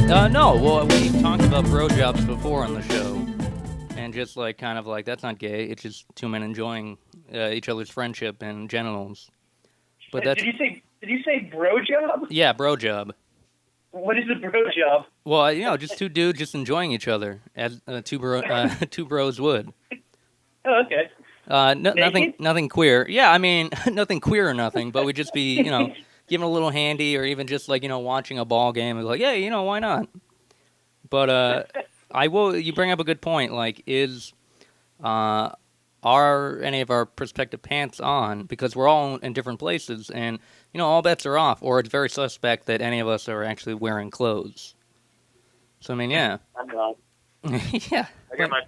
No. Well, we talked about bro jobs before on the show, and just like kind of like that's not gay. It's just two men enjoying each other's friendship and genitals. But that's Did you say bro job? yeah, bro job. What is a bro job? Well, just two dudes just enjoying each other as two bros would. Oh, okay. Nothing queer. Yeah, I mean, nothing queer or nothing, but we'd just be, giving a little handy or even just like, watching a ball game and like, yeah, why not? But you bring up a good point. Like, are any of our prospective pants on? Because we're all in different places and, all bets are off, or it's very suspect that any of us are actually wearing clothes. So, I mean, yeah. I'm not. Yeah. I got my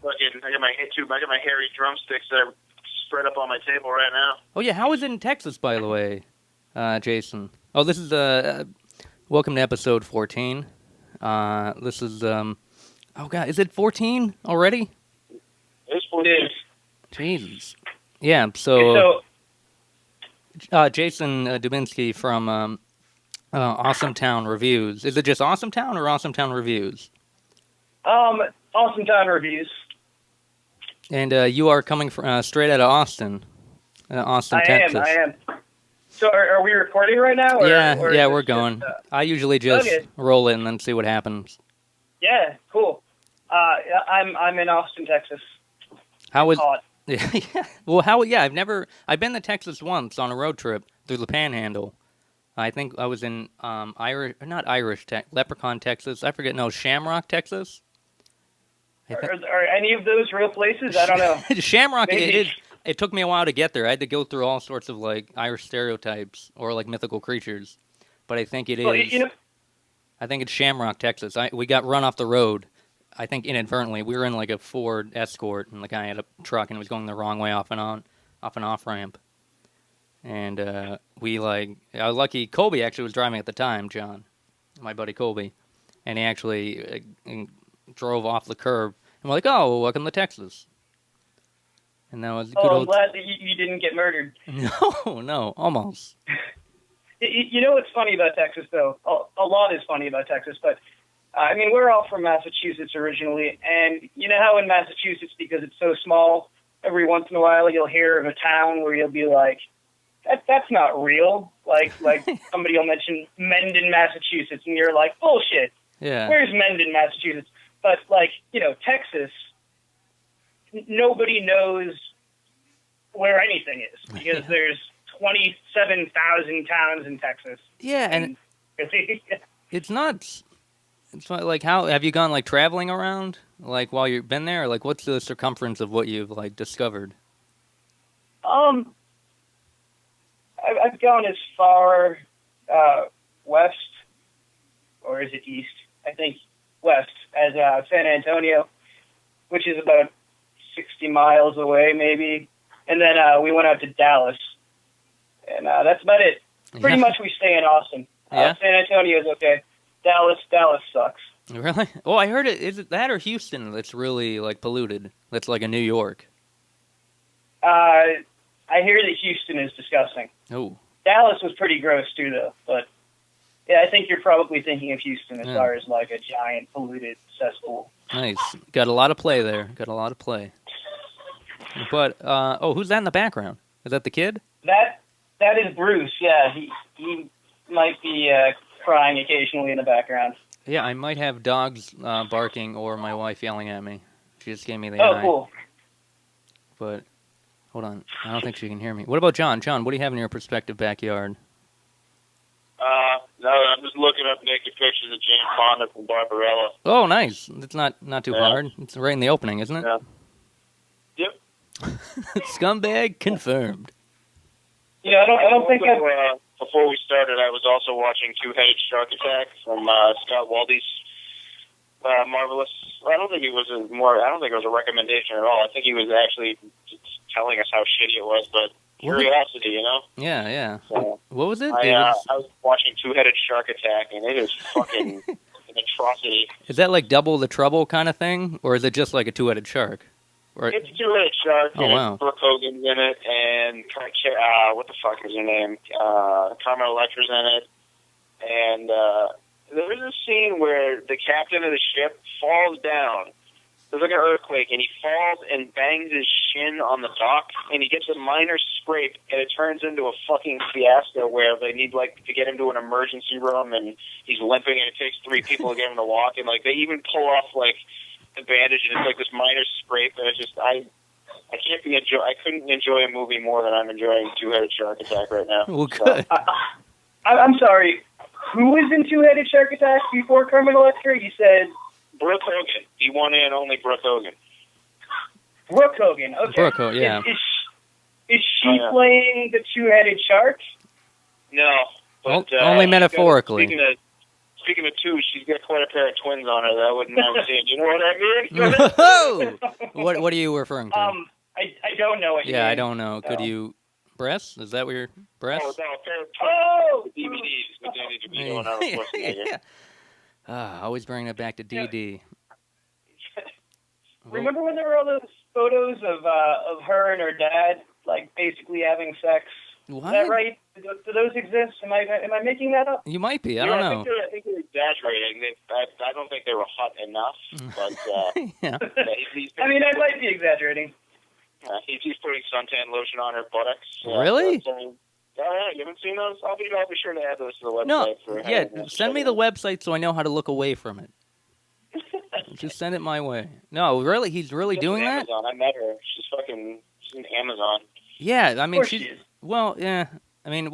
hairy drumsticks that are spread up on my table right now. Oh, yeah. How is it in Texas, by the way, Jason? Oh, this is, welcome to episode 14. This is, oh, God, is it 14 already? It's 14. Jesus. Yeah, so Jason Dubinsky from Awesome Town Reviews. Is it just Awesome Town or Awesome Town Reviews? Awesome Town Reviews. And you are coming from, straight out of Austin, Texas. I am. So are we recording right now? Yeah, we're going. I usually just roll it and then see what happens. Yeah, cool. I'm in Austin, Texas. How was? Yeah. Well, I've been to Texas once on a road trip through the Panhandle. I think I was in Leprechaun, Texas. I forget. No, Shamrock, Texas. Are any of those real places? I don't know. Shamrock. It took me a while to get there. I had to go through all sorts of like Irish stereotypes or like mythical creatures, but I think it is. Well, I think it's Shamrock, Texas. We got run off the road. I think inadvertently. We were in like a Ford Escort, and the guy had a truck and was going the wrong way off and off ramp. And I was lucky. Colby actually was driving at the time, John, my buddy Colby, and he actually drove off the curb. And we're like, oh, welcome to Texas. And that was good. I'm glad that you didn't get murdered. No, almost. You know what's funny about Texas, though? A lot is funny about Texas, but I mean, we're all from Massachusetts originally, and you know how in Massachusetts, because it's so small, every once in a while you'll hear of a town where you'll be like, that's not real. Like somebody will mention Mendon, Massachusetts, and you're like, bullshit. Yeah. Where's Mendon, Massachusetts? But Texas, nobody knows where anything is because there's 27,000 towns in Texas. Yeah, and it's nuts. It's like, how have you gone like traveling around like while you've been there? Or, like, what's the circumference of what you've like discovered? I've gone as far west, or is it east? I think west as San Antonio, which is about 60 miles away, maybe. And then we went out to Dallas, and that's about it. Pretty much we stay in Austin. Yeah. San Antonio's okay. Dallas sucks. Really? Oh, I heard it. Is it that or Houston that's really like polluted? That's like a New York. I hear that Houston is disgusting. Oh. Dallas was pretty gross too, though. But yeah, I think you're probably thinking of Houston as far as like a giant polluted cesspool. Nice. Got a lot of play there. But who's that in the background? Is that the kid? That is Bruce. Yeah, he might be crying occasionally in the background. Yeah, I might have dogs barking or my wife yelling at me. She just gave me the eye. Oh, cool. But hold on, I don't think she can hear me. What about John? John, what do you have in your prospective backyard? No, I'm just looking up naked pictures of Jane Fonda from Barbarella. Oh, nice. It's not too hard. It's right in the opening, isn't it? Yeah. Yep. Scumbag confirmed. Yeah, I don't think before we started, I was also watching Two-Headed Shark Attack from Scott Waldy's Marvelous. I don't think it was a recommendation at all. I think he was actually just telling us how shitty it was, but curiosity, you know? Yeah. So, what was it? I was watching Two-Headed Shark Attack, and it is fucking an atrocity. Is that like Double the Trouble kind of thing, or is it just like a two-headed shark? Or... It's a two-headed shark. Oh, wow. Brooke Hogan's in it, and what the fuck is her name? Carmen Electra's in it, and there is a scene where the captain of the ship falls down. There's like an earthquake, and he falls and bangs his shin on the dock, and he gets a minor scrape, and it turns into a fucking fiasco where they need to get him to an emergency room, and he's limping, and it takes 3 people to get him to walk, and they even pull off the bandage, and it's this minor scrape, and it's just I couldn't enjoy a movie more than I'm enjoying Two-Headed Shark Attack right now. Well, good. So. I'm sorry. Who was in Two-Headed Shark Attack before Kermit Electra? You said Brooke Hogan, the one and only Brooke Hogan. Brooke Hogan. Okay. Brooke Hogan, yeah. Is she playing the Two-Headed Shark? No, but only metaphorically. Speaking of two, she's got quite a pair of twins on her that I wouldn't mind seeing. You know what I mean? What are you referring to? I don't know what you mean. I don't know. Could you... Breasts? Is that what your breasts? Oh, DVDs with Danny DeVito and Arnold Schwarzenegger. Always bringing it back to DD. Remember when there were all those photos of her and her dad, basically having sex? What? Is that right? Do those exist? Am I making that up? You might be. I don't know. I think they're exaggerating. I don't think they were hot enough. But yeah. I might be exaggerating. He's putting suntan lotion on her buttocks. Really? You haven't seen those? I'll be sure to add those to the website. No, send me the website so I know how to look away from it. Just send it my way. No, really? He's really doing that? Amazon. I met her. She's in Amazon. Yeah, I mean, she is. Well, yeah. I mean,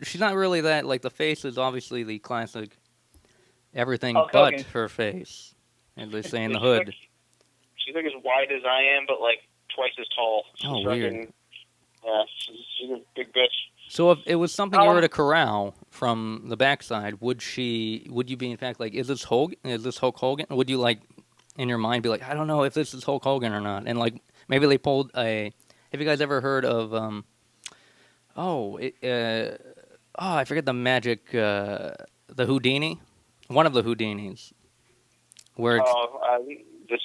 she's not really that. The face is obviously the classic everything but her face, as they say in the hood. She's as wide as I am, but twice as tall. Oh, weird. Yeah, she's a big bitch. So if it was something you were to corral from the backside, would you be in fact is this Hulk Hogan? Would you in your mind be I don't know if this is Hulk Hogan or not? And maybe they pulled have you guys ever heard of I forget the magic the Houdini? One of the Houdinis. Where it's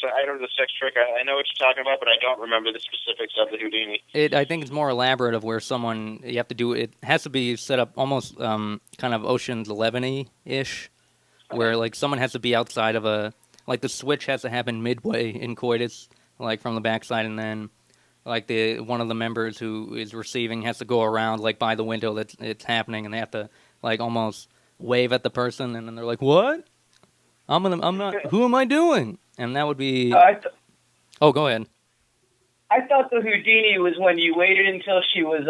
I don't know the sex trick. I know what you're talking about, but I don't remember the specifics of the Houdini. I think it's more elaborate of where you have to do it. Has to be set up almost kind of Ocean's 11-y-ish, where someone has to be outside of the switch has to happen midway in coitus, from the backside, and then one of the members who is receiving has to go around by the window that it's happening, and they have to almost wave at the person, and then they're like, "What? I'm not. Who am I doing?" And that would be... go ahead. I thought the Houdini was when you waited until she was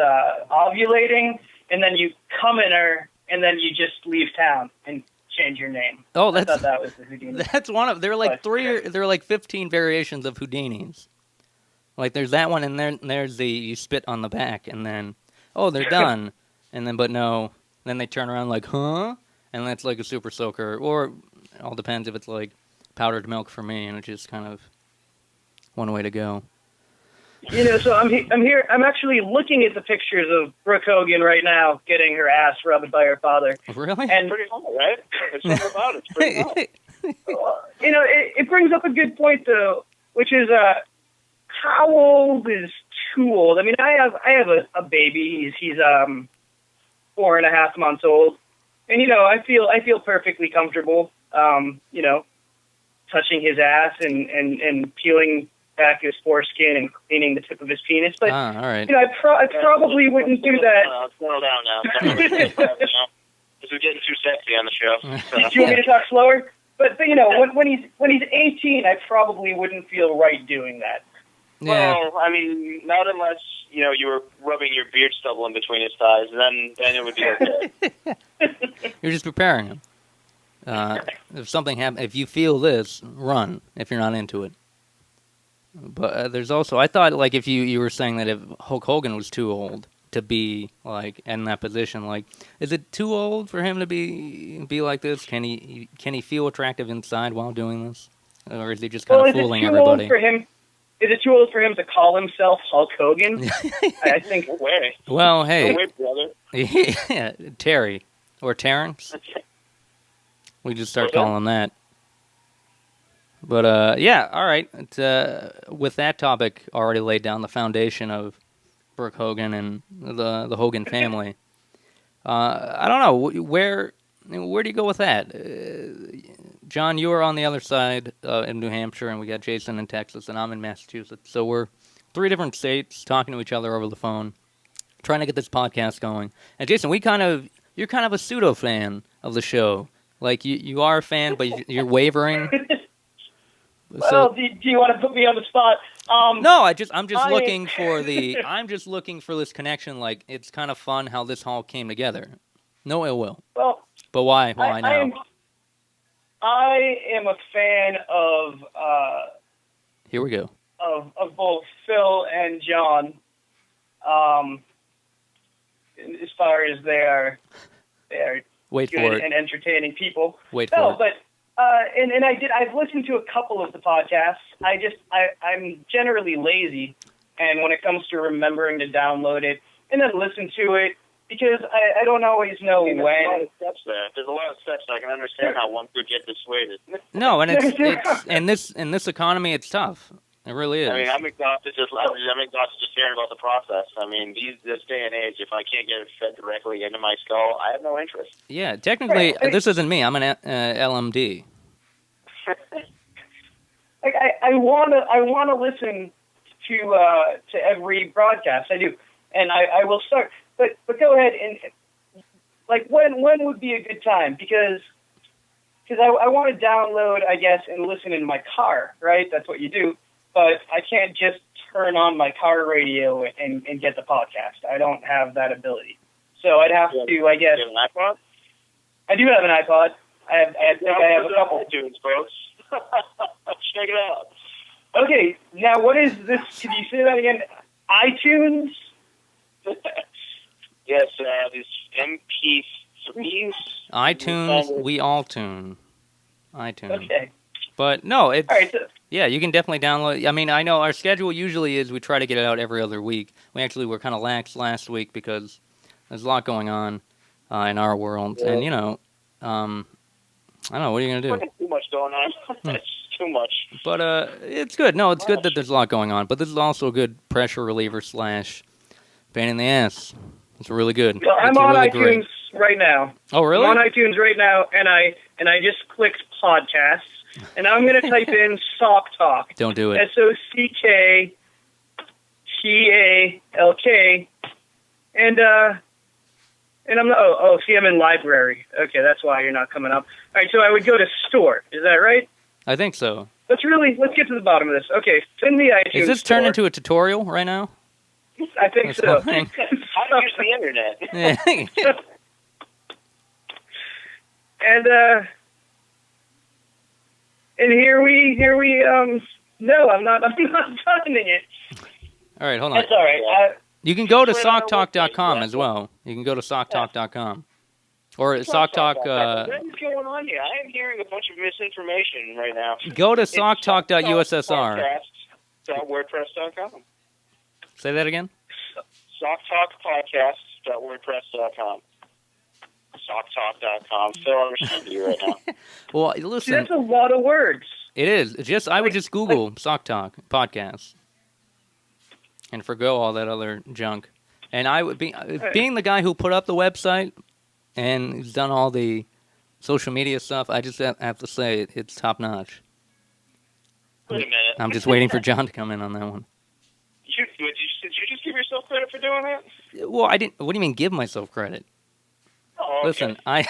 ovulating, and then you come in her, and then you just leave town and change your name. Oh, I thought that was the Houdini. That's one of... There are 15 variations of Houdinis. There's that one, and there's the you spit on the back, and then, they're done. And then, but no, then they turn around huh? And that's a super soaker, or it all depends if it's powdered milk for me, and it's just kind of one way to go. So I'm here. I'm actually looking at the pictures of Brooke Hogan right now, getting her ass rubbed by her father. Really? And pretty hot, right? It's something about it. It's pretty hot. It brings up a good point though, which is how old is too old? I mean, I have a baby. He's 4.5 months old, and I feel perfectly comfortable. Touching his ass and peeling back his foreskin and cleaning the tip of his penis. But all right. I probably wouldn't do that. Slow down now. This is getting too sexy on the show. Do you want me to talk slower? But when he's 18, I probably wouldn't feel right doing that. Yeah. Well, I mean, not unless you were rubbing your beard stubble in between his thighs, then it would be okay. You're just preparing him. If something happens, if you feel this, run. If you're not into it, but there's also I thought if you were saying that if Hulk Hogan was too old to be in that position, is it too old for him to be like this? Can he feel attractive inside while doing this, or is he just kind of fooling everybody? Is it too old for him to call himself Hulk Hogan? I think. Well, hey, no way, brother. Yeah, Terry or Terrence. We just start calling him that. But, all right. With that topic already laid down, the foundation of Brooke Hogan and the Hogan family, I don't know, where where do you go with that? John, you are on the other side in New Hampshire, and we got Jason in Texas, and I'm in Massachusetts. So we're 3 different states talking to each other over the phone, trying to get this podcast going. And Jason, you're kind of a pseudo fan of the show. Like you are a fan, but you're wavering. Well, do you want to put me on the spot? No, I'm just looking for this connection. Like, it's kind of fun how this all came together. No ill will. Well, but why now? I am a fan of. Here we go. Of both Phil and John. As far as they are Wait good for it. and entertaining people. Wait for it. But I've listened to a couple of the podcasts. I'm generally lazy, and when it comes to remembering to download it and then listen to it, because I don't always know when. There's a lot of steps there. There's a lot of steps. I can understand how one could get dissuaded. No, and it's in this economy, it's tough. It really is. I mean, I'm exhausted just hearing about the process. I mean, this day and age, if I can't get it fed directly into my skull, I have no interest. Yeah, technically, this isn't me. I'm an LMD. I want to listen to every broadcast. I do, and I will start. But go ahead and like when would be a good time? Because I want to download, I guess, and listen in my car. Right, that's what you do. But I can't just turn on my car radio and get the podcast. I don't have that ability. So I'd have to, I guess. You have an iPod? I do have an iPod. I think I have a couple. iTunes, folks. Check it out. Okay, now what is this? Could you say that again? iTunes? Yes, these MP3s. iTunes, we all tune. iTunes. Okay. But no, it's... All right, so, yeah, you can definitely download. I mean, I know our schedule usually is we try to get it out every other week. We were kind of lax last week because there's a lot going on in our world. Yeah. And, I don't know, what are you going to do? There's too much going on. That's too much. But it's good. No, it's good that there's a lot going on. But this is also a good pressure reliever / pain in the ass. It's really good. Well, I'm on really iTunes right now. Oh, really? I'm on iTunes right now, and I just clicked podcasts. And I'm going to type in Sock Talk. Don't do it. SOCKTALK. And I'm see, I'm in library. Okay, that's why you're not coming up. All right, so I would go to store. Is that right? I think so. Let's get to the bottom of this. Okay, send the iTunes. Is this turned into a tutorial right now? I think so. How to use the internet. Yeah. And here we no, I'm not finding it. All right, hold on. That's all right. You can go to socktalk.com as well. You can go to socktalk.com. Or socktalk... What is going on here? I am hearing a bunch of misinformation right now. Go to socktalk.ussr. Socktalkpodcast.wordpress.com. Say that again? Socktalkpodcast.wordpress.com. Socktalk.com. Phil, I'm listening to you right now. Well, listen. That's a lot of words. It is. I would just Google Sock Talk podcast and forgo all that other junk. And I would being the guy who put up the website and who's done all the social media stuff. I just have to say it's top notch. Wait a minute. I'm just waiting for John to come in on that one. Did you just give yourself credit for doing that? Well, I didn't. What do you mean, give myself credit? Oh, okay. Listen, I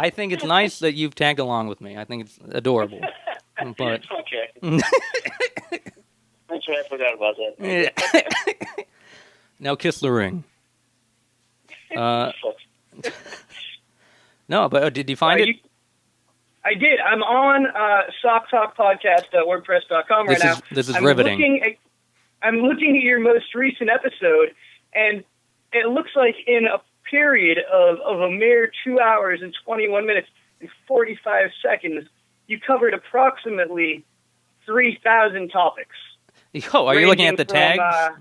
think it's nice that you've tagged along with me. I think it's adorable. But okay. That's right. I forgot about that. Now kiss the ring. No, but did you find it? I did. I'm on socktalkpodcast.wordpress.com right now. This is riveting. I'm looking at your most recent episode, and it looks like in a period of a mere 2 hours and 21 minutes and 45 seconds, you covered approximately 3,000 topics. Oh, are you looking at the tags? I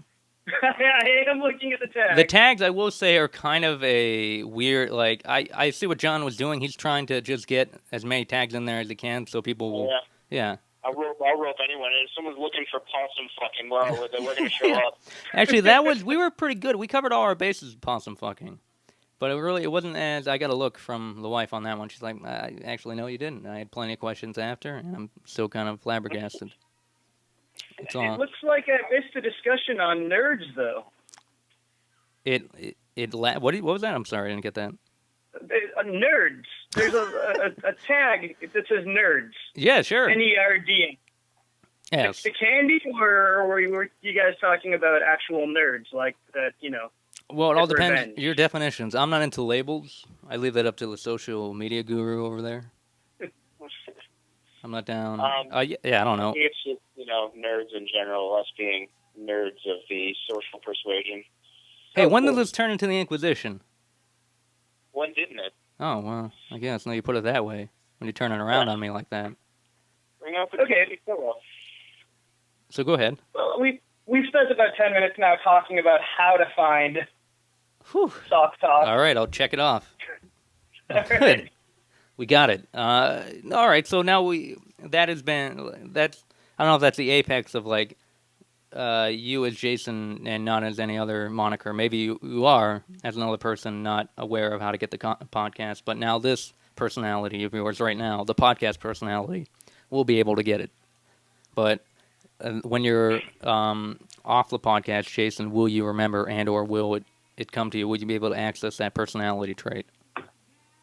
am looking at the tags. The tags, I will say, are kind of a weird, like, I see what John was doing. He's trying to just get as many tags in there as he can so people will... Yeah. I'll rope anyone. If someone's looking for possum fucking, well, we're going to show up. Actually, we were pretty good. We covered all our bases with possum fucking. But it wasn't as I got a look from the wife on that one. She's like, actually, no, you didn't. I had plenty of questions after, and I'm still kind of flabbergasted. It looks like I missed a discussion on nerds, though. What was that? I'm sorry, I didn't get that. Nerds. There's a tag that says nerds. Yeah, sure. N-E-R-D. Yes. The candy, or were you guys talking about actual nerds, like that, Well, it all depends. Revenge. Your definitions. I'm not into labels. I leave that up to the social media guru over there. I'm not down. Yeah, I don't know. It's just, nerds in general, us being nerds of the social persuasion. Hey, when did this turn into the Inquisition? When didn't it? Oh, well, I guess. Now you put it that way. When you turn it around on me like that. Okay. So go ahead. Well, we've spent about 10 minutes now talking about how to find Sock Talk. All right, I'll check it off. Good. Right. We got it. All right, so now I don't know if that's the apex of like you as Jason and not as any other moniker. Maybe you are as another person not aware of how to get the podcast, but now this personality of yours right now, the podcast personality, will be able to get it. But when you're off the podcast, Jason, will you remember and or will it come to you? Would you be able to access that personality trait?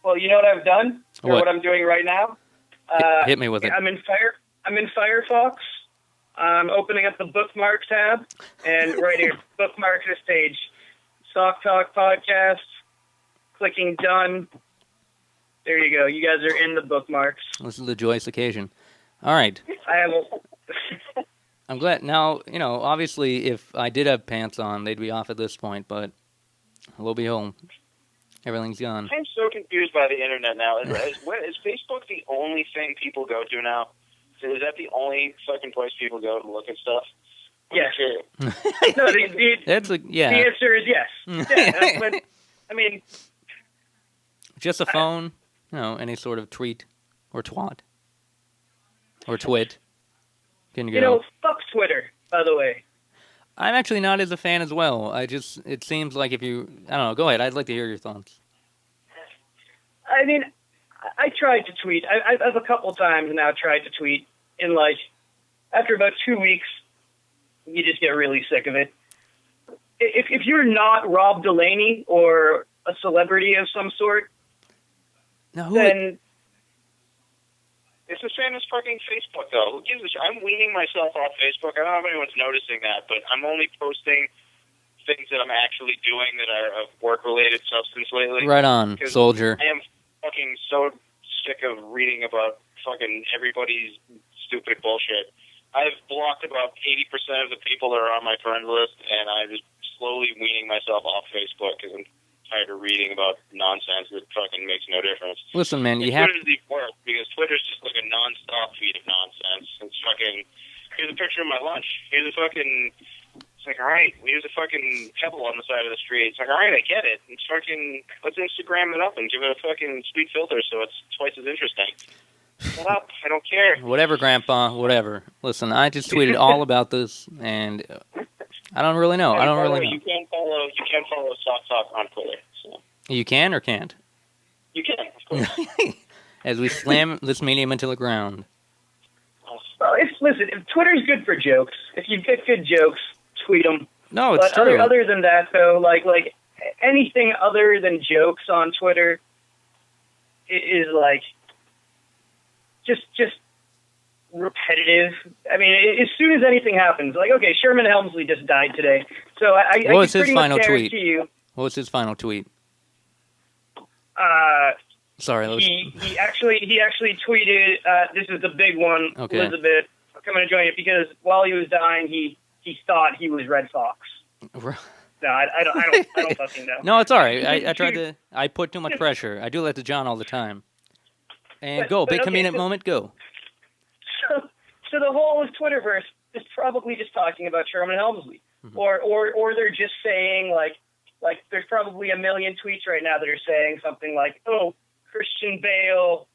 Well, you know what I've done? Or what I'm doing right now? Hit me with it. I'm in Firefox. I'm opening up the bookmark tab, and right here, bookmark this page. Sock Talk Podcast. Clicking done. There you go. You guys are in the bookmarks. This is the joyous occasion. All right. I have I'm glad. Now, obviously, if I did have pants on, they'd be off at this point, but we'll be home. Everything's gone. I'm so confused by the internet now. Is Facebook the only thing people go to now? Is that the only fucking place people go to look at stuff? Yes. No, the answer is yes. Yeah, but, I mean... Just a phone, any sort of tweet or twat or twit. Can go. Fuck Twitter, by the way. I'm actually not as a fan as well. It seems like I don't know, go ahead. I'd like to hear your thoughts. I mean, I tried to tweet. I've a couple times now tried to tweet. And, after about 2 weeks, you just get really sick of it. If you're not Rob Delaney or a celebrity of some sort, then... It's the same as fucking Facebook, though. Who gives a shit? I'm weaning myself off Facebook. I don't know if anyone's noticing that, but I'm only posting things that I'm actually doing that are of work-related substance lately. Right on, soldier. I am fucking so sick of reading about fucking everybody's stupid bullshit. I've blocked about 80% of the people that are on my friend list, and I'm just slowly weaning myself off Facebook because I'm tired of reading about nonsense that fucking makes no difference. Listen, man, Twitter's the worst because Twitter's just like a non-stop feed of nonsense. It's fucking, here's a picture of my lunch. Here's a fucking, it's like, all right, here's a fucking pebble on the side of the street. It's like, all right, I get it. It's fucking, let's Instagram it up and give it a fucking sweet filter so it's twice as interesting. Shut up, I don't care. Whatever, Grandpa, whatever. Listen, I just tweeted all about this, and I don't really know. You can follow Sock Talk on Twitter. So. You can or can't? You can, of course. As we slam this medium into the ground. Well, listen, if Twitter's good for jokes, if you get good jokes, tweet them. No, it's true. Other than that, though, like anything other than jokes on Twitter is just repetitive. I mean, as soon as anything happens, okay, Sherman Helmsley just died today, so I what was can his pretty final much tweet? guarantee you. What was his final tweet? Sorry, he actually tweeted. This is the big one, okay. Elizabeth. I'm coming to join you because while he was dying, he thought he was Red Fox. No, I don't fucking know. No, it's all right. I put too much pressure. I do that to John all the time. And big comedic moment, go. So the whole of Twitterverse is probably just talking about Sherman Helmsley, mm-hmm. or they're just saying like there's probably a million tweets right now that are saying something like, "Oh, Christian Bale,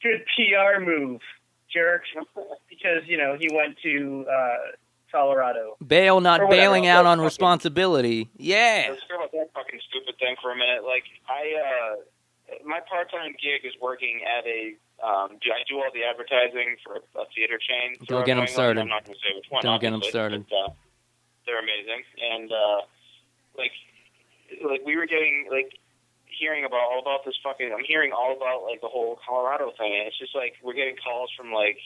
good PR move, jerk," because he went to Colorado. Bail, not bailing out on responsibility. Yeah. Let's talk about that fucking stupid thing for a minute. Like, my part-time gig is working at a. I do all the advertising for a theater chain. Don't get them started. I'm not going to say which one. Don't get them started. But, they're amazing, and like we were getting hearing about all about this fucking. I'm hearing all about like the whole Colorado thing, and it's just like we're getting calls from like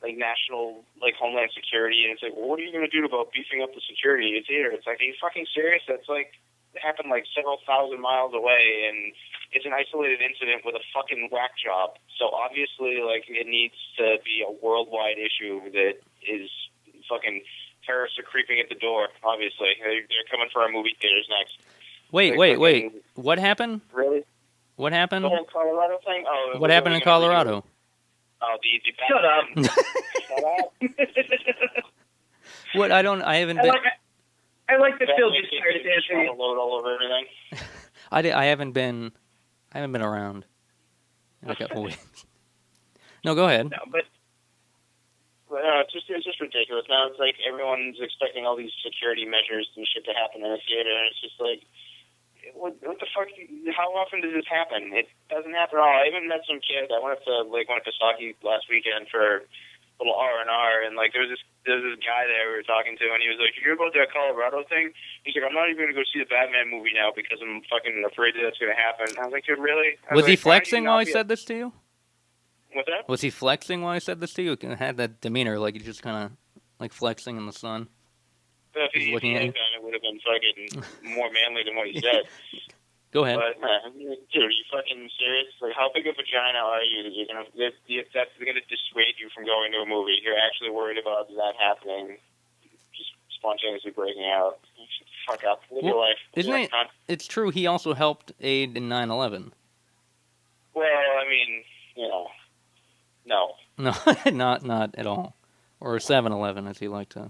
national Homeland Security, and it's like, well, what are you going to do about beefing up the security in theater? It's like, are you fucking serious? That's like happened like several thousand miles away, and it's an isolated incident with a fucking whack job. So obviously, like, it needs to be a worldwide issue that is fucking terrorists are creeping at the door. Obviously, they're coming for our movie theaters next. Wait. What happened? Really? What happened? The whole Colorado thing? Oh, what happened in Colorado? Oh, the Shut up. Shut up. What? I haven't been. I like that Phil just started dancing. Load all over everything. I haven't been around in a couple weeks. No, go ahead. No, but it's just ridiculous. Now it's like everyone's expecting all these security measures and shit to happen in a theater, and it's just like, what the fuck? How often does this happen? It doesn't happen at all. I even met some kid. I went to Saki last weekend for a little R&R, and like there was this guy there we were talking to, and he was like, "You hear about that Colorado thing?" He's like, "I'm not even going to go see the Batman movie now because I'm fucking afraid that that's going to happen." I was like, "Dude, really?" Was he flexing while he said this to you? What's that? Was he flexing while he said this to you? It had that demeanor, like he just kind of like flexing in the sun. If he had done, it would have been fucking more manly than what he said. Go ahead. But, dude, are you fucking serious? Like, how big a vagina are you that that's going to dissuade you from going to a movie? You're actually worried about that happening, just spontaneously breaking out. You should fuck up. Live your life. Isn't it? It's true. He also helped aid in 9/11. Well, I mean, no. No, not at all. Or 7/11, as he liked to.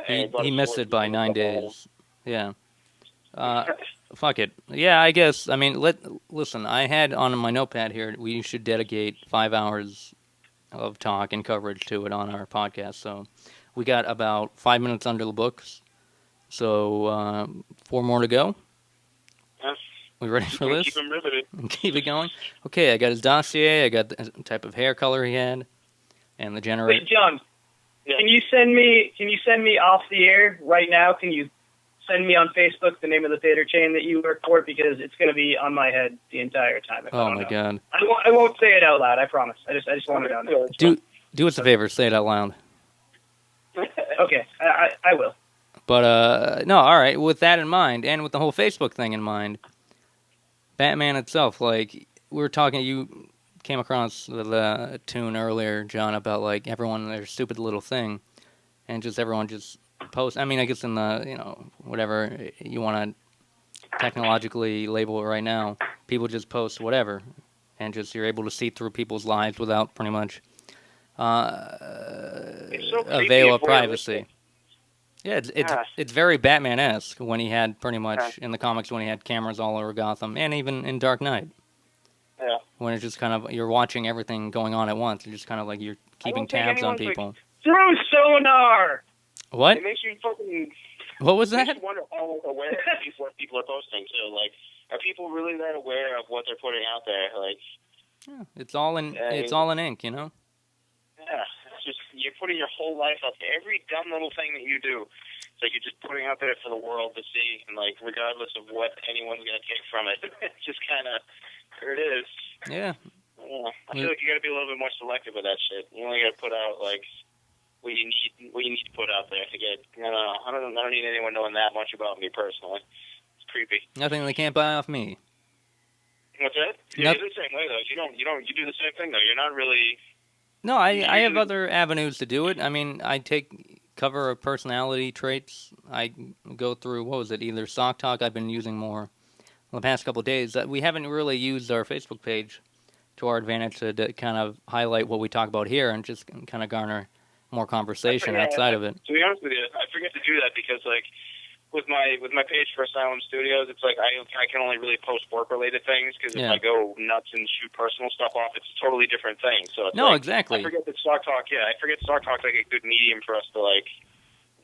He missed it by 9 days. Yeah. Fuck it. Yeah, I guess. I mean, listen, I had on my notepad here, we should dedicate 5 hours of talk and coverage to it on our podcast. So we got about 5 minutes under the books. So 4 more to go. We ready for this? Keep him riveted. Keep it going? Okay, I got his dossier, I got the type of hair color he had, and the generator. Wait, John. Yeah. Can you send me off the air right now? Can you send me on Facebook the name of the theater chain that you work for, because it's going to be on my head the entire time. Oh my God! I won't say it out loud. I promise. I just want it down there. Do us a favor. Say it out loud. Okay, I will. But no, all right. With that in mind, and with the whole Facebook thing in mind, Batman itself, like we were talking, you came across the tune earlier, John, about like everyone their stupid little thing, and just everyone just post. I mean, I guess in the whatever you want to technologically label it right now, people just post whatever, and just you're able to see through people's lives without pretty much a veil of privacy. Yeah, it's very Batman-esque when he had pretty much in the comics when he had cameras all over Gotham, and even in Dark Knight. Yeah. When it's just kind of you're watching everything going on at once, it's just kind of like you're keeping tabs on people. Through sonar. What? It makes you fucking. What was that? It makes you wonder aware of what people are posting too. Like, are people really that aware of what they're putting out there? Like, yeah, it's all in ink, you know. Yeah, it's just you're putting your whole life out there. Every dumb little thing that you do, it's like you're just putting out there for the world to see, and like regardless of what anyone's gonna take from it, it's just kind of there it is. Yeah. I feel like you got to be a little bit more selective with that shit. You only got to put out like what you need to put out there to get. I don't need anyone knowing that much about me personally. It's creepy. Nothing they can't buy off me. What's that? You're the same way though. You do the same thing though. You're not really. No, I have other avenues to do it. I mean, I take cover of personality traits. I go through either Sock Talk I've been using more the past couple of days. We haven't really used our Facebook page to our advantage to kind of highlight what we talk about here and just kind of garner more conversation outside of it. To be honest with you, I forget to do that because, like, with my page for Asylum Studios, it's like I can only really post work related things because if I go nuts and shoot personal stuff off, it's a totally different thing. So it's exactly. I forget Stock Talk's like a good medium for us to like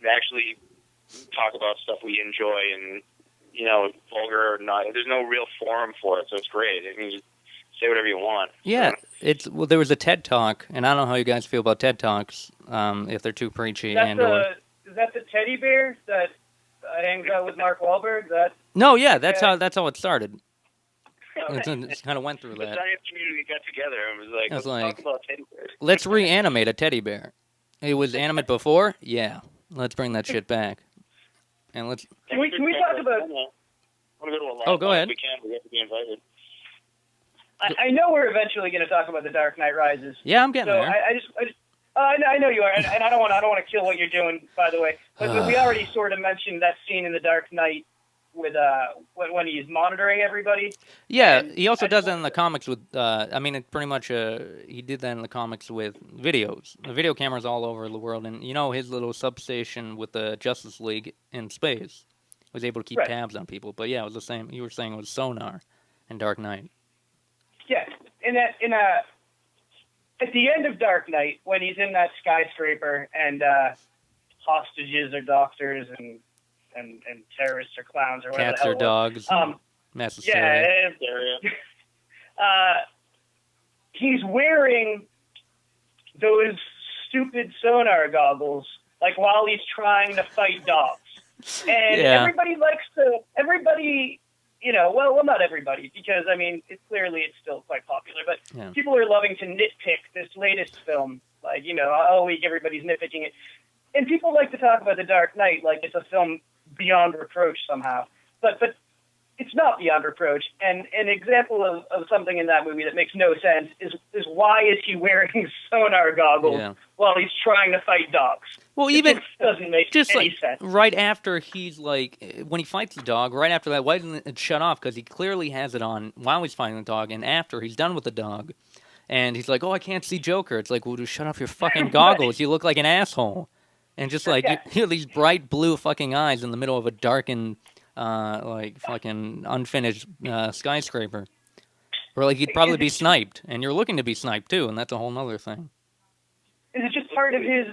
actually talk about stuff we enjoy and vulgar or not. There's no real forum for it, so it's great. You can just say whatever you want. Yeah, there was a TED Talk, and I don't know how you guys feel about TED Talks, if they're too preachy Is that the teddy bear that hangs out with Mark Wahlberg? No, yeah, that's how it started. It kind of went through that. The science community got together and was like, let's talk about teddy bears. Let's reanimate a teddy bear. It was animate before? Yeah. Let's bring that shit back. And let's... Can we talk about... I want to go to a live go ahead. If we can. We have to be invited. I know we're eventually going to talk about The Dark Knight Rises. Yeah, I'm getting there. I know you are, and I don't want to kill what you're doing, by the way. But we already sort of mentioned that scene in The Dark Knight with when he's monitoring everybody. Yeah, he also does that in the comics with. It pretty much. He did that in the comics with videos. The video cameras all over the world, and his little substation with the Justice League in space was able to keep tabs on people. But yeah, it was the same. You were saying it was sonar in Dark Knight. Yeah, at the end of Dark Knight, when he's in that skyscraper and hostages are doctors and terrorists are clowns or whatever. Cats are dogs. Mass hysteria. He's wearing those stupid sonar goggles, like while he's trying to fight dogs. And everybody likes to. Everybody. Well, not everybody, because, it's still quite popular, but people are loving to nitpick this latest film. Like, all week everybody's nitpicking it. And people like to talk about The Dark Knight like it's a film beyond reproach somehow. But it's not beyond reproach. And an example of something in that movie that makes no sense is why is he wearing sonar goggles while he's trying to fight dogs? Well, even doesn't make any sense. Right after he's when he fights the dog, right after that, why doesn't it shut off? Because he clearly has it on while he's fighting the dog, and after he's done with the dog, and he's like, "Oh, I can't see Joker." It's like, well, just shut off your fucking goggles. You look like an asshole, and just you have these bright blue fucking eyes in the middle of a darkened, fucking unfinished skyscraper, where he'd probably be sniped, and you're looking to be sniped too, and that's a whole other thing. Is it just part of his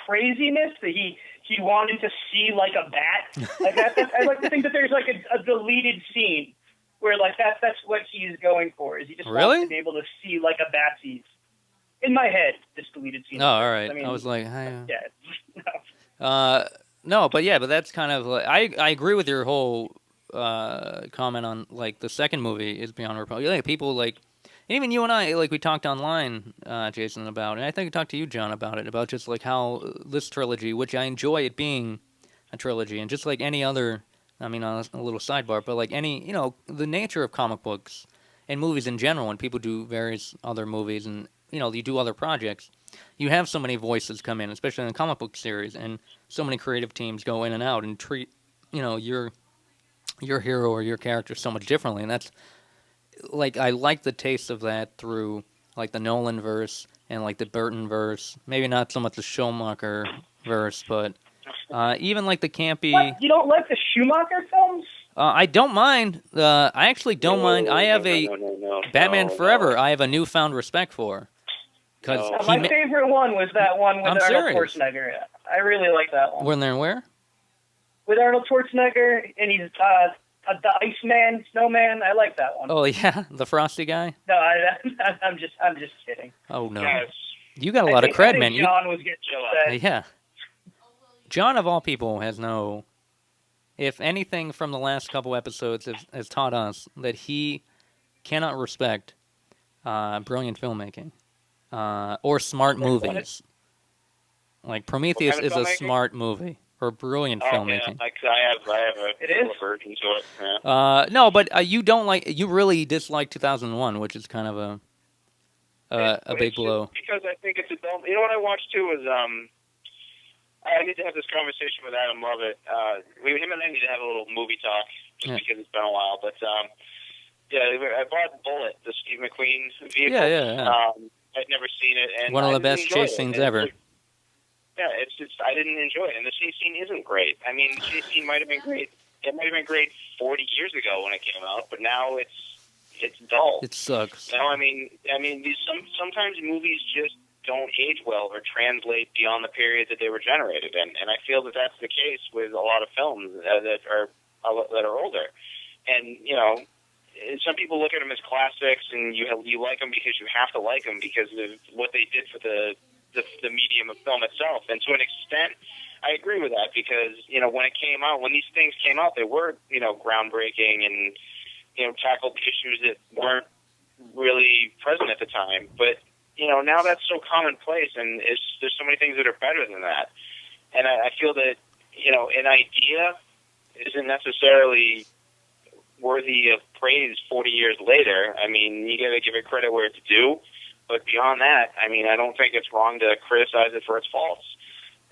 craziness that he wanted to see like a bat? I like to think that there's a deleted scene where that's what he's going for. Is he just wants to be able to see like a bat sees? In my head, this deleted scene. Oh, all right. I was like, no, but that's kind of I agree with your whole comment on the second movie is beyond reproach. People even you and I, we talked online, Jason, about, and I think I talked to you, John, about it, about just how this trilogy, which I enjoy it being a trilogy, and just like any other, on a little sidebar, but any, the nature of comic books and movies in general, when people do various other movies and, you do other projects, you have so many voices come in, especially in the comic book series, and so many creative teams go in and out and treat, your hero or your character so much differently, and that's, I like the taste of that through, the Nolan verse and, the Burton verse. Maybe not so much the Schumacher verse, but even, the campy... What? You don't like the Schumacher films? I don't mind. I actually don't mind. I have Batman Forever. I have a newfound respect for. My favorite one was that one with Arnold Schwarzenegger. I really like that one. When they're where? With Arnold Schwarzenegger, and he's... the Iceman, Snowman, I like that one. Oh yeah, the Frosty guy. No, I'm just kidding. Oh no, yes. You got a lot of cred, man. John was getting upset. Yeah, John of all people has no. If anything from the last couple episodes has taught us that he cannot respect brilliant filmmaking or smart movies. Prometheus is a smart movie. Or brilliant filmmaking. Yeah. I have a aversion to it. Yeah. No, but you don't you really dislike 2001, which is kind of a big blow. Because I think it's a dumb. You know what I watched too was I need to have this conversation with Adam Lovett. Him and I need to have a little movie talk just because it's been a while. But I bought Bullet, the Steve McQueen vehicle. Yeah. I'd never seen it, and one of the best chase scenes ever. Yeah, it's just I didn't enjoy it, and the chase scene isn't great. I mean, the chase scene might have been great. It might have been great 40 years ago when it came out, but now it's dull. It sucks. You know, I mean, sometimes movies just don't age well or translate beyond the period that they were generated in, and I feel that that's the case with a lot of films that are older. And you know, some people look at them as classics, and you like them because you have to like them because of what they did for the medium of film itself. And to an extent, I agree with that because you know when these things came out, they were groundbreaking and tackled issues that weren't really present at the time. But now that's so commonplace, and there's so many things that are better than that. And I feel that an idea isn't necessarily worthy of praise 40 years later. I mean, you got to give it credit where it's due. But beyond that, I mean, I don't think it's wrong to criticize it for its faults.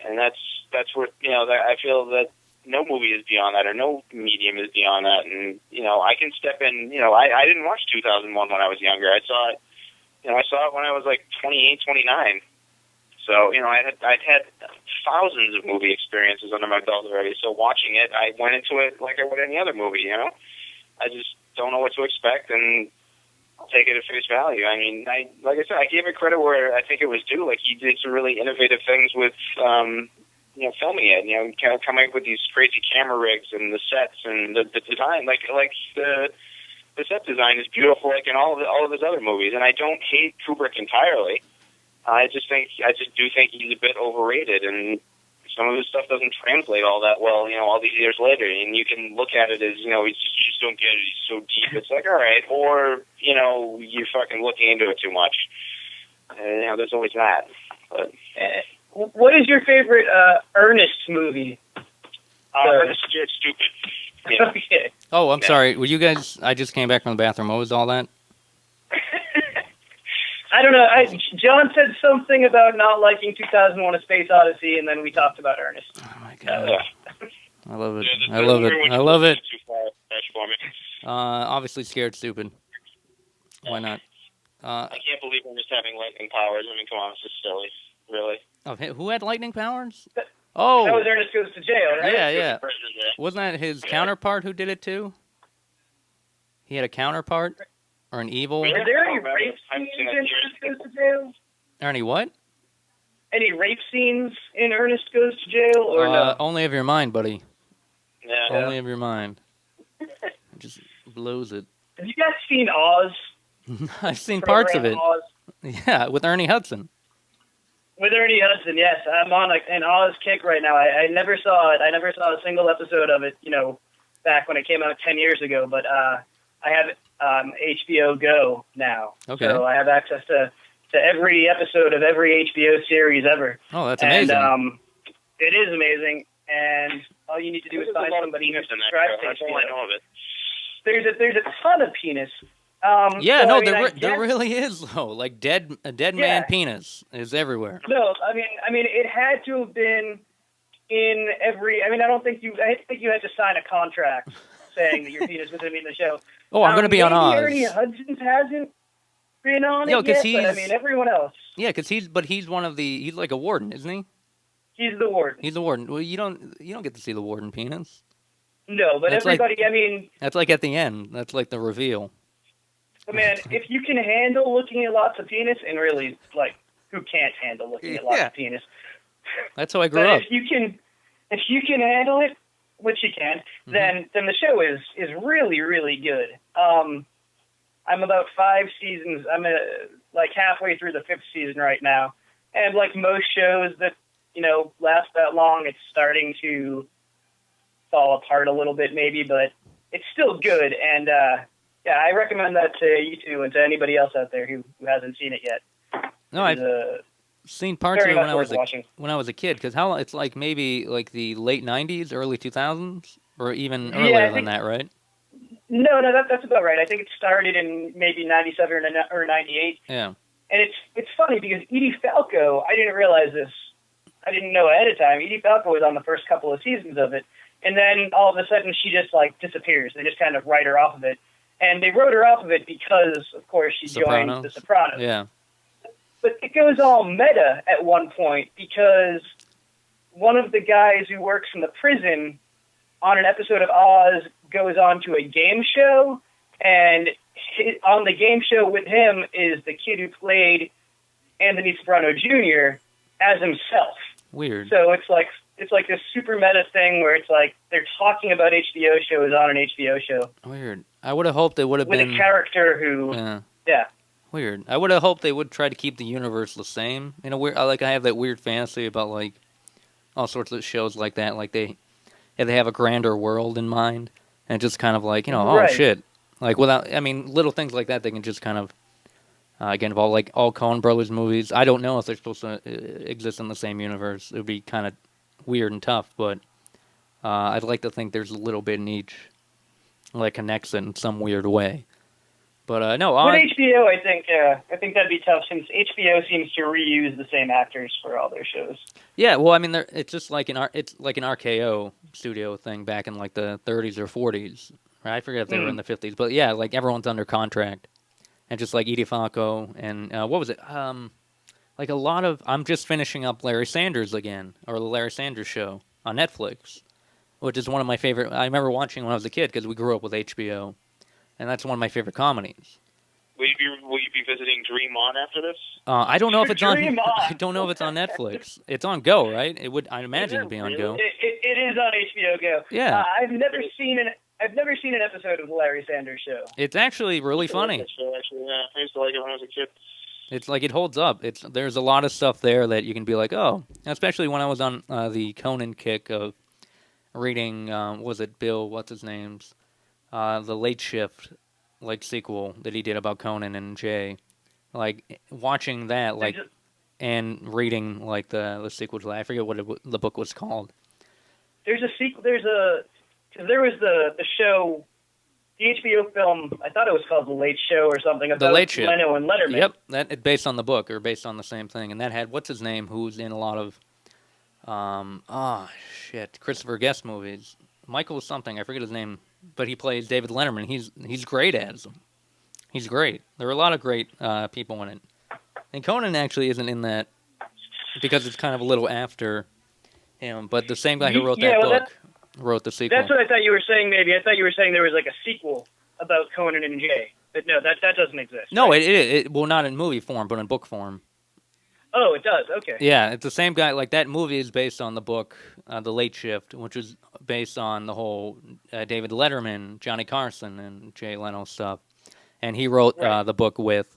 And that's where I feel that no movie is beyond that, or no medium is beyond that. And I can step in. I didn't watch 2001 when I was younger. I saw it. I saw it when I was like 28, 29. So I'd had thousands of movie experiences under my belt already. So watching it, I went into it like I would any other movie. I just don't know what to expect, and I'll take it at face value. I mean, like I said, I gave it credit where I think it was due. Like he did some really innovative things with, filming it. Kind of coming up with these crazy camera rigs and the sets and the design. Like the set design is beautiful, like in all of his other movies. And I don't hate Kubrick entirely. I just do think he's a bit overrated, and some of his stuff doesn't translate all that well, all these years later. And you can look at it as, you just don't get it. He's so deep. It's like, all right. Or, you're fucking looking into it too much. There's always that. But what is your favorite Ernest movie? Ernest is stupid. Yeah. Okay. Oh, I'm sorry. Were you guys? I just came back from the bathroom. What was all that? I don't know. John said something about not liking 2001: A Space Odyssey, and then we talked about Ernest. Oh my god, I love it. Yeah, I love it. I love it. Too far for me. Obviously, Scared Stupid. Why not? I can't believe we're just having lightning powers. I mean, come on, it's just silly. Really? Oh, who had lightning powers? That Oh, was Ernest Goes to Jail, right? yeah. Wasn't that his counterpart who did it too? He had a counterpart or an evil? Are there any rape scenes in Ernest Goes to Jail? Or any what? Any rape scenes in Ernest Goes to Jail, or no? Only of your mind, buddy. Yeah. Only of your mind. It just blows it. Have you guys seen Oz? I've seen parts of it. Oz? Yeah, with Ernie Hudson. With Ernie Hudson, yes. I'm on an Oz kick right now. I never saw it. I never saw a single episode of it, back when it came out 10 years ago. But I have HBO Go now. Okay. So I have access to every episode of every HBO series ever. Oh, that's amazing. And it is amazing. And all you need to do is find somebody who subscribes to HBO. That's all I know of it. There's a ton of penis. Yeah, so, no, I mean, there really is though. Like a dead man penis is everywhere. No, I mean, it had to have been in every. I mean, I think you had to sign a contract saying that your penis was going to be in the show. Oh, I'm going to be on Oz. Ernie Hudson hasn't been on it yet, but I mean, everyone else. Yeah, because he's one of the. He's like a warden, isn't he? He's the warden. He's the warden. Well, you don't get to see the warden penis. No, but that's everybody. Like, I mean, that's like at the end. That's like the reveal. Man, if you can handle looking at lots of penis, and really, like, who can't handle looking at lots of penis? That's how I grew up. If you can handle it, which you can, then the show is really, really good. I'm about 5 seasons. I'm like halfway through the 5th season right now, and like most shows that last that long, it's starting to fall apart a little bit, maybe, but it's still good. And yeah, I recommend that to you two and to anybody else out there who hasn't seen it yet. No, I've seen parts of it when I was a kid. Because it's like maybe like the late 90s, early 2000s, or even earlier than that, right? No, that's about right. I think it started in maybe 97 or 98. Yeah. And it's funny because Edie Falco, I didn't realize this. I didn't know ahead of time. Edie Falco was on the first couple of seasons of it. And then all of a sudden she just like disappears. They just kind of write her off of it. And they wrote her off of it because, of course, she joined The Sopranos. Yeah. But it goes all meta at one point because one of the guys who works in the prison on an episode of Oz goes on to a game show, and on the game show with him is the kid who played Anthony Soprano Jr. as himself. Weird. So it's like this super meta thing where it's like they're talking about HBO shows on an HBO show. Weird. I would have hoped it would have been with a character who, yeah. Weird. I would have hoped they would try to keep the universe the same. You know, I have that weird fantasy about like all sorts of shows like that. Like they have a grander world in mind, and just kind of like, you know, oh shit. Like little things like that. They can just kind of get involved. Like all Coen Brothers movies. I don't know if they're supposed to exist in the same universe. It would be kind of weird and tough, but I'd like to think there's a little bit in each that connects it in some weird way. But no, with HBO, I think that'd be tough since HBO seems to reuse the same actors for all their shows. Yeah, well, I mean, it's just like an RKO studio thing back in like the 30s or 40s. Right? I forget if they were in the 50s, but yeah, like everyone's under contract, and just like Edie Falco and what was it? Like a lot of I'm just finishing up Larry Sanders again, or the Larry Sanders Show on Netflix, which is one of my favorite. I remember watching when I was a kid because we grew up with HBO. And that's one of my favorite comedies. Will you be visiting Dream On after this? I don't know if it's on. I don't know if it's on Netflix. It's on Go, right? It would. I imagine it'd be on Go. It is on HBO Go. Yeah. I've never seen an episode of the Larry Sanders Show. It's actually really funny. Actually, yeah, I used to like it when I was a kid. It's like it holds up. There's a lot of stuff there that you can be like, oh, especially when I was on the Conan kick of reading. Was it Bill? What's his name's? The Late Shift, like sequel that he did about Conan and Jay, like watching that, like, and reading like the sequel to that. I forget what the book was called. There's a sequel. There was the show, the HBO film. I thought it was called The Late Show or something about The Late Shift. Leno and Letterman. Yep, it's based on the book or based on the same thing, and that had what's his name, who's in a lot of, Christopher Guest movies. Michael something, I forget his name. But he plays David Letterman. He's great as him. He's great. There are a lot of great people in it. And Conan actually isn't in that because it's kind of a little after him. But the same guy who wrote that book wrote the sequel. That's what I thought you were saying, maybe. I thought you were saying there was like a sequel about Conan and Jay. But no, that doesn't exist. No, right? it well, not in movie form, but in book form. Oh, it does. Okay. Yeah, it's the same guy. Like that movie is based on the book, The Late Shift, which is based on the whole David Letterman, Johnny Carson, and Jay Leno stuff. And he wrote the book with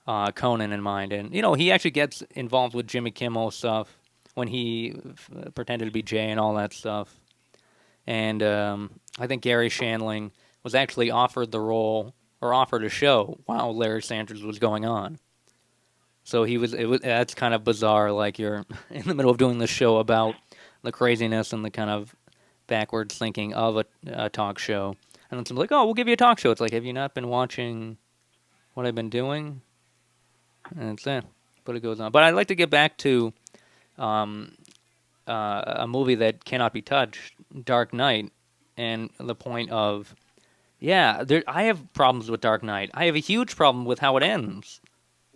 Conan in mind. And you know, he actually gets involved with Jimmy Kimmel stuff when he pretended to be Jay and all that stuff. And I think Gary Shandling was actually offered the role or offered a show while Larry Sanders was going on. So that's kind of bizarre, like you're in the middle of doing this show about the craziness and the kind of backwards thinking of a talk show. And then someone's like, oh, we'll give you a talk show. It's like, have you not been watching what I've been doing? And it's that. But it goes on. But I'd like to get back to a movie that cannot be touched, Dark Knight, and the point of, I have problems with Dark Knight. I have a huge problem with how it ends.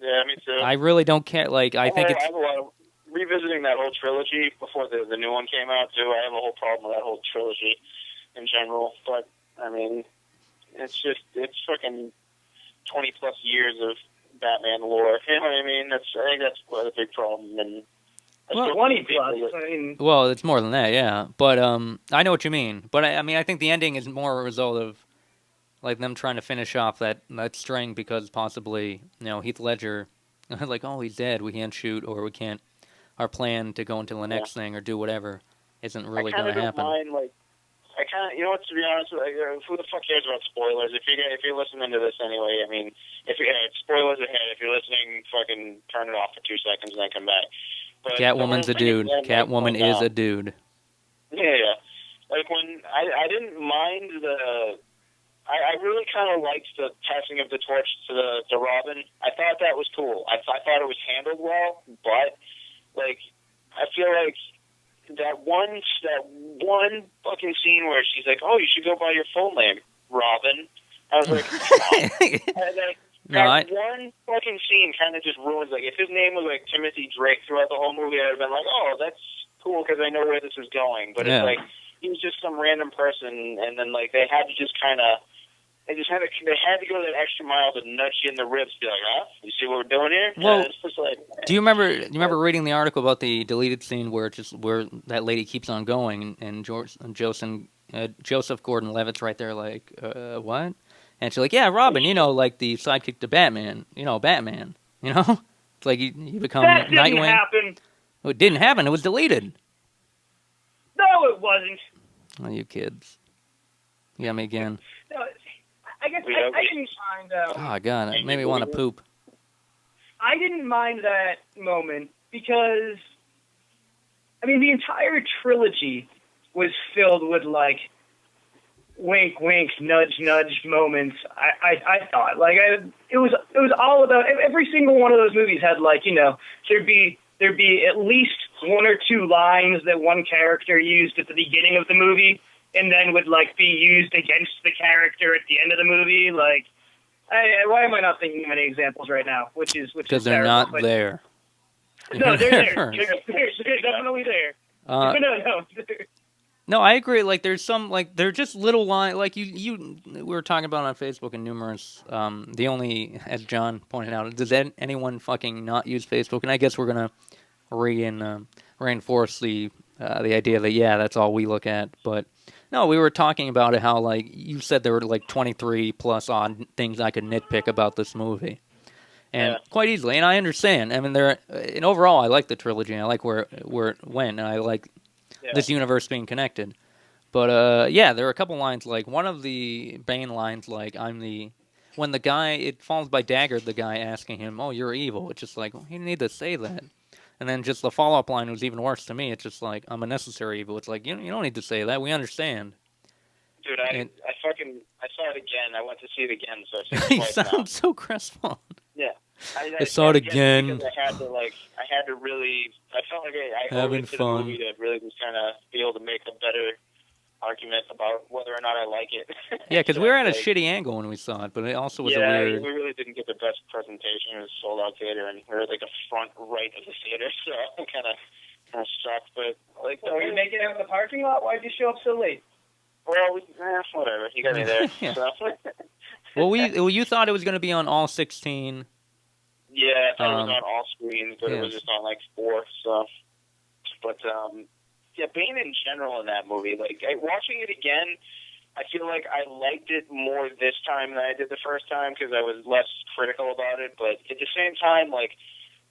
Yeah, me too. I really don't care. Like, I think it's... I have a lot of... Revisiting that whole trilogy before the new one came out, too, I have a whole problem with that whole trilogy in general. But, I mean, it's fucking 20-plus years of Batman lore. You know what I mean? I think that's quite a big problem. And 20-plus. I mean... Well, it's more than that, yeah. But I know what you mean. But, I think the ending is more a result of like them trying to finish off that string because possibly, Heath Ledger, like, oh, he's dead, we can't shoot, or we can't, our plan to go into the next thing or do whatever isn't really going to happen. I kind of, to be honest, who the fuck cares about spoilers? If you're listening to this anyway, I mean, spoilers ahead, if you're listening, fucking turn it off for 2 seconds and then come back. But Catwoman's a dude. Catwoman is a dude. Yeah. Like when, I didn't mind I really kind of liked the passing of the torch to Robin. I thought that was cool. I thought it was handled well, but like I feel like that one fucking scene where she's like, "Oh, you should go by your full name, Robin." I was like, one fucking scene kind of just ruins. Like if his name was like Timothy Drake throughout the whole movie, I'd have been like, "Oh, that's cool because I know where this is going. But it's like he was just some random person, and then like they had to just kind of. They had to go that extra mile to nudge you in the ribs, be like, "Huh? You see what we're doing here?" Well, it's just like, do you remember reading the article about the deleted scene where that lady keeps on going and Joseph Gordon-Levitt's right there like, what? And she's like, yeah, Robin, like the sidekick to Batman, Batman, it's like you become that didn't Nightwing. Happen. Well, it didn't happen. It was deleted. No, it wasn't. Oh, you kids! You got me again. No, I guess I didn't find out. Oh, God, it made me want to poop. I didn't mind that moment because, I mean, the entire trilogy was filled with, like, wink, wink, nudge, nudge moments. I thought, like, it was all about, every single one of those movies had, like, there'd be at least one or two lines that one character used at the beginning of the movie, and then would, like, be used against the character at the end of the movie. Like, why am I not thinking of any examples right now? Because they're not there. No, they're there. They're definitely there. No. No, I agree. Like, there's some, like, they're just little lines. Like, we were talking about on Facebook and numerous, as John pointed out, does anyone fucking not use Facebook? And I guess we're going to reinforce the idea that, yeah, that's all we look at. But, no, we were talking about it, how, like, you said there were, like, 23 plus odd things I could nitpick about this movie. And quite easily. And I understand. I mean, and overall, I like the trilogy. I like where it went. And I like this universe being connected. But, there are a couple lines, like, one of the Bane lines, like, when the guy, it falls by Dagger, the guy asking him, oh, you're evil. It's just like, well, he didn't need to say that. And then just the follow-up line was even worse to me. It's just like, I'm a necessary evil. It's like, you don't need to say that. We understand. Dude, I saw it again. I went to see it again, so I've seen it twice now. You sound so crestfallen. Yeah. I saw it again. Because I had to really, I felt like I owed it to the movie to really just kind of be able to make a better argument about whether or not I like it. Yeah, because we were at a shitty angle when we saw it, but it also was a weird... we really didn't get the best presentation. It was a sold-out theater, and we were like the front right of the theater, so I'm kind of sucked. But like, were you making out in the parking lot? Why'd you show up so late? Well, whatever. You got me there. Yeah. So. Well, you thought it was going to be on all 16. Yeah, I thought it was on all screens, but it was just on like 4. So, but Bane in general in that movie, like watching it again, I feel like I liked it more this time than I did the first time because I was less critical about it. But at the same time, like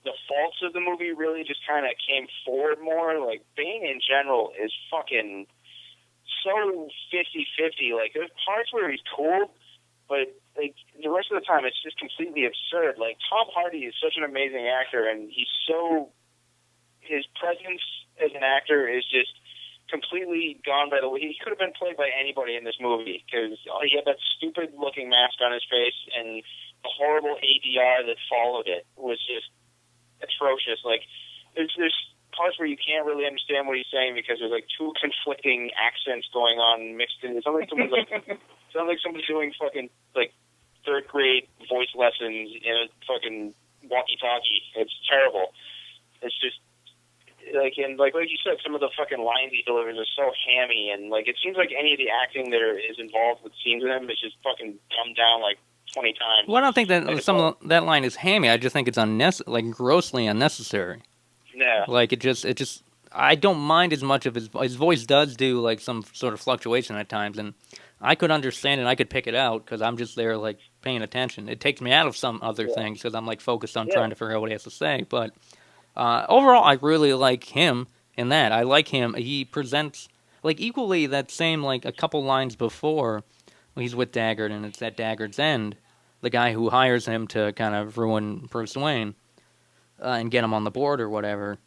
the faults of the movie really just kind of came forward more. Like Bane in general is fucking so 50-50. Like there's parts where he's cool, but like the rest of the time it's just completely absurd. Like Tom Hardy is such an amazing actor, and his presence as an actor is just completely gone by the way. He could have been played by anybody in this movie because he had that stupid looking mask on his face, and the horrible ADR that followed it was just atrocious. Like there's parts where you can't really understand what he's saying because there's like two conflicting accents going on mixed in. It sounds like somebody's doing fucking like 3rd grade voice lessons in a fucking walkie-talkie. It's terrible. It's just like you said, some of the fucking lines he delivers are so hammy, and like it seems like any of the acting that is involved with scenes with him is just fucking dumbed down like 20 times. Well, I don't think that that line is hammy. I just think it's grossly unnecessary. Yeah. Like it just I don't mind as much of his voice does do like some sort of fluctuation at times, and I could understand it. I could pick it out because I'm just there like paying attention. It takes me out of some other things because I'm like focused on trying to figure out what he has to say. But overall, I really like him in that. I like him. He presents like equally that same like a couple lines before when he's with Daggert, and it's at Daggert's end, the guy who hires him to kind of ruin Bruce Wayne and get him on the board or whatever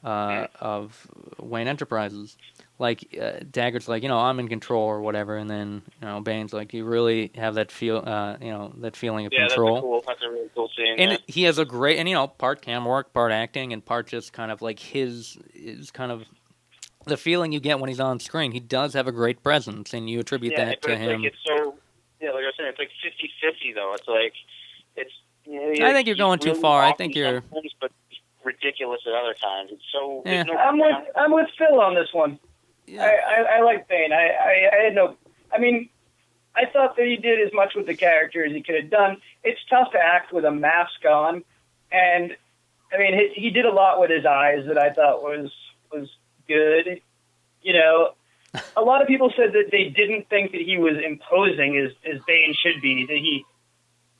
of Wayne Enterprises. Like Daggert's like, I'm in control or whatever, and then Bane's like, you really have that that feeling of control. That's a really cool scene. And he has a great, and part camera work, part acting, and part just kind of like his kind of the feeling you get when he's on screen. He does have a great presence, and you attribute that to him. Like it's so, like I was saying, it's like 50-50 though. It's like I think you're going too far. I think you're. But ridiculous at other times. It's so. Yeah. No I'm with Phil on this one. Yeah. I like Bane. I had no. I mean, I thought that he did as much with the character as he could have done. It's tough to act with a mask on, and I mean, he did a lot with his eyes that I thought was good. You know, a lot of people said that they didn't think that he was imposing as Bane should be.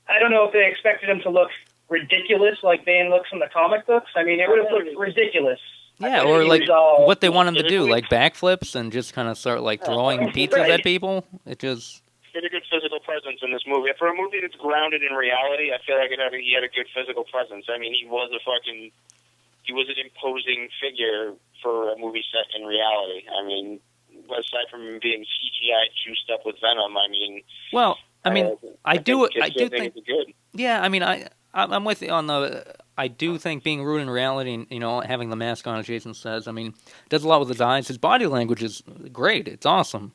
I don't know if they expected him to look ridiculous like Bane looks in the comic books. I mean, it would have looked ridiculous. Yeah, or like what they want him to do, like backflips and just kind of start like throwing pizzas at people. It just. He had a good physical presence in this movie. For a movie that's grounded in reality, I feel like he had a good physical presence. I mean, he was an imposing figure for a movie set in reality. I mean, aside from him being CGI juiced up with venom, I mean. Well, I do think. Good. Yeah, I mean, I'm with you on the. I do think being rooted in reality, you know, having the mask on, as Jason says, I mean, does a lot with his eyes. His body language is great. It's awesome.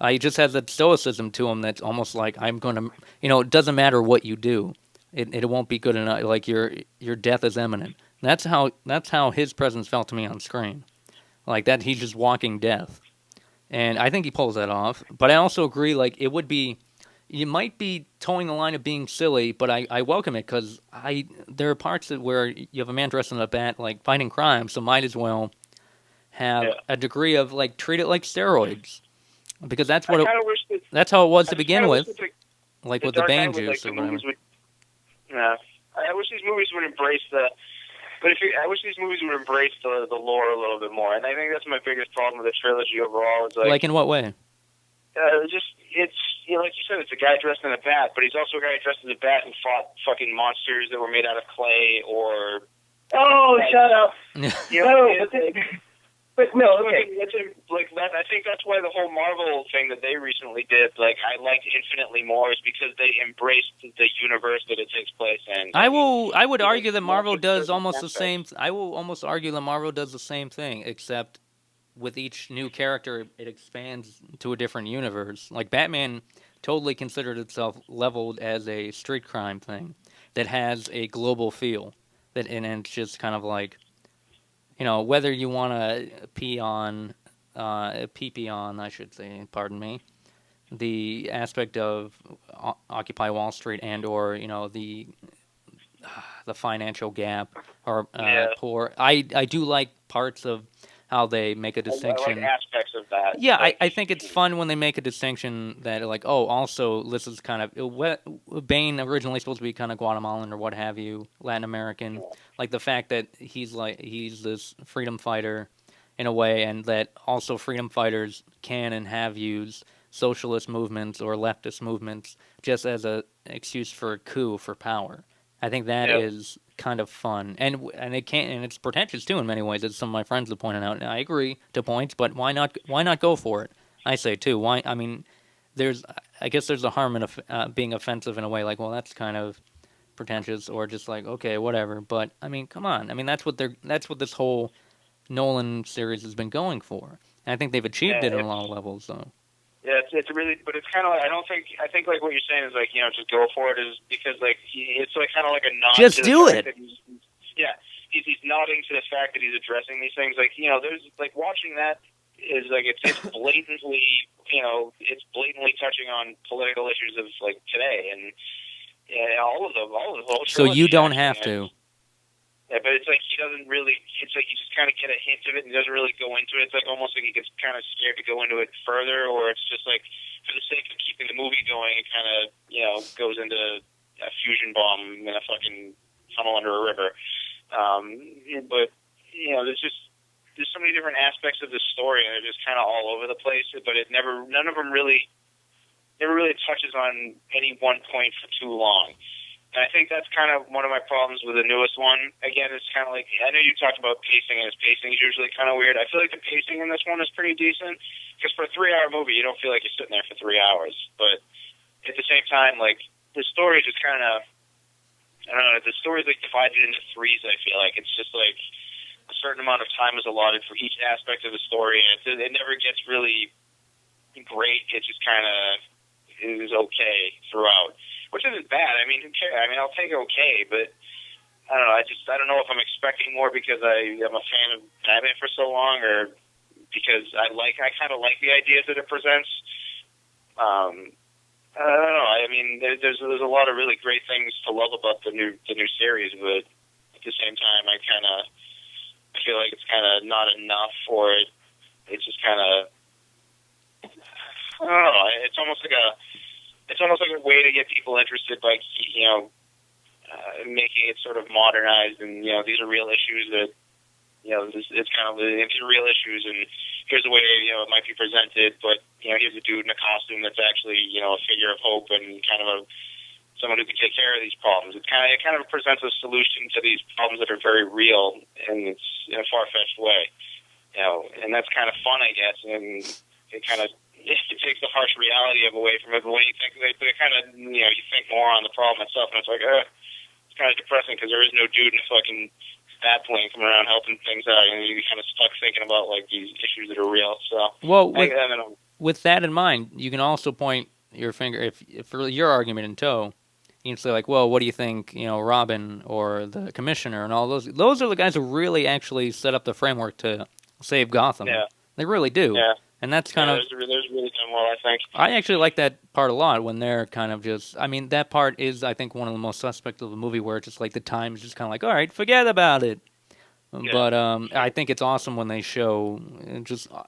He just has that stoicism to him that's almost like, I'm going to, you know, it doesn't matter what you do. It won't be good enough. Like, your death is imminent. That's how his presence felt to me on screen. Like, that he's just walking death. And I think he pulls that off. But I also agree, like, it would be, you might be towing the line of being silly, but I welcome it because there are parts where you have a man dressed in a bat, like, fighting crime, so might as well have a degree of, like, treat it like steroids. Because that's what that's how it was to begin with, like with the Bane juice or whatever. I wish these movies would embrace the. But I wish these movies would embrace the lore a little bit more, and I think that's my biggest problem with the trilogy overall. Is like in what way? It's like you said, it's a guy dressed in a bat, but he's also a guy dressed in a bat and fought fucking monsters that were made out of clay or. Oh, shut up! But no, okay. I think that's why the whole Marvel thing that they recently did, like, I liked infinitely more, is because they embraced the universe that it takes place in. I would argue that Marvel does almost the same. I will almost argue that Marvel does the same thing, except with each new character, it expands to a different universe. Like Batman totally considered itself leveled as a street crime thing that has a global feel. And it's just kind of like. You know, whether you want to pee on, I should say, pardon me, the aspect of Occupy Wall Street and or, you know, the financial gap or poor. I do like parts of how they make a distinction. I like aspects of that. Yeah, I think it's fun when they make a distinction that, like, oh, also, this is kind of... Bane originally supposed to be kind of Guatemalan or what have you, Latin American. Like, the fact that he's this freedom fighter in a way, and that also freedom fighters can and have used socialist movements or leftist movements just as an excuse for a coup for power. I think that is kind of fun, and it's pretentious too in many ways, as some of my friends have pointed out. And I agree to points, but why not go for it? I say too. Why? I mean, I guess there's a harm in being offensive in a way. Like, well, that's kind of pretentious, or just like, okay, whatever. But I mean, come on. I mean, that's what this whole Nolan series has been going for. And I think they've achieved it on a lot of levels, though. Yeah, it's really, but it's kind of like, I think like what you're saying is like, you know, just go for it, is because like it's like kind of like a nod. Just do it. He's nodding to the fact that he's addressing these things. Like, you know, there's like watching that is like it's blatantly, you know, it's blatantly touching on political issues of like today, and all of the whole. So you don't have to. Yeah, but it's like he doesn't really. It's like you just kind of get a hint of it, and he doesn't really go into it. It's like almost like he gets kind of scared to go into it further, or it's just like for the sake of keeping the movie going, it kind of, you know, goes into a fusion bomb in a fucking tunnel under a river. But you know, there's so many different aspects of this story, and they're just kind of all over the place. But none of them really touches on any one point for too long. And I think that's kind of one of my problems with the newest one. Again, it's kind of like, I know you talked about pacing, and his pacing is usually kind of weird. I feel like the pacing in this one is pretty decent, because for a 3-hour movie, you don't feel like you're sitting there for 3 hours. But at the same time, like, the story is just kind of, I don't know, the story is like divided into threes, I feel like. It's just like a certain amount of time is allotted for each aspect of the story, and it never gets really great. It just kind of is okay throughout. Which isn't bad. I mean, who cares? I mean, I'll take okay, but I don't know. I don't know if I'm expecting more because I'm a fan of Batman for so long, or because I kind of like the ideas that it presents. I don't know. I mean, there's a lot of really great things to love about the new series, but at the same time, I feel like it's kind of not enough for it. It's just kind of, I don't know. It's almost like a way to get people interested by making it sort of modernized, and these are real issues that it's kind of these are real issues, and here's the way it might be presented, but here's a dude in a costume that's actually a figure of hope and kind of someone who can take care of these problems. It kind of presents a solution to these problems that are very real, and it's in a far-fetched way, and that's kind of fun, I guess, and it kind of takes the harsh reality away from it. But when you think they kind of you think more on the problem itself, and it's like it's kind of depressing because there is no dude in a fucking bat plane coming around helping things out, and you're kind of stuck thinking about like these issues that are real. So, well, with that in mind, you can also point your finger if for your argument in tow. You can say like, well, what do you think? Robin or the Commissioner and all those. Those are the guys who really actually set up the framework to save Gotham. Yeah, they really do. Yeah, and that's kind of. There's really done well, I think. I actually like that part a lot when they're kind of just. I mean, that part is, I think, one of the most suspect of the movie, where it's just like the time is just kind of like, all right, forget about it. Yeah. But I think it's awesome when they show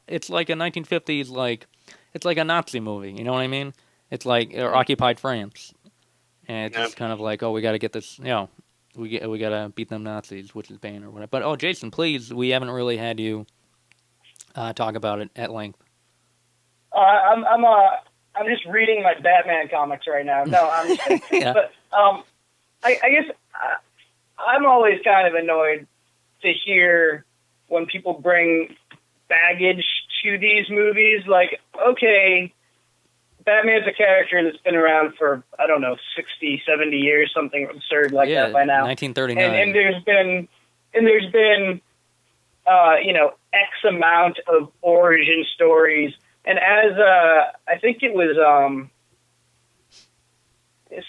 it's like a 1950s it's like a Nazi movie. You know what I mean? It's like or occupied France, and it's just kind of like, oh, we got to get this. We got to beat them Nazis, which is Bane or whatever. But Jason, please, we haven't really had you talk about it at length. I'm just reading my Batman comics right now. No, I'm just yeah. But I guess I'm always kind of annoyed to hear when people bring baggage to these movies. Like, okay, Batman's a character that's been around for, I don't know, 60, 70 years, something absurd like that by now. 1939. And there's been X amount of origin stories. And as I think it was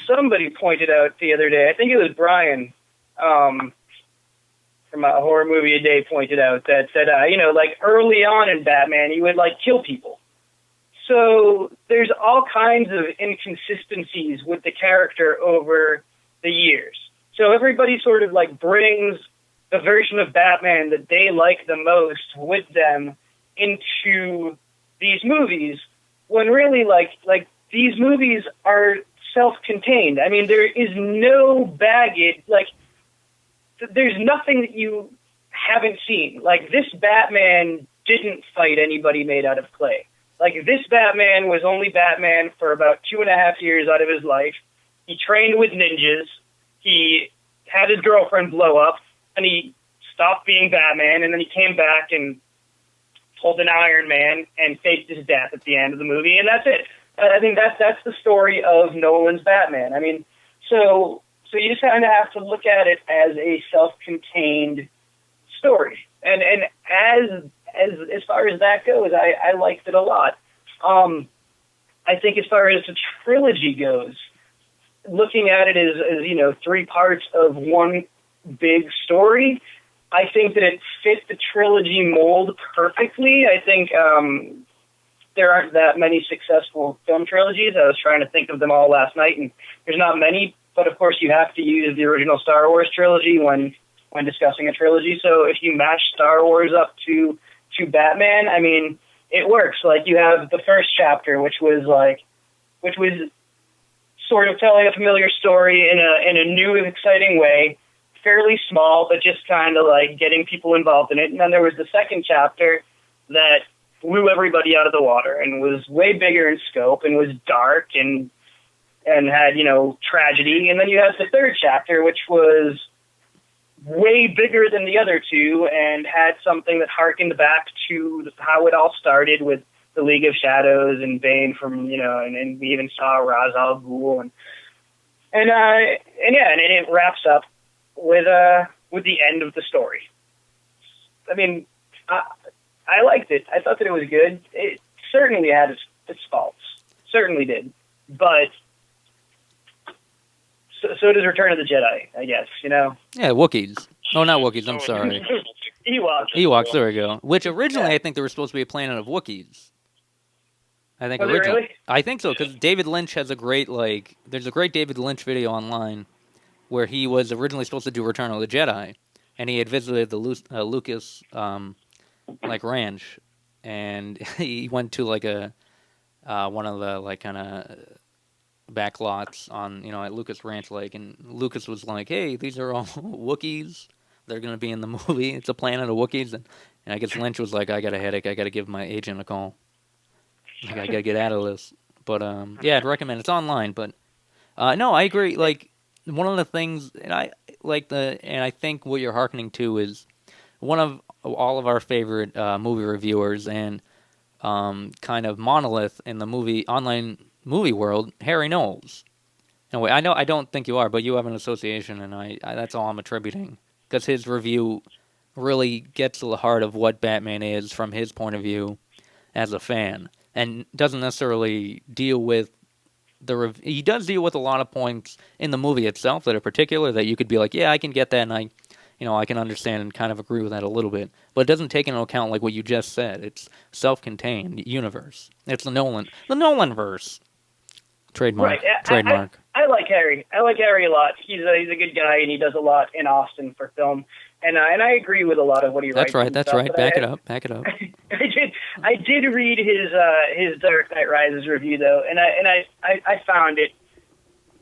somebody pointed out the other day, I think it was Brian from a horror movie a day pointed out that like early on in Batman, he would like kill people. So there's all kinds of inconsistencies with the character over the years. So everybody sort of like brings the version of Batman that they like the most with them into these movies, when really like these movies are self-contained. I mean, there is no baggage, like there's nothing that you haven't seen. Like, this Batman didn't fight anybody made out of clay. Like, this Batman was only Batman for about 2.5 years out of his life. He trained with ninjas. He had his girlfriend blow up, and he stopped being Batman, and then he came back and pulled an Iron Man and faked his death at the end of the movie, and that's it. I think that's the story of Nolan's Batman. I mean, so you just kind of have to look at it as a self-contained story, and as far as that goes, I liked it a lot. I think as far as the trilogy goes, looking at it as 3 parts of one big story, I think that it fit the trilogy mold perfectly. I think there aren't that many successful film trilogies. I was trying to think of them all last night, and there's not many. But of course, you have to use the original Star Wars trilogy when discussing a trilogy. So if you mash Star Wars up to Batman, I mean, it works. Like, you have the first chapter, which was sort of telling a familiar story in a new and exciting way, fairly small, but just kind of like getting people involved in it. And then there was the second chapter that blew everybody out of the water and was way bigger in scope and was dark and had, tragedy. And then you have the third chapter, which was way bigger than the other two and had something that harkened back to how it all started with the League of Shadows and Bane from, and we even saw Ra's al Ghul and it wraps up with the end of the story. I mean, I liked it. I thought that it was good. It certainly had its faults. Certainly did. But so does Return of the Jedi, I guess, you know? Yeah, Wookiees. Oh, not Wookiees, I'm sorry. Ewoks, there we go. Which originally I think there was supposed to be a planet of Wookiees. I think originally. Really? I think so, because David Lynch has a great, there's a great David Lynch video online where he was originally supposed to do Return of the Jedi, and he had visited the Lucas, ranch, and he went to, one of the, kind of back lots on, at Lucas Ranch Lake, and Lucas was like, hey, these are all Wookiees. They're going to be in the movie. It's a planet of Wookiees. And I guess Lynch was like, I got a headache. I got to give my agent a call. I got to get out of this. But, yeah, I'd recommend it. It's online. But, no, I agree. One of the things, and I think what you're hearkening to is one of all of our favorite movie reviewers and kind of monolith in the online movie world, Harry Knowles. Anyway, I don't think you are, but you have an association, and I that's all I'm attributing. Because his review really gets to the heart of what Batman is from his point of view as a fan, and doesn't necessarily deal with he does deal with a lot of points in the movie itself that are particular that you could be like, yeah, I can get that, and I can understand and kind of agree with that a little bit. But it doesn't take into account like what you just said. It's self-contained universe. It's the Nolan-verse. Trademark. Right. Trademark. I like Harry. I like Harry a lot. He's a good guy, and he does a lot in Austin for film. And I agree with a lot of what he writes. That's right. Back it up. I did read his Dark Knight Rises review though, and I found it.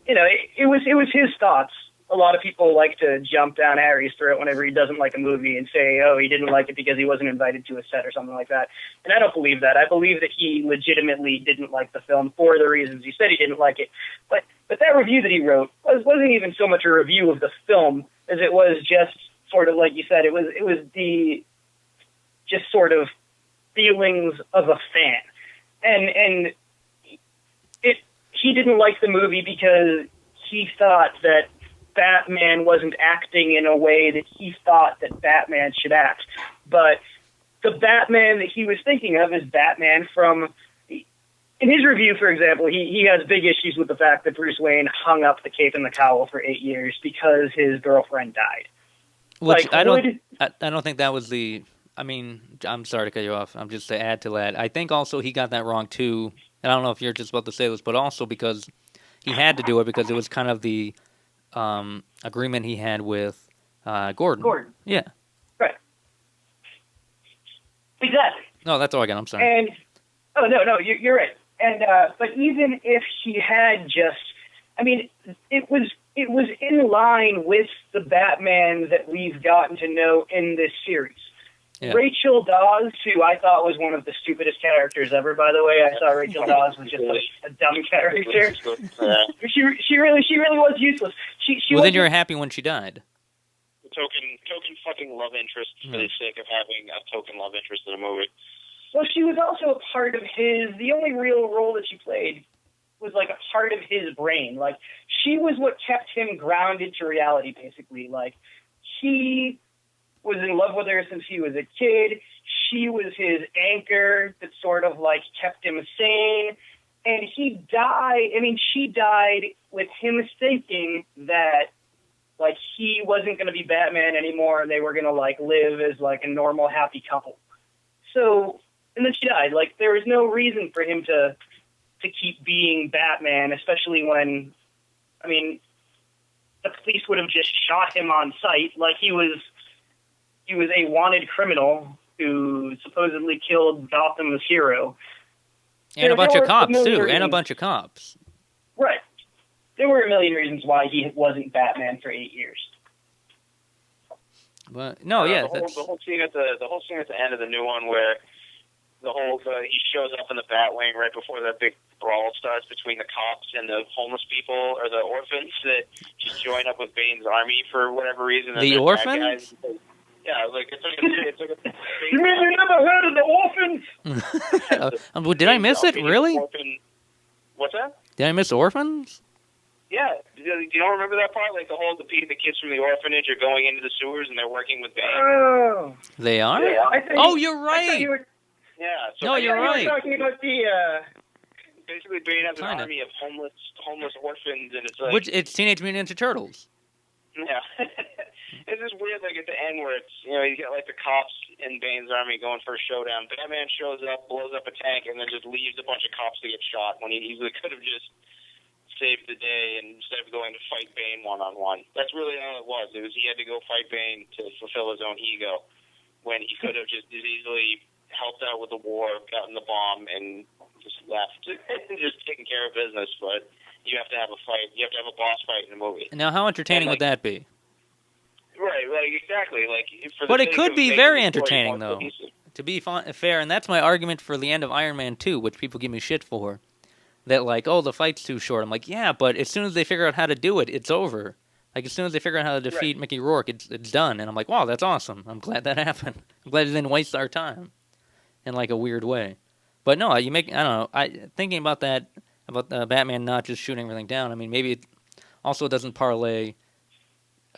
It was his thoughts. A lot of people like to jump down Harry's throat whenever he doesn't like a movie and say, oh, he didn't like it because he wasn't invited to a set or something like that. And I don't believe that. I believe that he legitimately didn't like the film for the reasons he said he didn't like it. But that review that he wrote wasn't even so much a review of the film as it was just sort of like you said. It was the just sort of feelings of a fan, and he didn't like the movie because he thought that Batman wasn't acting in a way that he thought that Batman should act. But the Batman that he was thinking of is Batman from... In his review, for example, he has big issues with the fact that Bruce Wayne hung up the cape and the cowl for 8 years because his girlfriend died. Which I don't think that was the... I mean, I'm sorry to cut you off. I'm just to add to that. I think also he got that wrong, too. And I don't know if you're just about to say this, but also because he had to do it because it was kind of the... agreement he had with Gordon. Yeah. Right. Exactly. No, that's all I got. I'm sorry. And no, you're right. And but even if he had just, I mean, it was in line with the Batman that we've gotten to know in this series. Yeah. Rachel Dawes, who I thought was one of the stupidest characters ever, by the way. I thought Rachel Dawes was just a dumb character. She really was useless. She then you're happy when she died. Token fucking love interest for the sake of having a token love interest in a movie. Well, she was also a part of the only real role that she played was like a part of his brain. Like, she was what kept him grounded to reality, basically. Like, he was in love with her since he was a kid. She was his anchor that sort of like kept him sane. And she died with him thinking that like he wasn't going to be Batman anymore and they were going to like live as like a normal happy couple. So, and then she died. Like, there was no reason for him to keep being Batman, especially when, I mean, the police would have just shot him on sight. Like, he was a wanted criminal who supposedly killed Gotham's hero. And a bunch of cops, too. And a bunch of cops. Right. There were a million reasons why he wasn't Batman for 8 years. But no, yeah. The whole scene at the end of the new one where he shows up in the Batwing right before that big brawl starts between the cops and the homeless people or the orphans that just join up with Bane's army for whatever reason. The orphans? Yeah, it's like a you mean you never heard of the orphans? Did I miss it? Really? What's that? Did I miss orphans? Yeah. Do you don't remember that part? Like the kids from the orphanage are going into the sewers and they're working with Bane. Oh. They are? Yeah, you're right. Yeah. So you're right. You were talking about basically Bane has an army of homeless orphans, and it's like... Which, it's Teenage Mutant Ninja Turtles. Yeah. It's just weird, like, at the end where it's, you got, like, the cops in Bane's army going for a showdown. Batman shows up, blows up a tank, and then just leaves a bunch of cops to get shot when he easily could have just saved the day instead of going to fight Bane one-on-one. That's really all it was. It was he had to go fight Bane to fulfill his own ego when he could have just as easily helped out with the war, gotten the bomb, and just left and just taken care of business. But you have to have a fight. You have to have a boss fight in a movie. Now, how entertaining would that be? Right, exactly. But it could be very entertaining, though, to be fair, and that's my argument for the end of Iron Man 2, which people give me shit for. That, like, the fight's too short. I'm like, yeah, but as soon as they figure out how to do it, it's over. Like, as soon as they figure out how to defeat Mickey Rourke, it's done. And I'm like, wow, that's awesome. I'm glad that happened. I'm glad it didn't waste our time in, like, a weird way. But no, I don't know. Thinking about that, about Batman not just shooting everything down, I mean, maybe it also doesn't parlay...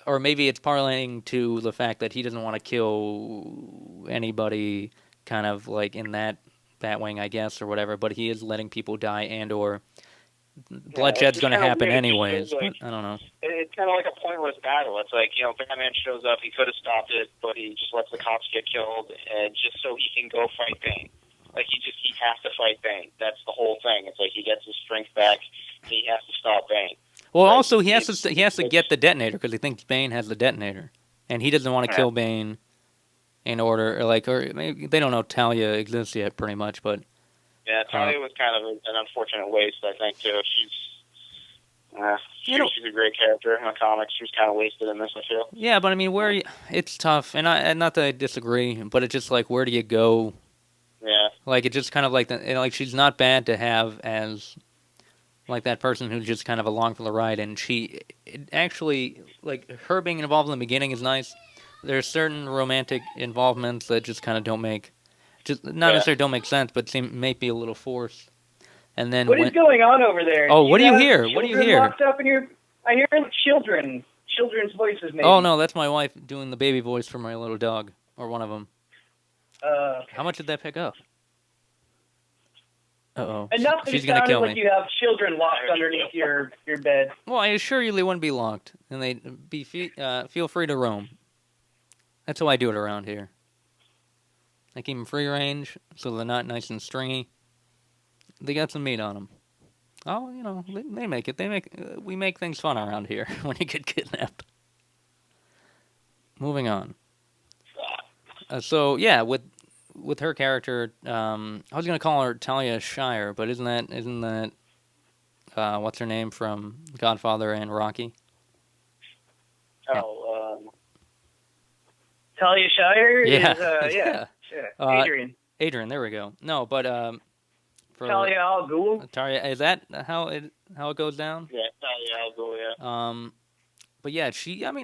Or maybe it's parlaying to the fact that he doesn't want to kill anybody kind of like in that Batwing, I guess, or whatever, but he is letting people die and/or bloodshed's going to happen anyways. Like, I don't know. It's kind of like a pointless battle. It's like, Batman shows up, he could have stopped it, but he just lets the cops get killed and just so he can go fight Bane. Like, he has to fight Bane. That's the whole thing. It's like he gets his strength back, he has to stop Bane. Well, also he has to get the detonator because he thinks Bane has the detonator, and he doesn't want to kill Bane in order, or maybe they don't know Talia exists yet, pretty much. But yeah, Talia was kind of an unfortunate waste, I think, too. She's a great character in the comics. She was kind of wasted in this, I feel. Yeah, but I mean, it's tough, and not that I disagree, but it's just like, where do you go? Yeah, like it's just kind of like she's not bad to have as. Like that person who's just kind of along for the ride, and actually, like, her being involved in the beginning is nice. There's certain romantic involvements that just kind of not necessarily don't make sense, but may be a little forced. And then what is going on over there? Oh, what do you hear? What do you hear? Locked up in I hear children's voices. Maybe. Oh no, that's my wife doing the baby voice for my little dog, or one of them. How much did that pick up? Uh-oh. Enough that she's it going to kill like me. You have children locked underneath your bed. Well, I assure you they wouldn't be locked, and they'd be feel free to roam. That's how I do it around here. I keep them free range, so they're not nice and stringy. They got some meat on them. Oh, they make it. We make things fun around here when you get kidnapped. Moving on. So yeah, with her character, I was going to call her Talia Shire, but isn't that what's her name from Godfather and Rocky? Talia Shire? Yeah. Adrian. Adrian, there we go. No, but for Talia al Ghul. Talia, is that how it goes down? Yeah, Talia al Ghul, yeah. But yeah,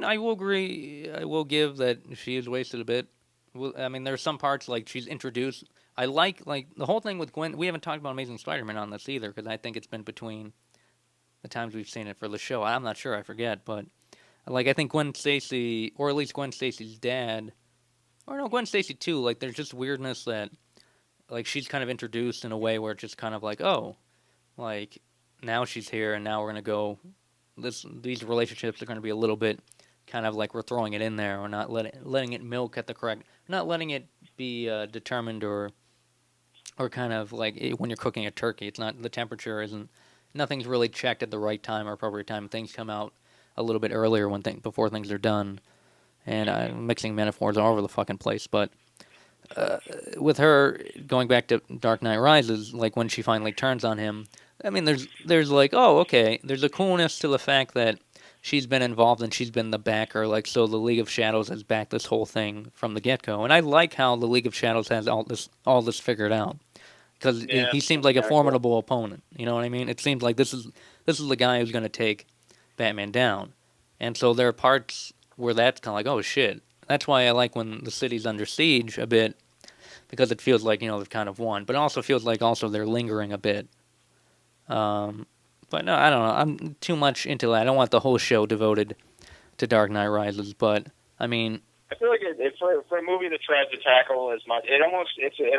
I will agree. I will give that she is wasted a bit. I mean, there's some parts, like, she's introduced. I like the whole thing with Gwen. We haven't talked about Amazing Spider-Man on this either, because I think it's been between the times we've seen it for the show. I'm not sure, I forget. But, like, I think Gwen Stacy, or at least Gwen Stacy's dad, or no, Gwen Stacy too, like, there's just weirdness that, like, she's kind of introduced in a way where it's just kind of like, oh, like, now she's here, and now we're going to go, these relationships are going to be a little bit kind of like we're throwing it in there, or not letting it milk at the correct, not letting it be determined or kind of like when you're cooking a turkey, it's not, the temperature isn't, nothing's really checked at the right time or appropriate time. Things come out a little bit earlier before things are done, and I'm mixing metaphors all over the fucking place. But with her going back to Dark Knight Rises, like when she finally turns on him, I mean, there's like, oh, okay, there's a coolness to the fact that she's been involved and she's been the backer, like, so the League of Shadows has backed this whole thing from the get-go. And I like how the League of Shadows has all this figured out, because he seemed like a formidable opponent. You know what I mean? It seems like this is the guy who's going to take Batman down. And so there are parts where that's kind of like, oh shit. That's why I like when the city's under siege a bit, because it feels like, they've kind of won. But it also feels like they're lingering a bit. But no, I don't know. I'm too much into that. I don't want the whole show devoted to Dark Knight Rises, but I mean, I feel like for a movie that tries to tackle as much, it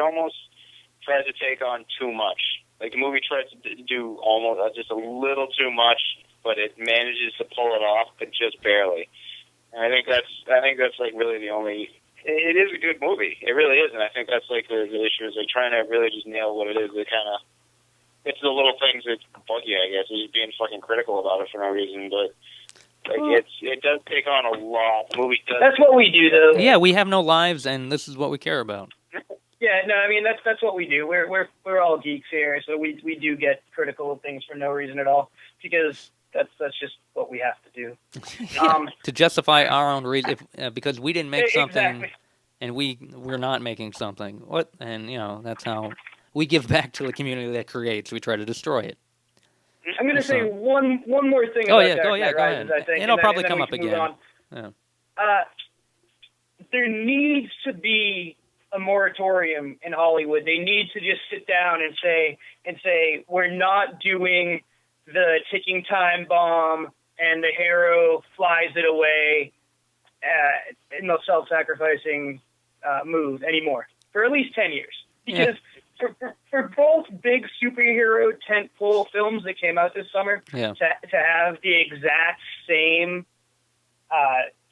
almost tries to take on too much. Like the movie tries to do almost just a little too much, but it manages to pull it off, but just barely. And I think that's like really the only. It is a good movie. It really is, and I think that's like the issue is like trying to really just nail what it is. It kind of it's the little things that bug you, I guess. It's just being fucking critical about it for no reason, but. Like it does take on a lot. The movie does. That's what we do, though. Yeah, we have no lives, and this is what we care about. Yeah, no, I mean that's what we do. We're all geeks here, so we do get critical of things for no reason at all because that's just what we have to do. To justify our own reason, because we didn't make something, exactly. and we're not making something. What? And that's how we give back to the community that creates. We try to destroy it. I'm going to say one more thing go about Dark Knight Rises, ahead. I think. It'll probably then come we up can again. move on. There needs to be a moratorium in Hollywood. They need to just sit down and say we're not doing the ticking time bomb and the hero flies it away in the self-sacrificing move anymore for at least 10 years. Because for both big superhero tentpole films that came out this summer, to have the exact same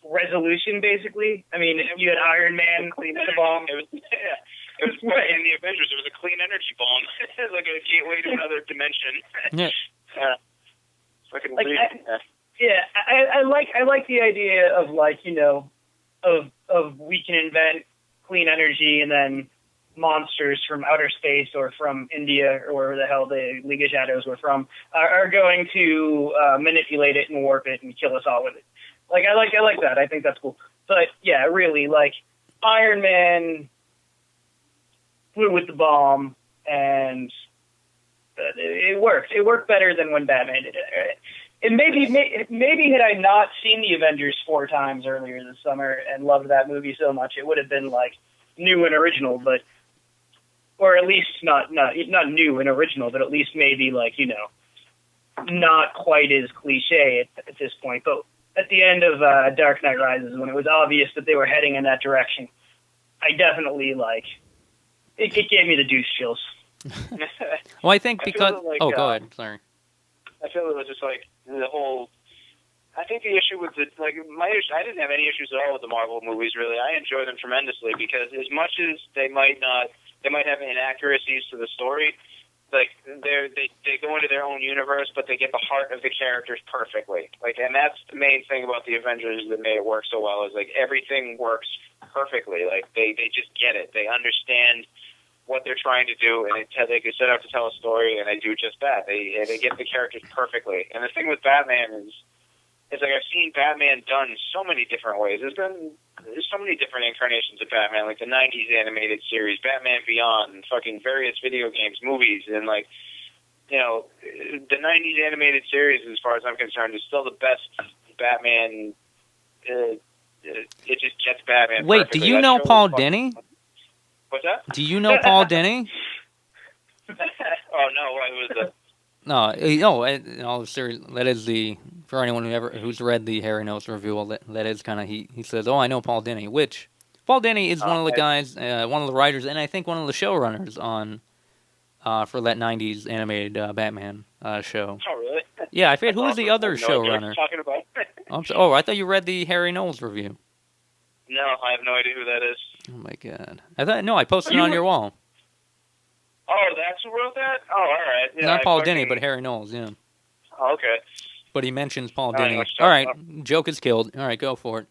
resolution, basically. I mean, you had Iron Man clean the bomb. It was in the Avengers. It was a clean energy bomb, like a gateway to another dimension. Fucking weird. I like the idea of of we can invent clean energy and then monsters from outer space or from India or wherever the hell the League of Shadows were from are going to manipulate it and warp it and kill us all with it. I like that. I think that's cool. But yeah, really, Iron Man flew with the bomb and it worked. It worked better than when Batman did it. And maybe had I not seen the Avengers 4 times earlier this summer and loved that movie so much, it would have been new and original, but or at least not new and original, but at least maybe not quite as cliche at this point. But at the end of Dark Knight Rises, when it was obvious that they were heading in that direction, I definitely it gave me the douche chills. Well, I think because go ahead. Sorry. I feel it was just the whole. I think the issue with I didn't have any issues at all with the Marvel movies. Really, I enjoy them tremendously because as much as they might have inaccuracies to the story. They go into their own universe, but they get the heart of the characters perfectly. And that's the main thing about the Avengers that made it work so well is everything works perfectly. They just get it. They understand what they're trying to do, and they can set out to tell a story, and they do just that. They get the characters perfectly. And the thing with Batman is I've seen Batman done so many different ways. There's so many different incarnations of Batman, like the 90s animated series, Batman Beyond, fucking various video games, movies, and the 90s animated series, as far as I'm concerned, is still the best Batman. It just gets Batman. Wait, perfectly. Do you know Paul Dini? What's that? Do you know Paul Dini? Oh no, what was that? No, that is for anyone who's read the Harry Notes review, that is kind of, he says, I know Paul Dini, which, Paul Dini is one of the guys, one of the writers, and I think one of the showrunners on, for that 90s animated Batman show. Oh, really? Yeah, I forget, who was the other showrunner? Talking about? I thought you read the Harry Knowles review. No, I have no idea who that is. Oh my god. I posted it on your wall. Oh, that's who wrote that? Oh, all right. Yeah, Not Paul Dini, but Harry Knowles, yeah. Oh, okay. But he mentions Paul Dini. All right, joke is killed. All right, go for it.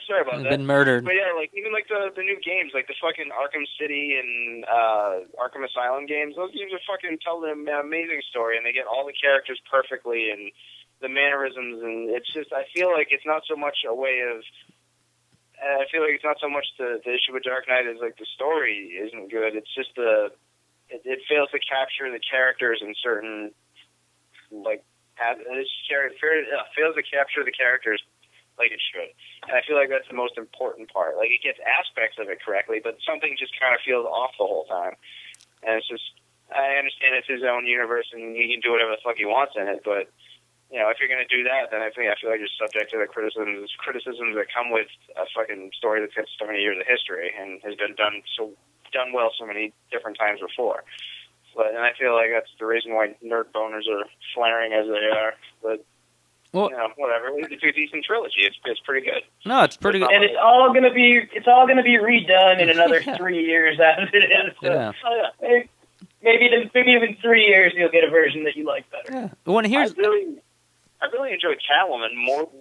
Sorry about that. Been murdered. But yeah, even the new games, the fucking Arkham City and Arkham Asylum games, those games are fucking tell an amazing story, and they get all the characters perfectly and the mannerisms, and it's just, I feel like it's not so much a way of, I feel like it's not so much the issue with Dark Knight is the story isn't good, it's just it fails to capture the characters in certain, fails to capture the characters like it should. And I feel like that's the most important part. It gets aspects of it correctly, but something just kind of feels off the whole time. And it's just, I understand it's his own universe and he can do whatever the fuck he wants in it, but, if you're going to do that, then I feel like you're subject to the criticisms that come with a fucking story that's got so many years of history and has been done well so many different times before. It's and I feel like that's the reason why nerd boners are flaring as they are. But whatever. It's a decent trilogy. It's pretty good. No, it's pretty good. And it's all gonna be redone in another 3 years as it is. So, yeah. Maybe even 3 years you'll get a version that you like better. Yeah. Well, I really enjoyed Catwoman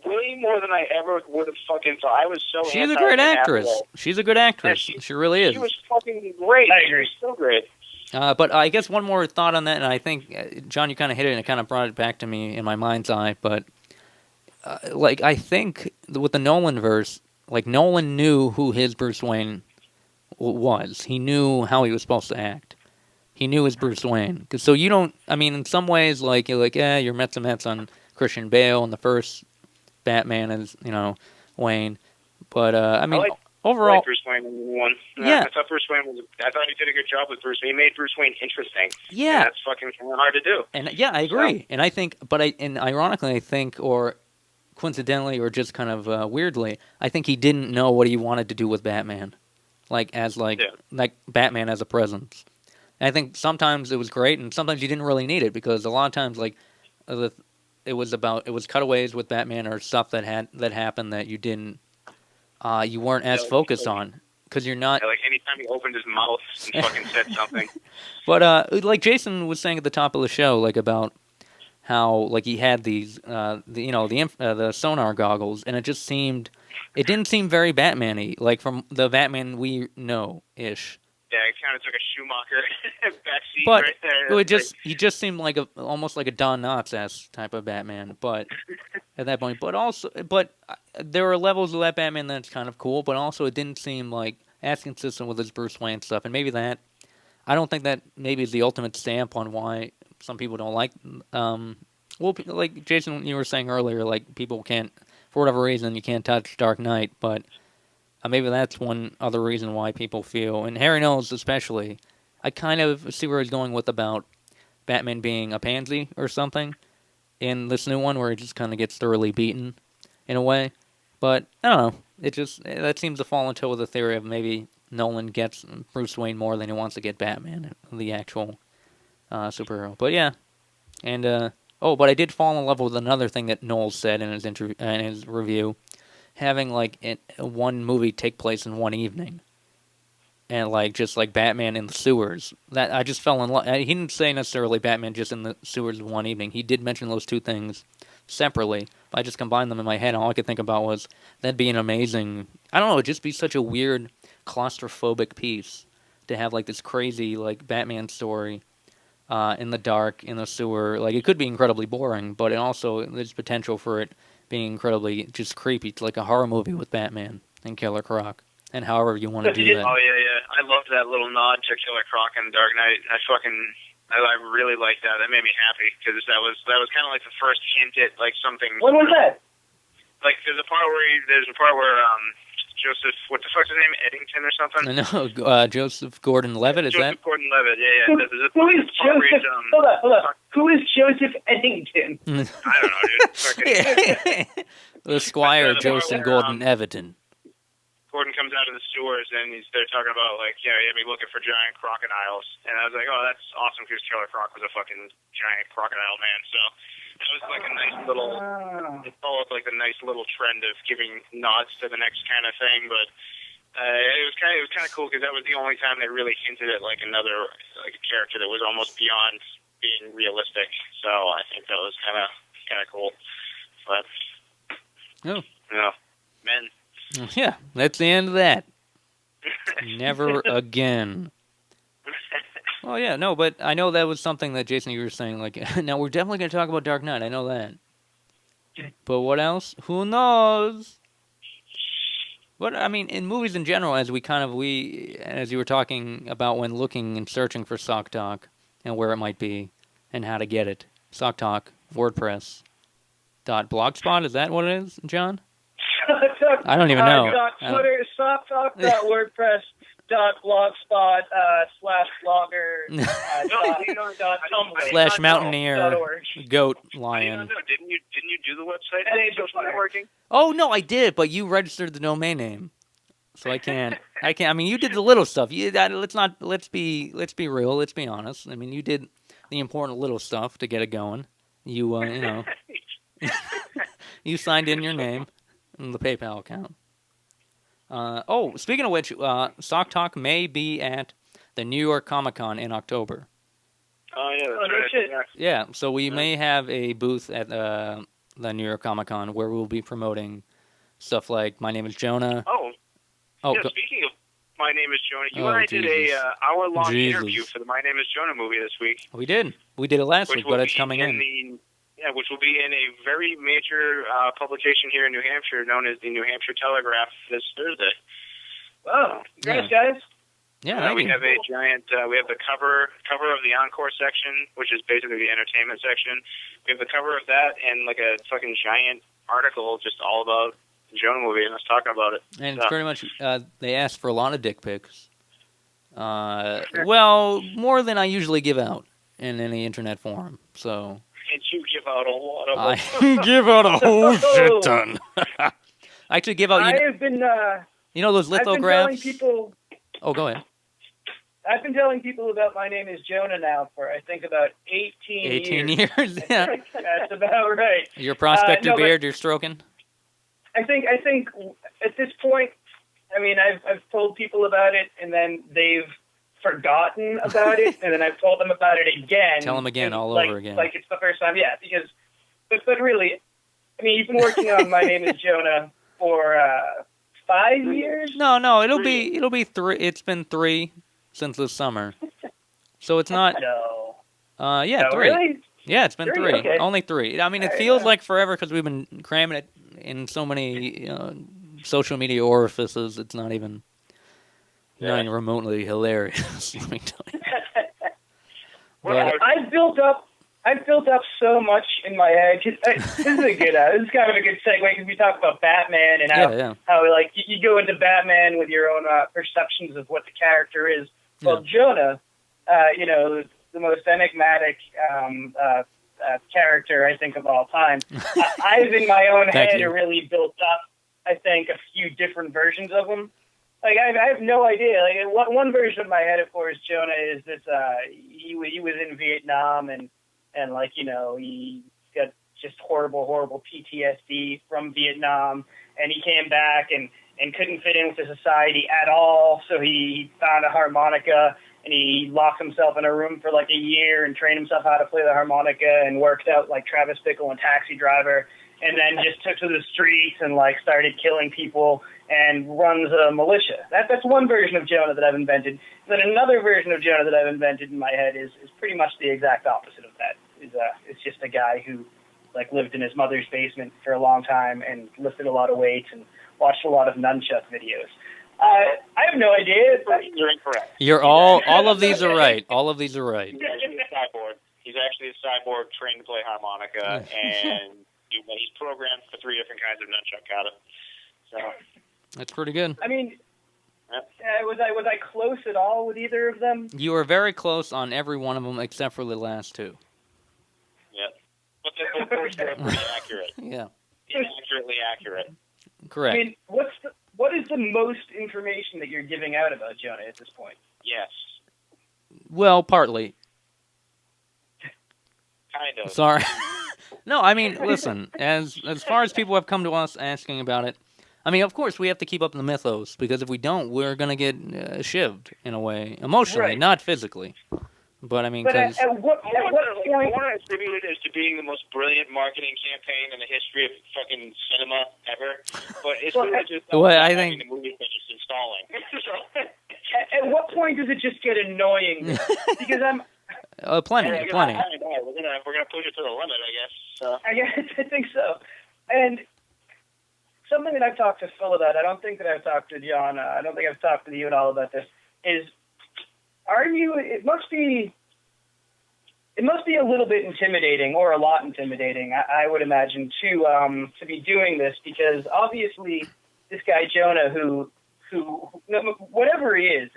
way more than I ever would have fucking thought. I was so. She's a great actress. She's a good actress. She really is. She was fucking great. I agree. So great. But I guess one more thought on that, and I think John, you kind of hit it, and it kind of brought it back to me in my mind's eye. But I think with the Nolan verse, Nolan knew who his Bruce Wayne was. He knew how he was supposed to act. He knew his Bruce Wayne. So you don't. I mean, in some ways, you're Mets on Christian Bale, and the first Batman is, Wayne. But, overall... I like Bruce Wayne in one. Yeah. I thought he did a good job with Bruce Wayne. He made Bruce Wayne interesting. Yeah. And that's fucking hard to do. And, yeah, I agree. So. And I think, ironically, I think, or coincidentally, or just kind of weirdly, I think he didn't know what he wanted to do with Batman. Like Batman as a presence. And I think sometimes it was great, and sometimes you didn't really need it, because a lot of times, it was cutaways with Batman or stuff that happened that you weren't as focused on, because you're not. Yeah, anytime he opened his mouth and fucking said something. But like Jason was saying at the top of the show, about how he had these the sonar goggles, and it didn't seem very Batman-y, from the Batman we know ish. Yeah, it kind of took a Schumacher backseat but right there. He just seemed almost like a Don Knotts-esque type of Batman. But at that point, but there are levels of that Batman that's kind of cool. But also, it didn't seem as consistent with his Bruce Wayne stuff. And maybe I don't think that maybe is the ultimate stamp on why some people don't like. Like Jason, you were saying earlier, people can't, for whatever reason, you can't touch Dark Knight, but. Maybe that's one other reason why people feel, and Harry knows especially, I kind of see where he's going with about Batman being a pansy or something in this new one, where he just kind of gets thoroughly beaten in a way. But, I don't know, that seems to fall into the theory of maybe Nolan gets Bruce Wayne more than he wants to get Batman, the actual superhero. But yeah, and, but I did fall in love with another thing that Noel said in his review. Having one movie take place in one evening, and just Batman in the sewers. That I just fell in love. He didn't say necessarily Batman just in the sewers in one evening. He did mention those two things separately. But I just combined them in my head. And all I could think about was that'd be an amazing. I don't know. It'd just be such a weird claustrophobic piece to have this crazy Batman story in the dark in the sewer. It could be incredibly boring, but there's potential for it being incredibly just creepy. It's like a horror movie with Batman and Killer Croc, and however you want to do that. Oh, yeah. I loved that little nod to Killer Croc in Dark Knight. I really liked that. That made me happy, because that was kind of the first hint at something. What was that? There's a part where Joseph, what the fuck's his name, Eddington or something? No, Joseph Gordon-Levitt, is that? Joseph Gordon-Levitt, yeah. Who is Joseph? Hold on. Who is Joseph Eddington? I don't know, dude. The Squire Joseph Gordon-Everton. Gordon comes out of the sewers, and they're talking about, he had me looking for giant crocodiles. And I was like, oh, that's awesome, because Killer Croc was a fucking giant crocodile man, so... It was a nice little. It followed a nice little trend of giving nods to the next kind of thing, but it was kind of cool, because that was the only time they really hinted at another a character that was almost beyond being realistic. So I think that was kind of cool. But men. Yeah, that's the end of that. Never again. Oh, yeah, no, but I know that was something that, Jason, you were saying, now we're definitely going to talk about Dark Knight, I know that. But what else? Who knows? But, I mean, in movies in general, as you were talking about when looking and searching for Sock Talk, and where it might be, and how to get it. Sock Talk, WordPress. .blogspot, is that what it is, John? I don't even know. Twitter, socktalk.wordpress. .blogspot /blogger / mountaineer goat lion. Didn't you do the website? It ain't just not working. Oh no, I did, but you registered the domain name, so I can't. I can't. I mean, you did the little stuff. Let's be real. Let's be honest. I mean, you did the important little stuff to get it going. You you signed in your name in the PayPal account. Speaking of which, Sock Talk may be at the New York Comic Con in October. Oh yeah, that's no right. shit. Yeah, so we may have a booth at the New York Comic Con where we'll be promoting stuff like My Name Is Jonah. Speaking of My Name Is Jonah, you and I did a hour-long interview for the My Name Is Jonah movie this week. We did. We did it last week, but it's coming in. Which will be in a very major publication here in New Hampshire known as the New Hampshire Telegraph this Thursday. Wow. Congrats, guys. Yeah, we have a giant. We have the cover of the encore section, which is basically the entertainment section. We have the cover of that and like a fucking giant article just all about the Jonah movie and us talking about it. And it's pretty much they asked for a lot of dick pics. Well, more than I usually give out in any internet forum. So. And you give out a lot of them. I give out a whole shit ton. I actually give out. I have been. You know those lithographs. I've been telling people. Oh, go ahead. I've been telling people about My Name Is Jonah now for I think about 18 years. Yeah. That's about right. Your prospector beard you're stroking. I think at this point, I mean, I've told people about it, and then they've forgotten about it, and then I've told them about it again. Tell them again, all over again. Like it's the first time, yeah. Because, but really, I mean, you've been working on My Name Is Jonah for 5 years. No, it'll be 3. It's been 3 since this summer, so it's not. No. Yeah, no, 3. Really? Yeah, it's been 3. Okay. Only 3. I mean, it feels like forever because we've been cramming it in so many social media orifices. It's not even. Not even remotely hilarious. Let me tell you. Well, I've built up so much in my head. This is kind of a good segue because we talk about Batman and how like you go into Batman with your own perceptions of what the character is. Well, Jonah, the most enigmatic character I think of all time. I've in my own head really built up, I think, a few different versions of him. Like I have no idea. Like one version of my head, of course, Jonah is this. He was in Vietnam and like he got just horrible PTSD from Vietnam, and he came back and couldn't fit in with the society at all. So he found a harmonica and he locked himself in a room for like a year and trained himself how to play the harmonica and worked out like Travis Bickle and Taxi Driver, and then just took to the streets and like started killing people and runs a militia. That's one version of Jonah that I've invented. Then another version of Jonah that I've invented in my head is pretty much the exact opposite of that. It's just a guy who like lived in his mother's basement for a long time and lifted a lot of weights and watched a lot of nunchuck videos. I have no idea. You're incorrect. You're all of these are right. All of these are right. He's actually a cyborg. He's actually a cyborg trained to play harmonica, and he's programmed for 3 different kinds of nunchuck kata. So. That's pretty good. I mean, was I close at all with either of them? You were very close on every one of them except for the last 2. Yeah, but the first are pretty accurate. Yeah, inaccurately accurate. Correct. I mean, what is the most information that you're giving out about Jonah at this point? Yes. Well, partly. Kind of. Sorry. No, I mean, listen. As far as people have come to us asking about it. I mean, of course, we have to keep up the mythos, because if we don't, we're going to get shivved, in a way. Emotionally, not physically. But, I mean, because... At what point... I want to attribute it as to being the most brilliant marketing campaign in the history of fucking cinema ever. But it's really just... I think... The movie thing is installing. At what point does it just get annoying? Because I'm... plenty. We're gonna push it to the limit, I guess. So. I think so. And... something that I've talked to Phil about, I don't think that I've talked to John, I don't think I've talked to you at all about this, is it must be a little bit intimidating, or a lot intimidating, I would imagine, to be doing this, because obviously this guy Jonah, who whatever he is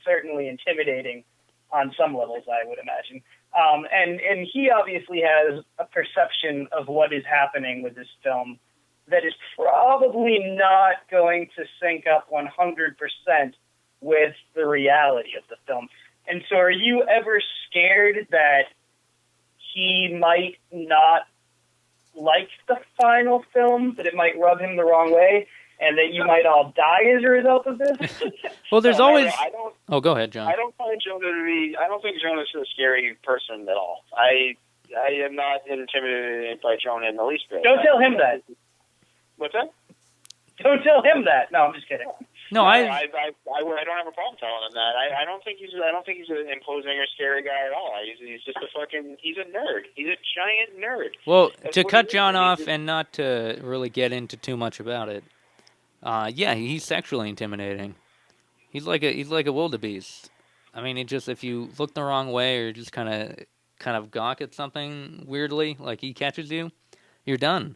certainly intimidating on some levels, I would imagine. And he obviously has a perception of what is happening with this film that is probably not going to sync up 100% with the reality of the film. And so are you ever scared that he might not like the final film, that it might rub him the wrong way, and that you might all die as a result of this? Well, there's always... Oh, go ahead, John. I don't think Jonah's a scary person at all. I am not intimidated by Jonah in the least bit. Don't tell him that. What's that? Don't tell him that. No, I'm just kidding. No, I don't have a problem telling him that. I don't think he's an imposing or scary guy at all. He's just he's a nerd. He's a giant nerd. Well, to cut John off and not to really get into too much about it, yeah, he's sexually intimidating. He's like a wildebeest. I mean, if you look the wrong way or just kind of gawk at something weirdly, like he catches you, you're done.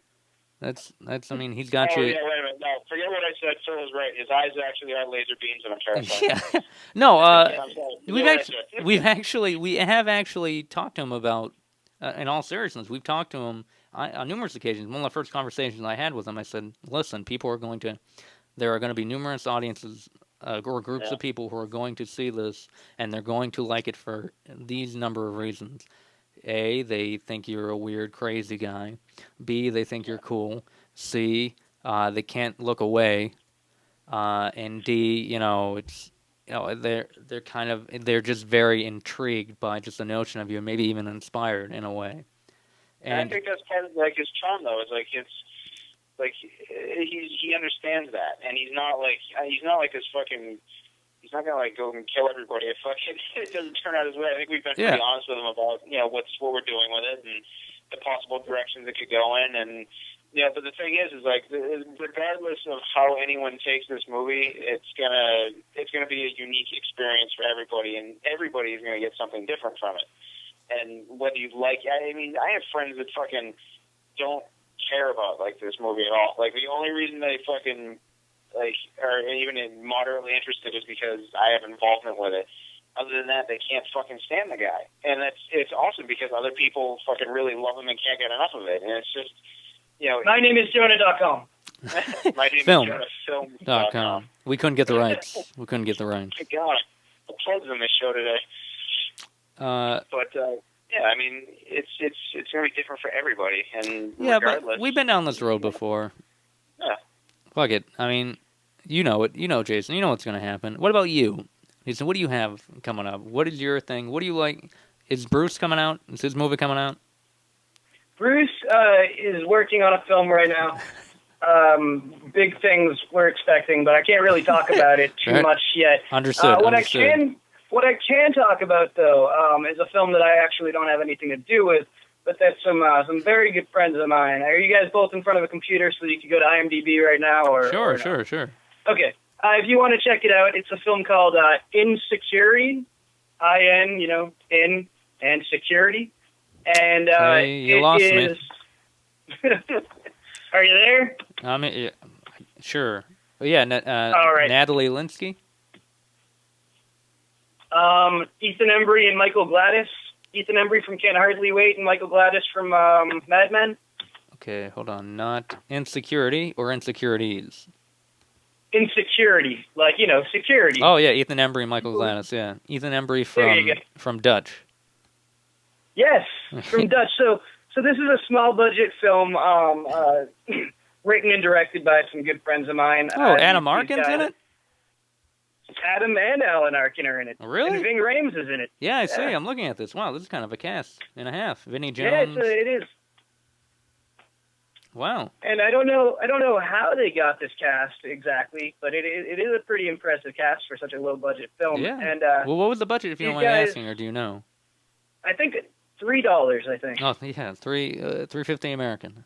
That's. I mean, he's got you. Yeah, wait a minute. No, forget what I said. Phil was right. His eyes actually are laser beams, and I'm terrified. Yeah. No. We have actually talked to him about. In all seriousness, we've talked to him on numerous occasions. One of the first conversations I had with him, I said, "Listen, there are going to be numerous audiences or groups of people who are going to see this, and they're going to like it for these number of reasons." A, they think you're a weird, crazy guy. B, they think you're cool. C, they can't look away. And D, they're just very intrigued by just the notion of you, maybe even inspired in a way. And I think that's part of his charm, though. He understands that, and he's not like this fucking. He's not gonna go and kill everybody if it doesn't turn out his way. I think we've been pretty honest with him about what we're doing with it and the possible directions it could go in. And but the thing is regardless of how anyone takes this movie, it's gonna be a unique experience for everybody, and everybody is gonna get something different from it. And whether you I have friends that fucking don't care about this movie at all. The only reason they fucking or even moderately interested is because I have involvement with it. Other than that, they can't fucking stand the guy. And it's awesome because other people fucking really love him and can't get enough of it. And it's just, My name is Jonah.com. My name is Jonah.film.com. We couldn't get the rights. God, the plugs on this show today. I mean, it's going to be different for everybody. And regardless, but we've been down this road before. Yeah. Fuck it. I mean, you know it. You know, Jason. You know what's going to happen. What about you? Jason, what do you have coming up? What is your thing? What do you like? Is Bruce coming out? Is his movie coming out? Bruce is working on a film right now. Big things we're expecting, but I can't really talk about it too much yet. Understood. What I can talk about, though, is a film that I actually don't have anything to do with, but that's some very good friends of mine. Are you guys both in front of a computer so you can go to IMDb right now? Sure. Okay. If you want to check it out, it's a film called Insecurity. In and security. And you lost me. Are you there? I mean, sure. Yeah, all right. Natalie Linsky? Ethan Embry and Michael Gladys. Ethan Embry from Can't Hardly Wait and Michael Gladys from Mad Men. Okay, hold on. Not Insecurity or Insecurities? Insecurity. Security. Oh, yeah, Ethan Embry and Michael Gladys, yeah. Ethan Embry from Dutch. Yes, from Dutch. So this is a small-budget film written and directed by some good friends of mine. Oh, Adam Arkin's in it? Adam and Alan Arkin are in it. Really? And Ving Rhames is in it. Yeah, I see. I'm looking at this. Wow, this is kind of a cast and a half. Vinnie Jones. Yeah, it is. Wow. And I don't know how they got this cast exactly, but it is a pretty impressive cast for such a low-budget film. Yeah. And well, what was the budget, if you don't mind asking, or do you know? I think $3. I think. Oh yeah, $3.50 American.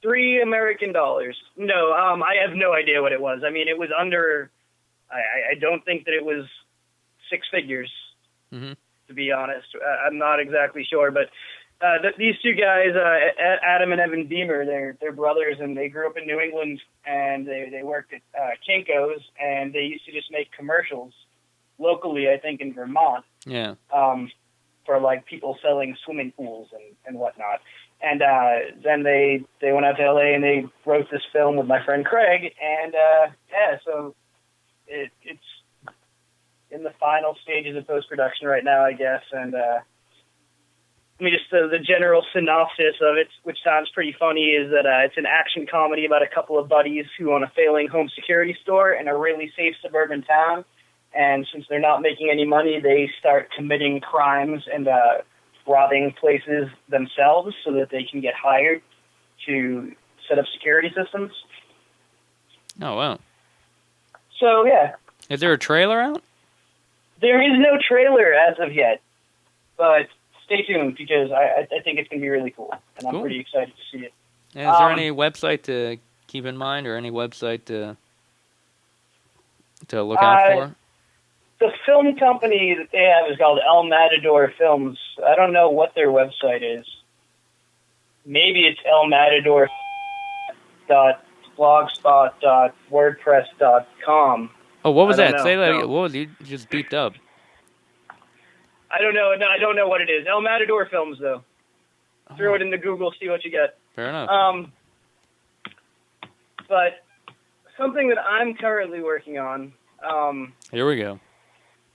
$3 American. No, I have no idea what it was. I mean, it was under. I don't think that it was six figures. Mm-hmm. To be honest, I'm not exactly sure, but these two guys, Adam and Evan Beamer, they're brothers, and they grew up in New England, and they worked at Kinko's, and they used to just make commercials locally, I think, in Vermont. Yeah. For people selling swimming pools and whatnot. And then they went out to LA and they wrote this film with my friend Craig. And so it's in the final stages of post-production right now, I guess. And just the general synopsis of it, which sounds pretty funny, is that it's an action comedy about a couple of buddies who own a failing home security store in a really safe suburban town. And since they're not making any money, they start committing crimes and robbing places themselves so that they can get hired to set up security systems. Oh, wow. So, yeah. Is there a trailer out? There is no trailer as of yet, but stay tuned because I think it's going to be really cool, and I'm pretty excited to see it. And is there any website to keep in mind or any website to look out for? The film company that they have is called El Matador Films. I don't know what their website is. Maybe it's elmatador.blogspot.wordpress.com. Oh, what was that? Say that again. What was you just beeped up? I don't know. No, I don't know what it is. El Matador Films, though. Throw it into Google, see what you get. Fair enough. But something that I'm currently working on. Here we go.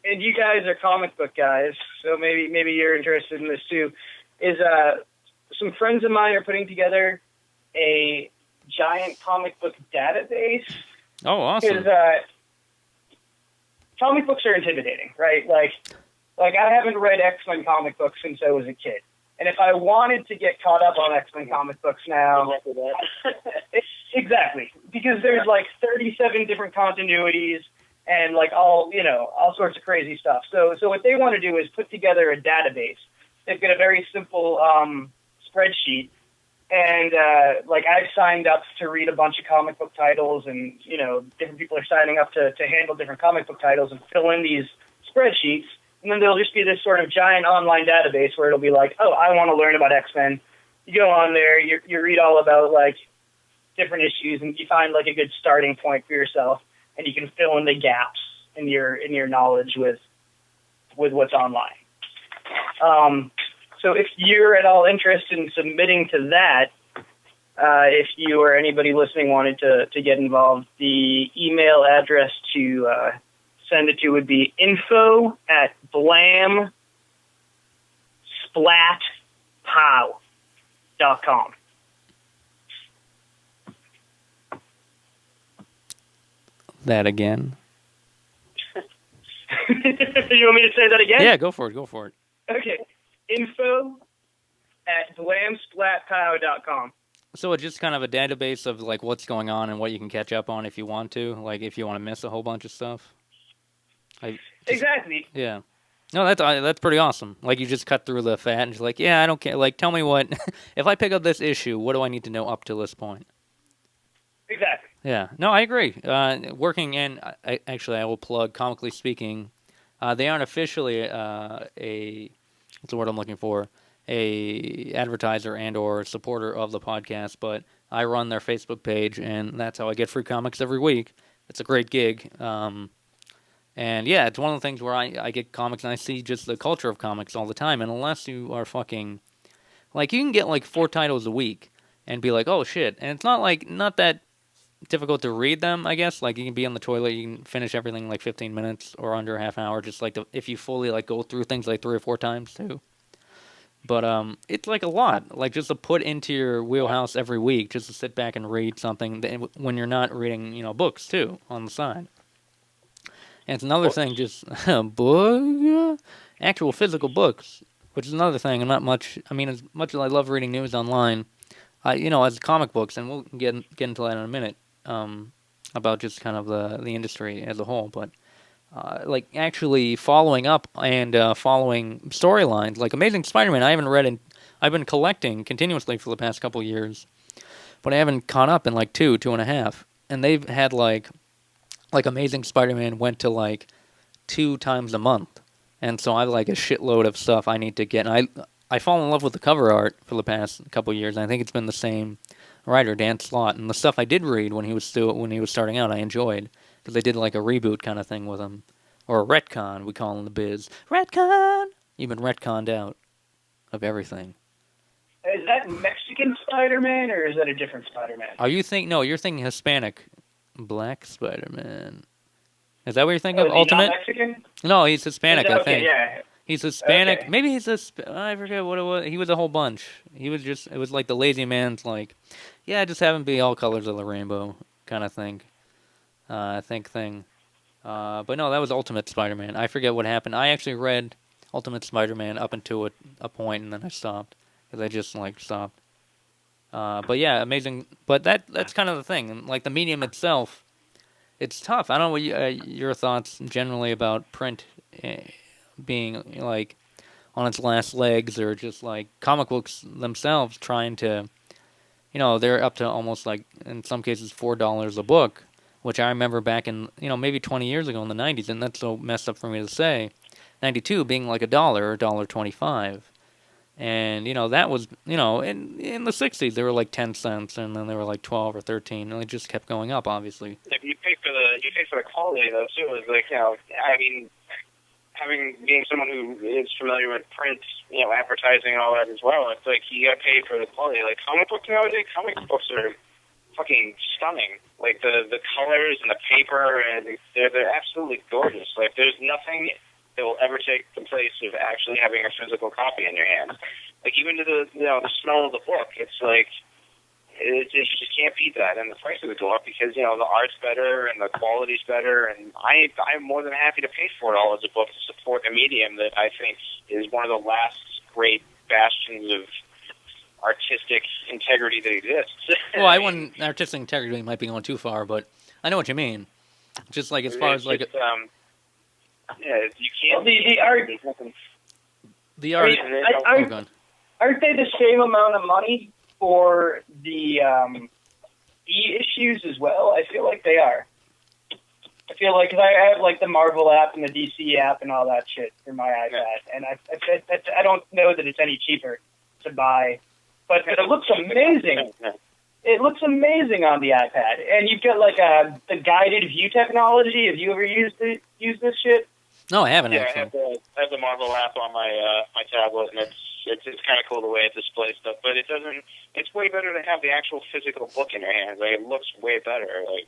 And you guys are comic book guys, so maybe you're interested in this too. Is some friends of mine are putting together a giant comic book database. Oh, awesome! Because comic books are intimidating, right? Like I haven't read X-Men comic books since I was a kid, and if I wanted to get caught up on X-Men comic books now, exactly, because there's like 37 different continuities. And like all sorts of crazy stuff. So what they want to do is put together a database. They've got a very simple spreadsheet, and I've signed up to read a bunch of comic book titles, and different people are signing up to handle different comic book titles and fill in these spreadsheets. And then there'll just be this sort of giant online database where it'll be like, oh, I want to learn about X-Men. You go on there, you read all about like different issues, and you find like a good starting point for yourself. And you can fill in the gaps in your knowledge with what's online. So if you're at all interested in submitting to that, if you or anybody listening wanted to get involved, the email address to send it to would be info@blamsplatpow.com. That again. You want me to say that again? Yeah, go for it. Okay. info@blamsplatpow.com. So it's just kind of a database of like what's going on and what you can catch up on if you want to, like if you want to miss a whole bunch of stuff. Exactly. Yeah. No, that's pretty awesome. Like you just cut through the fat and just like, yeah, I don't care. Like tell me what if I pick up this issue, what do I need to know up to this point? Exactly. Yeah, no, I agree. Working in, I will plug, Comically Speaking, they aren't officially what's the word I'm looking for, a advertiser and or supporter of the podcast, but I run their Facebook page, and that's how I get free comics every week. It's a great gig. And yeah, it's one of the things where I get comics and I see just the culture of comics all the time, and unless you are fucking, like, you can get like 4 titles a week and be like, oh shit, and it's not that difficult to read them, I guess. Like, you can be on the toilet, you can finish everything in like 15 minutes or under a half hour, just like if you fully like go through things like 3 or 4 times too. But it's like a lot, like just to put into your wheelhouse every week, just to sit back and read something when you're not reading, books too on the side. And it's another thing, just actual physical books, which is another thing. I'm not much. I mean, as much as I love reading news online, as comic books, and we'll get into that in a minute. About just kind of the industry as a whole, but like actually following up and following storylines like Amazing Spider-Man. I haven't read and I've been collecting continuously for the past couple years, but I haven't caught up in like 2.5, and they've had like Amazing Spider-Man went to like 2 times a month, and so I have like a shitload of stuff I need to get. And I fall in love with the cover art for the past couple years, and I think it's been the same writer, Dan Slott, and the stuff I did read when he was starting out, I enjoyed, because they did like a reboot kind of thing with him, or a retcon, we call in the biz. Retcon! You've been retconned out of everything. Is that Mexican Spider-Man or is that a different Spider-Man? Are you think? No, you're thinking Hispanic, Black Spider-Man. Is that what you're thinking of? Is he Ultimate? not Mexican? No, he's Hispanic. I think. Yeah. He's Hispanic. Okay. Maybe he's I forget what it was. He was a whole bunch. He was just. It was like the lazy man's like, yeah, just have him be all colors of the rainbow kind of thing. I think thing. But no, that was Ultimate Spider-Man. I forget what happened. I actually read Ultimate Spider-Man up until a point, and then I stopped because I just like stopped. But yeah, amazing. But that's kind of the thing. And like the medium itself, it's tough. I don't know what your thoughts generally about print being like on its last legs, or just like comic books themselves trying to, they're up to almost like in some cases $4 a book, which I remember back in maybe 20 years ago in the 90s, and that's so messed up for me to say. 92 being like $1 or $1.25. And that was in the 60s they were like 10 cents, and then they were like 12 or 13, and it just kept going up, obviously. If you pay for the quality though too. It's like I mean, being someone who is familiar with print, advertising and all that as well, it's like you gotta pay for the quality. Like comic books nowadays, comic books are fucking stunning. Like the colors and the paper, and they're absolutely gorgeous. Like there's nothing that will ever take the place of actually having a physical copy in your hand. Like even to the the smell of the book, it's like you just can't beat that, and the price would go up because the art's better and the quality's better, and I'm more than happy to pay $4 a book to support a medium that I think is one of the last great bastions of artistic integrity that exists. Well, I wouldn't. Artistic integrity might be going too far, but I know what you mean. Just like as far as like. Yeah, you can't. Well, the art. Aren't they the same amount of money for the e-issues as well? I feel like they are. I feel like, cause I have like the Marvel app and the DC app and all that shit for my iPad, and I don't know that it's any cheaper to buy, but it looks amazing. It looks amazing on the iPad, and you've got like the guided view technology. Have you ever used this shit? No, I haven't. Yeah, actually. I have the Marvel app on my my tablet, and it's kind of cool the way it displays stuff. But it doesn't. It's way better to have the actual physical book in your hands. Like it looks way better. Like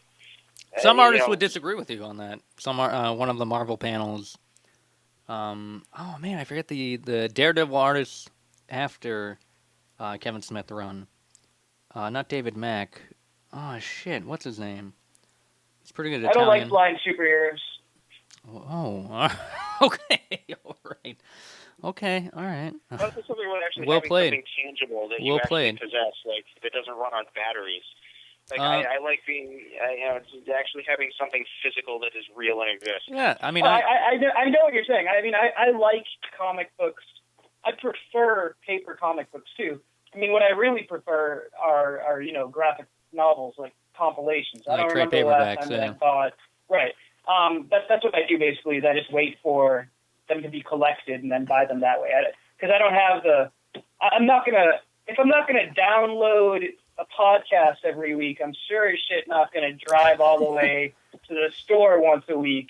some artists would disagree with you on that. Some are one of the Marvel panels. Oh man, I forget the Daredevil artist after Kevin Smith run. Not David Mack. Oh shit, what's his name? It's pretty good Italian. I don't like blind superheroes. Oh, okay, all right. Okay, all right. Well actually well having played. Something tangible that you actually possess, like that doesn't run on batteries. Like I like being, actually having something physical that is real and exists. Yeah, I mean, I know what you're saying. I mean, I like comic books. I prefer paper comic books too. I mean, what I really prefer are graphic novels, like compilations. I don't remember the last time that I bought. Right. That's what I do basically. Is I just wait for them to be collected and then buy them that way. Because I don't have if I'm not gonna download a podcast every week, I'm sure as shit not gonna drive all the way to the store once a week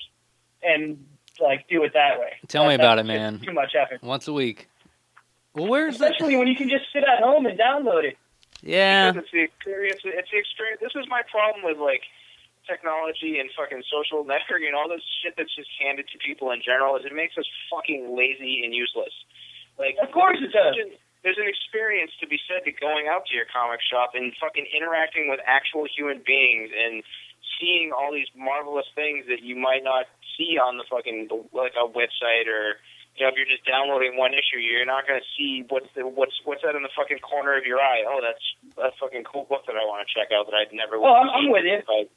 and like do it that way. Tell me about it, man. Too much effort. Once a week. Well, especially when you can just sit at home and download it. Yeah. Because it's the experience. It's the experience. This is my problem with like technology and fucking social networking and all this shit that's just handed to people in general. Is it makes us fucking lazy and useless. Like, of course it does. There's an experience to be said to going out to your comic shop and fucking interacting with actual human beings and seeing all these marvelous things that you might not see on the fucking like a website, or if you're just downloading one issue, you're not going to see what's that in the fucking corner of your eye. Oh, that's a fucking cool book that I want to check out that I'd never. Well, I'm with you. But,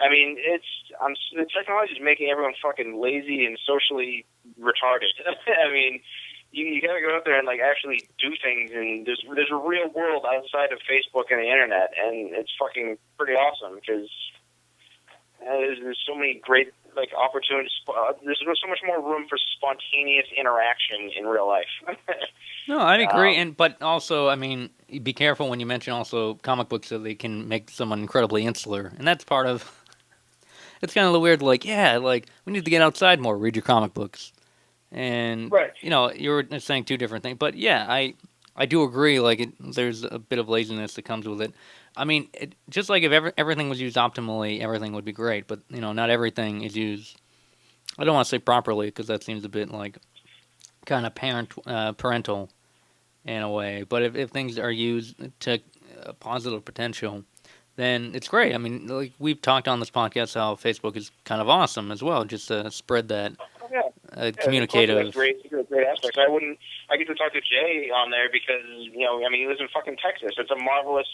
I mean, the technology is making everyone fucking lazy and socially retarded. I mean, you gotta go out there and like actually do things, and there's a real world outside of Facebook and the internet, and it's fucking pretty awesome because there's so many great like opportunities. There's so much more room for spontaneous interaction in real life. No, I agree, but also, I mean, be careful when you mention also comic books that they can make someone incredibly insular, and that's part of. It's kind of the weird, like, we need to get outside more, read your comic books. And, right. You were saying two different things. But, yeah, I do agree. Like, there's a bit of laziness that comes with it. I mean, just like if everything was used optimally, everything would be great. But not everything is used. I don't want to say properly because that seems a bit like kind of parental in a way. But if things are used to positive potential, then it's great. I mean, like we've talked on this podcast how Facebook is kind of awesome as well, just to spread that communicative. Great aspects. I get to talk to Jay on there because I mean, he lives in fucking Texas. It's a marvelous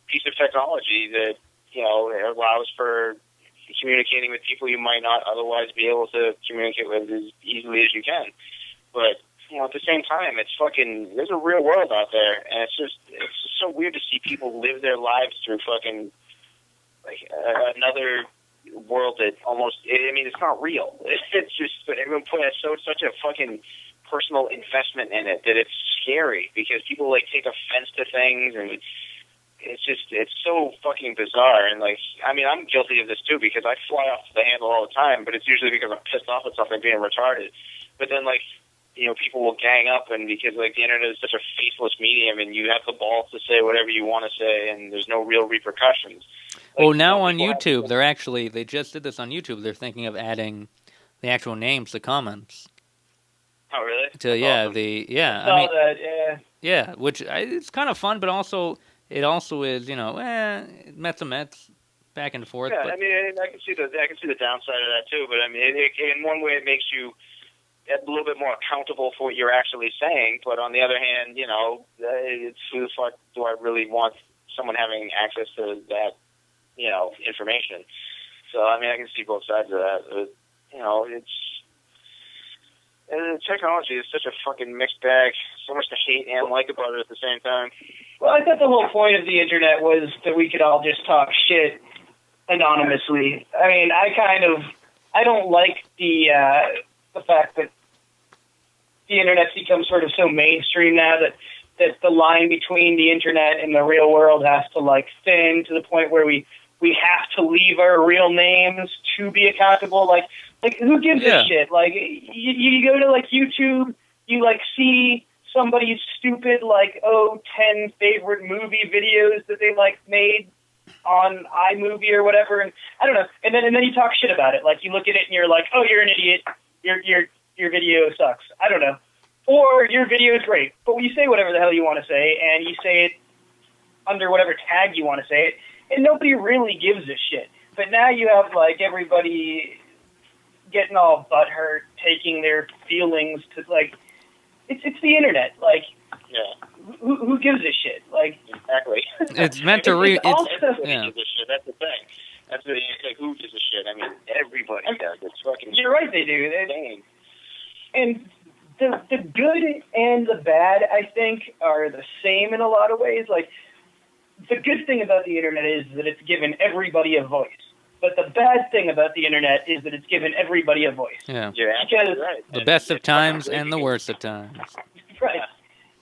piece of technology that it allows for communicating with people you might not otherwise be able to communicate with as easily as you can. But at the same time, it's fucking. There's a real world out there, and it's just so weird to see people live their lives through fucking like another world that almost. I mean, it's not real. It's just everyone put such a fucking personal investment in it that it's scary because people like take offense to things, and it's so fucking bizarre. And like, I mean, I'm guilty of this too because I fly off the handle all the time, but it's usually because I'm pissed off at something being retarded. But then like. People will gang up, and because like the internet is such a faceless medium, and you have the balls to say whatever you want to say, and there's no real repercussions. Well, now on YouTube, they just did this on YouTube. They're thinking of adding the actual names to comments. Oh, really? Which it's kind of fun, but also it is Mets back and forth. Yeah, but, I mean, I can see the downside of that too, but I mean, in one way, it makes you a little bit more accountable for what you're actually saying, but on the other hand, it's who the fuck do I really want someone having access to that, information? So, I mean, I can see both sides of that. But, technology is such a fucking mixed bag. So much to hate and like about it at the same time. Well, I thought the whole point of the internet was that we could all just talk shit anonymously. I mean, I don't like the fact that the internet's become sort of so mainstream now that the line between the internet and the real world has to like thin to the point where we have to leave our real names to be accountable. Like who gives a shit? Like you go to like YouTube, you like see somebody's stupid 10 favorite movie videos that they like made on iMovie or whatever, and I don't know, and then you talk shit about it. Like you look at it and you're like, oh, you're an idiot. Your video sucks. I don't know. Or your video is great. But you say whatever the hell you want to say, and you say it under whatever tag you want to say it, and nobody really gives a shit. But now you have, like, everybody getting all butthurt, taking their feelings to, like, it's the internet. Like, who gives a shit? Like, exactly. It's meant to read. That's the thing. That's like, who gives a shit? I mean, everybody does. It's fucking. You're right, they do. And the good and the bad, I think, are the same in a lot of ways. Like, the good thing about the internet is that it's given everybody a voice. But the bad thing about the internet is that it's given everybody a voice. Yeah. You're absolutely right. The best of times and the worst of times. Right.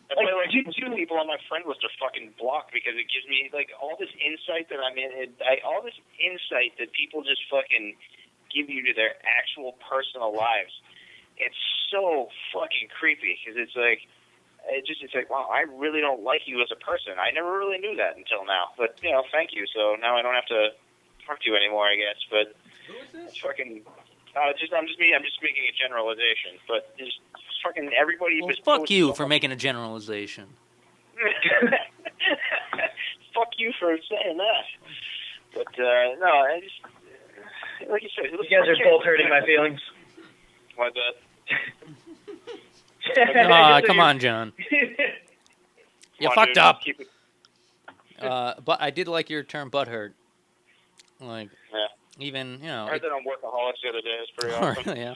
That's why two people on my friend list are fucking blocked because it gives me like all this insight that I'm in. All this insight that people just fucking give you to their actual personal lives. It's so fucking creepy because it's like wow, I really don't like you as a person. I never really knew that until now. But thank you. So now I don't have to talk to you anymore, I guess. But who is this? It's fucking. I'm just making a generalization, but just fucking everybody. Well, fuck you for making a generalization. Fuck you for saying that. But no, I just like you said. You guys are both hurting my feelings. Why that? Come on, John. You fucked up. But I did like your term butthurt. Like, even, I heard that on Workaholics the other day. It's pretty awesome. Yeah.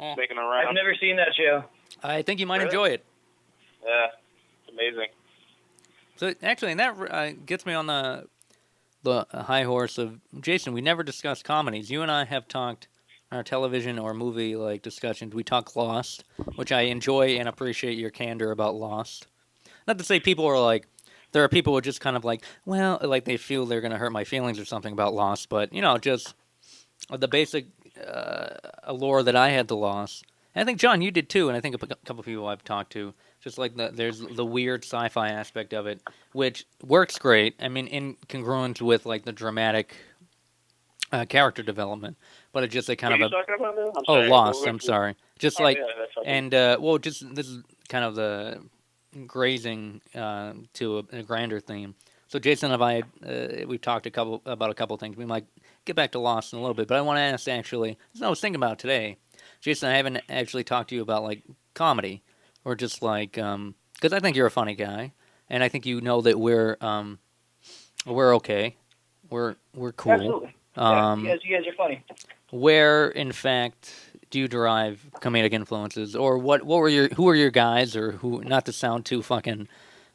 Well, making a round. I've never seen that show. I think you might enjoy it. Yeah, it's amazing. So, actually, and that gets me on the high horse of, Jason, we never discussed comedies. You and I have talked on our television or movie discussions. We talk Lost, which I enjoy and appreciate your candor about Lost. Not to say people are like, there are people who are just kind of like, well, like they feel they're going to hurt my feelings or something about Lost, but, just the basic allure that I had to Lost And I think John, you did too, and I think a couple of people I've talked to, just like there's the weird sci-fi aspect of it, which works great. I mean, in congruence with like the dramatic character development, but it's just a kind What are of you talking about now? I'm oh, sorry. Lost. I'm sorry. Just like yeah, that's okay. and well, just this is kind of the grazing to a grander theme. So Jason and I, we've talked about a couple things. We might get back to Lost in a little bit, but I want to ask actually. I was thinking about today, Jason. I haven't actually talked to you about like comedy or just like because I think you're a funny guy, and I think you know that we're okay, we're cool. Absolutely. Yeah, you guys are funny. Where in fact do you derive comedic influences, or who are your guys, or who? Not to sound too fucking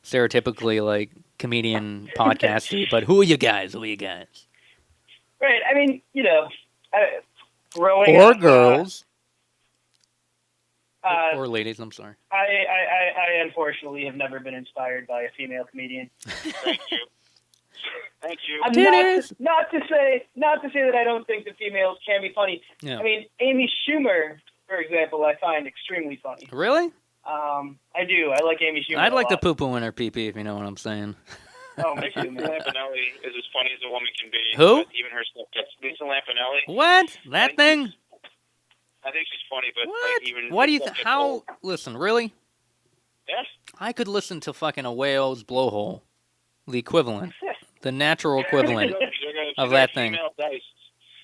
stereotypically like comedian podcasty, but who are you guys? Who are you guys? Right. I mean, growing or up, girls, or ladies. I'm sorry. I unfortunately have never been inspired by a female comedian. Thank you. Thank you. Not to say that I don't think the females can be funny. Yeah. I mean, Amy Schumer, for example, I find extremely funny. Really? I do. I like Amy Schumer. I'd like to poo-poo in her pee-pee, if you know what I'm saying. Oh, me too, Lisa Lampanelli is as funny as a woman can be. Who? Even her stuff gets Lisa Lampanelli. What? That thing? I think she's funny, but what? like, even what do you think? How? Listen, really? Yes. I could listen to fucking a whale's blowhole, the equivalent, the natural equivalent of that thing. Dice.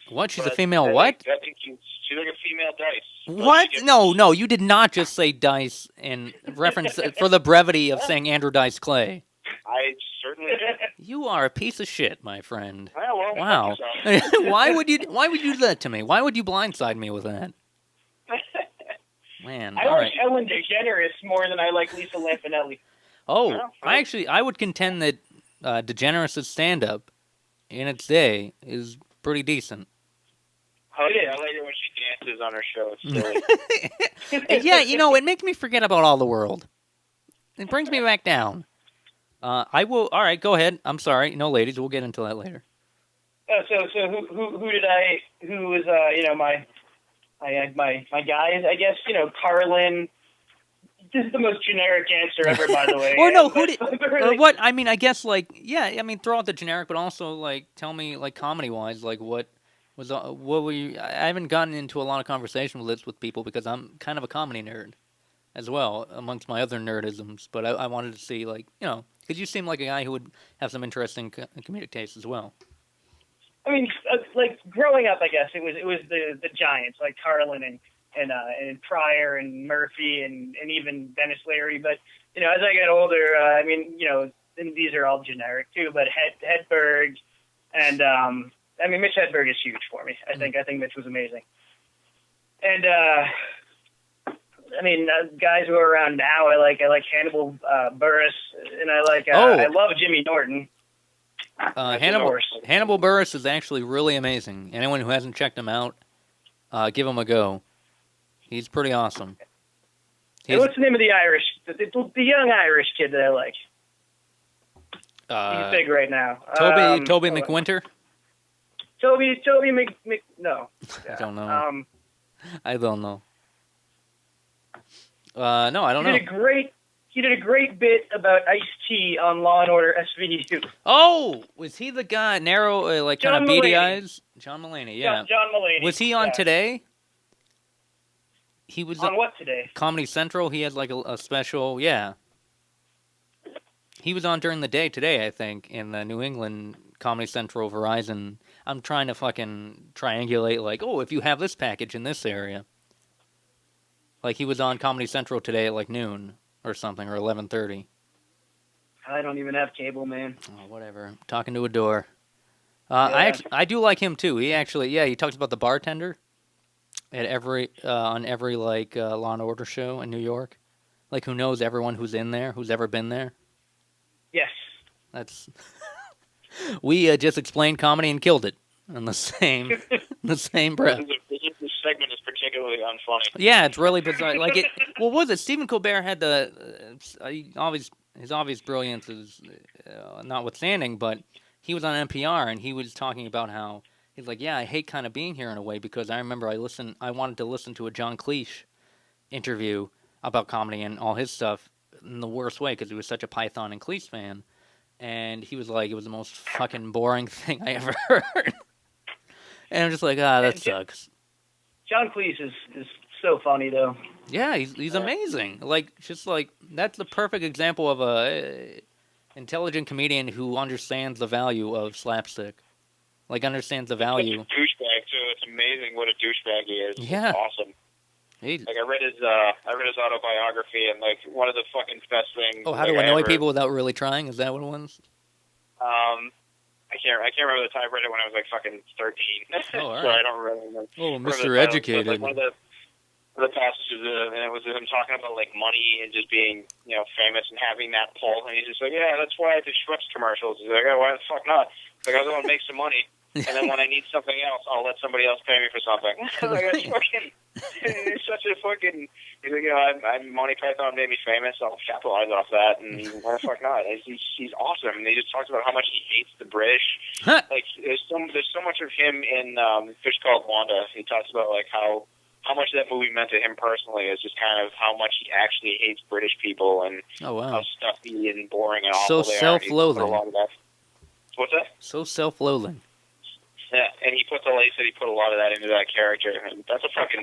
What? She's a female what? I think she's like a female dice. What? No, you did not just say Dice in reference for the brevity of saying Andrew Dice Clay. I certainly did. You are a piece of shit, my friend. Well, wow. Why would you do that to me? Why would you blindside me with that? Man, I like Ellen DeGeneres more than I like Lisa Lampanelli. Oh, I would contend that DeGeneres' stand-up in its day is pretty decent. Oh yeah, I like it when she dances on her show. It's silly. Yeah, it makes me forget about all the world. It brings me back down. I will. All right, go ahead. I'm sorry. No, ladies. We'll get into that later. So who was my guys? I guess Carlin. This is the most generic answer ever, by the way. Or no, who did? Or what? I mean, I guess throw out the generic, but also tell me comedy wise, what were you? I haven't gotten into a lot of conversation with this with people because I'm kind of a comedy nerd as well amongst my other nerdisms. But I wanted to see because you seem like a guy who would have some interesting comedic taste as well. I mean, growing up, I guess it was the giants like Carlin and Pryor and Murphy and even Dennis Leary. But as I get older, and these are all generic too. But Hedberg and Mitch Hedberg is huge for me. I think Mitch was amazing. And guys who are around now, I like Hannibal Buress, and I love Jimmy Norton. Hannibal Buress is actually really amazing. Anyone who hasn't checked him out, give him a go. He's pretty awesome. Hey, what's the name of the young Irish kid that I like? He's big right now. Toby McWinter? Toby no. I don't know. I don't know. No, I don't know. He did a great bit about Ice-T on Law and Order SVU. Oh, was he the guy narrow, kind of beady eyes? John Mulaney, yeah. John Mulaney. Was he on Today? He was on what Today? Comedy Central. He had a special, yeah. He was on during the day today, I think, in the New England Comedy Central Verizon. I'm trying to fucking triangulate, if you have this package in this area. He was on Comedy Central today at noon or something, or 11:30. I don't even have cable, man. Oh, whatever. I'm talking to a door. I do like him too. He actually, he talks about the bartender at on every Law and Order show in New York, who knows everyone who's in there, who's ever been there. Yes. That's we just explained comedy and killed it in the same breath. This segment is particularly unfunny. Yeah, it's really bizarre. What was it? Stephen Colbert had his obvious brilliance is notwithstanding, but he was on NPR and he was talking about how he's I hate kind of being here in a way because I remember I wanted to listen to a John Cleese interview about comedy and all his stuff in the worst way because he was such a Python and Cleese fan. And he was like, it was the most fucking boring thing I ever heard. And I'm just like, that sucks. John Cleese is so funny, though. Yeah, he's amazing. Like, just like, that's the perfect example of a intelligent comedian who understands the value of slapstick. Like, understands the value. Such a douchebag, too. It's amazing what a douchebag he is. Yeah. It's awesome. Like, I read his autobiography, and, like, one of the fucking best things... Oh, how to annoy people without really trying? Is that what it was? I can't remember the time. I read it when I was, like, fucking 13. Oh, all right. So I don't really remember. Oh, Mr. Educated. Like, one of the passages, and it was him talking about, like, money and just being, you know, famous and having that pull. And he's just like, yeah, that's why I do Schweppes commercials. He's like, oh, why the fuck not? Like, I want to make some money. And then when I need something else, I'll let somebody else pay me for something. Like, that's fucking... He's such a fucking... He's like, you know, I'm Monty Python made me famous. I'll capitalize off that. And why the fuck not? He's awesome. And he just talks about how much he hates the British. Like, there's so much of him in Fish Called Wanda. He talks about, like, how much that movie meant to him personally is just kind of how much he actually hates British people and how stuffy and boring and awful they are. So self-loathing. What's that? So self-loathing. Yeah, and he put a lot of that into that character. And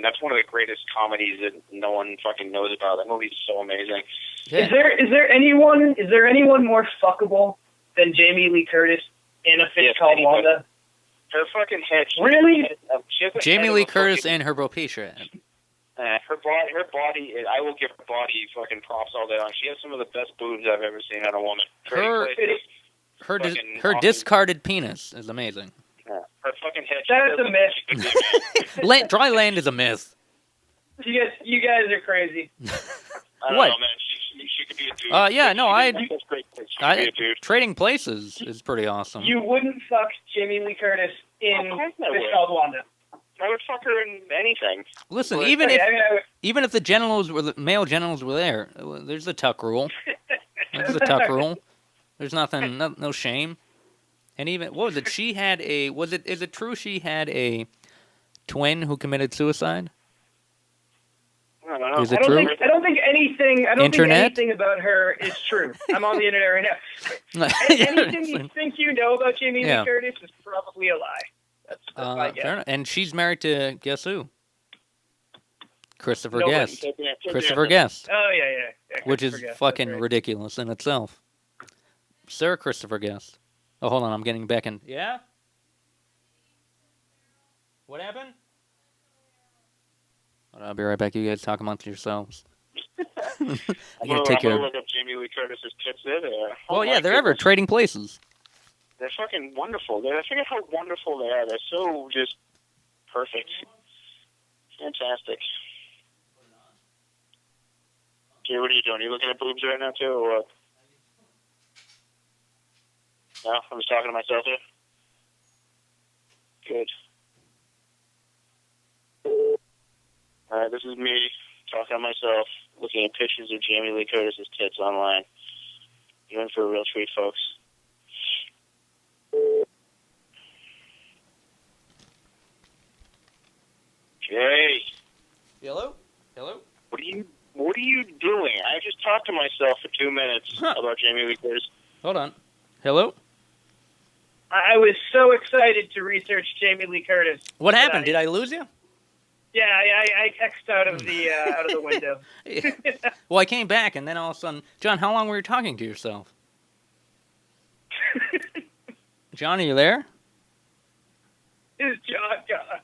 that's one of the greatest comedies that no one fucking knows about. That movie's so amazing. Yeah. Is there anyone more fuckable than Jamie Lee Curtis in A Fish Called Wanda? Her fucking head. Really? Jamie Lee Curtis and her alopecia. Her body. I will give her body fucking props all day long. She has some of the best boobs I've ever seen on a woman. Her discarded penis is amazing. Yeah. Her fucking head. That's a myth. Dry land is a myth. You guys are crazy. I don't know, man. She could be a dude. Yeah, no, be a dude. Trading Places is pretty awesome. You wouldn't fuck Jamie Lee Curtis in Fish Called Wanda. I would fuck her in anything. Listen, even if the male genitals were there, there's the tuck rule. There's the tuck rule. There's nothing, no shame. And even, what was it? Is it true she had a twin who committed suicide? I don't know. Is it true? I don't think anything about her is true. I'm on the internet right now. Anything you think you know about Jamie Lee Curtis is probably a lie. That's my guess. Fair enough. And she's married to, guess who? Christopher Nolan. Guest. Christopher Guest. Oh, yeah. Which is fucking ridiculous in itself. Sir Christopher Guest. Oh, hold on, I'm getting back in. Yeah? What happened? I'll be right back. You guys talk amongst yourselves. I gotta take care of... look up Jamie Lee Curtis's tits there. Well, yeah, they're ever Trading Places. They're fucking wonderful. I forget how wonderful they are. They're so just perfect. Fantastic. Okay, what are you doing? Are you looking at boobs right now, too, or what? No, I'm just talking to myself here. Good. Alright, this is me talking to myself, looking at pictures of Jamie Lee Curtis's tits online. You're in for a real treat, folks. Jay. Hello? What are you doing? I just talked to myself for 2 minutes about Jamie Lee Curtis. Hold on. Hello? I was so excited to research Jamie Lee Curtis. What happened? Did I lose you? Yeah, I X'd out of the window. Well, I came back, and then all of a sudden... John, how long were you talking to yourself? John, are you there? Is John gone?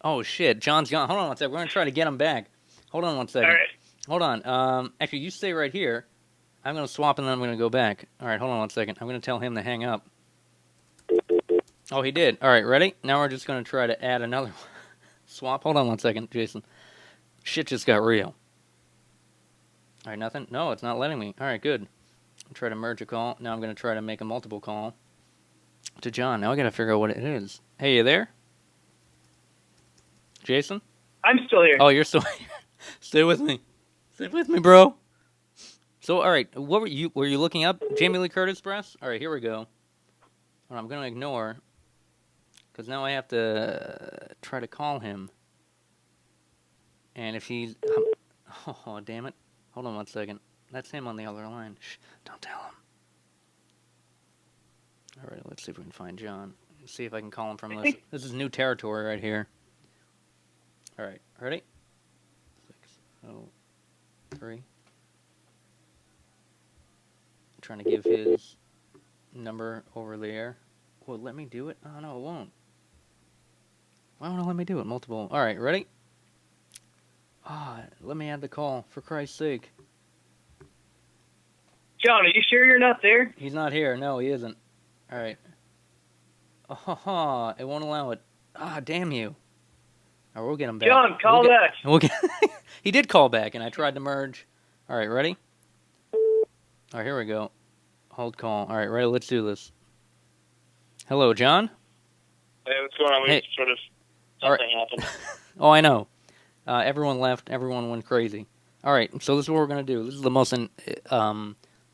Oh, shit. John's gone. Hold on one second. We're going to try to get him back. Hold on one second. All right. Hold on. Actually, you stay right here. I'm going to swap, and then I'm going to go back. All right, hold on one second. I'm going to tell him to hang up. Oh, he did. All right, ready? Now we're just going to try to add another swap. Hold on one second, Jason. Shit just got real. All right, nothing? No, it's not letting me. All right, good. I'll try to merge a call. Now I'm going to try to make a multiple call to John. Now I got to figure out what it is. Hey, you there? Jason? I'm still here. Oh, you're still here. Stay with me. Stay with me, bro. So, all right, what were you looking up? Jamie Lee Curtis breasts? All right, here we go. Well, I'm going to ignore, because now I have to try to call him. And if he's... Oh, damn it. Hold on 1 second. That's him on the other line. Shh, don't tell him. All right, let's see if we can find John. See if I can call him from this. This is new territory right here. All right, ready? 603. I'm trying to give his number over the air. Will it let me do it? Oh, no, it won't. Why won't it let me do it? Multiple. All right, ready? Ah, let me add the call, for Christ's sake. John, are you sure you're not there? He's not here. No, he isn't. All right. Oh, it won't allow it. Ah, damn you. All right, we'll get him back. John, call back. He did call back, and I tried to merge. All right, ready? All right, here we go. Hold call. All right, ready? Let's do this. Hello, John? Hey, what's going on? Hey. Sort of something happened. Oh, I know. Everyone left. Everyone went crazy. All right, so this is what we're going to do. This is the most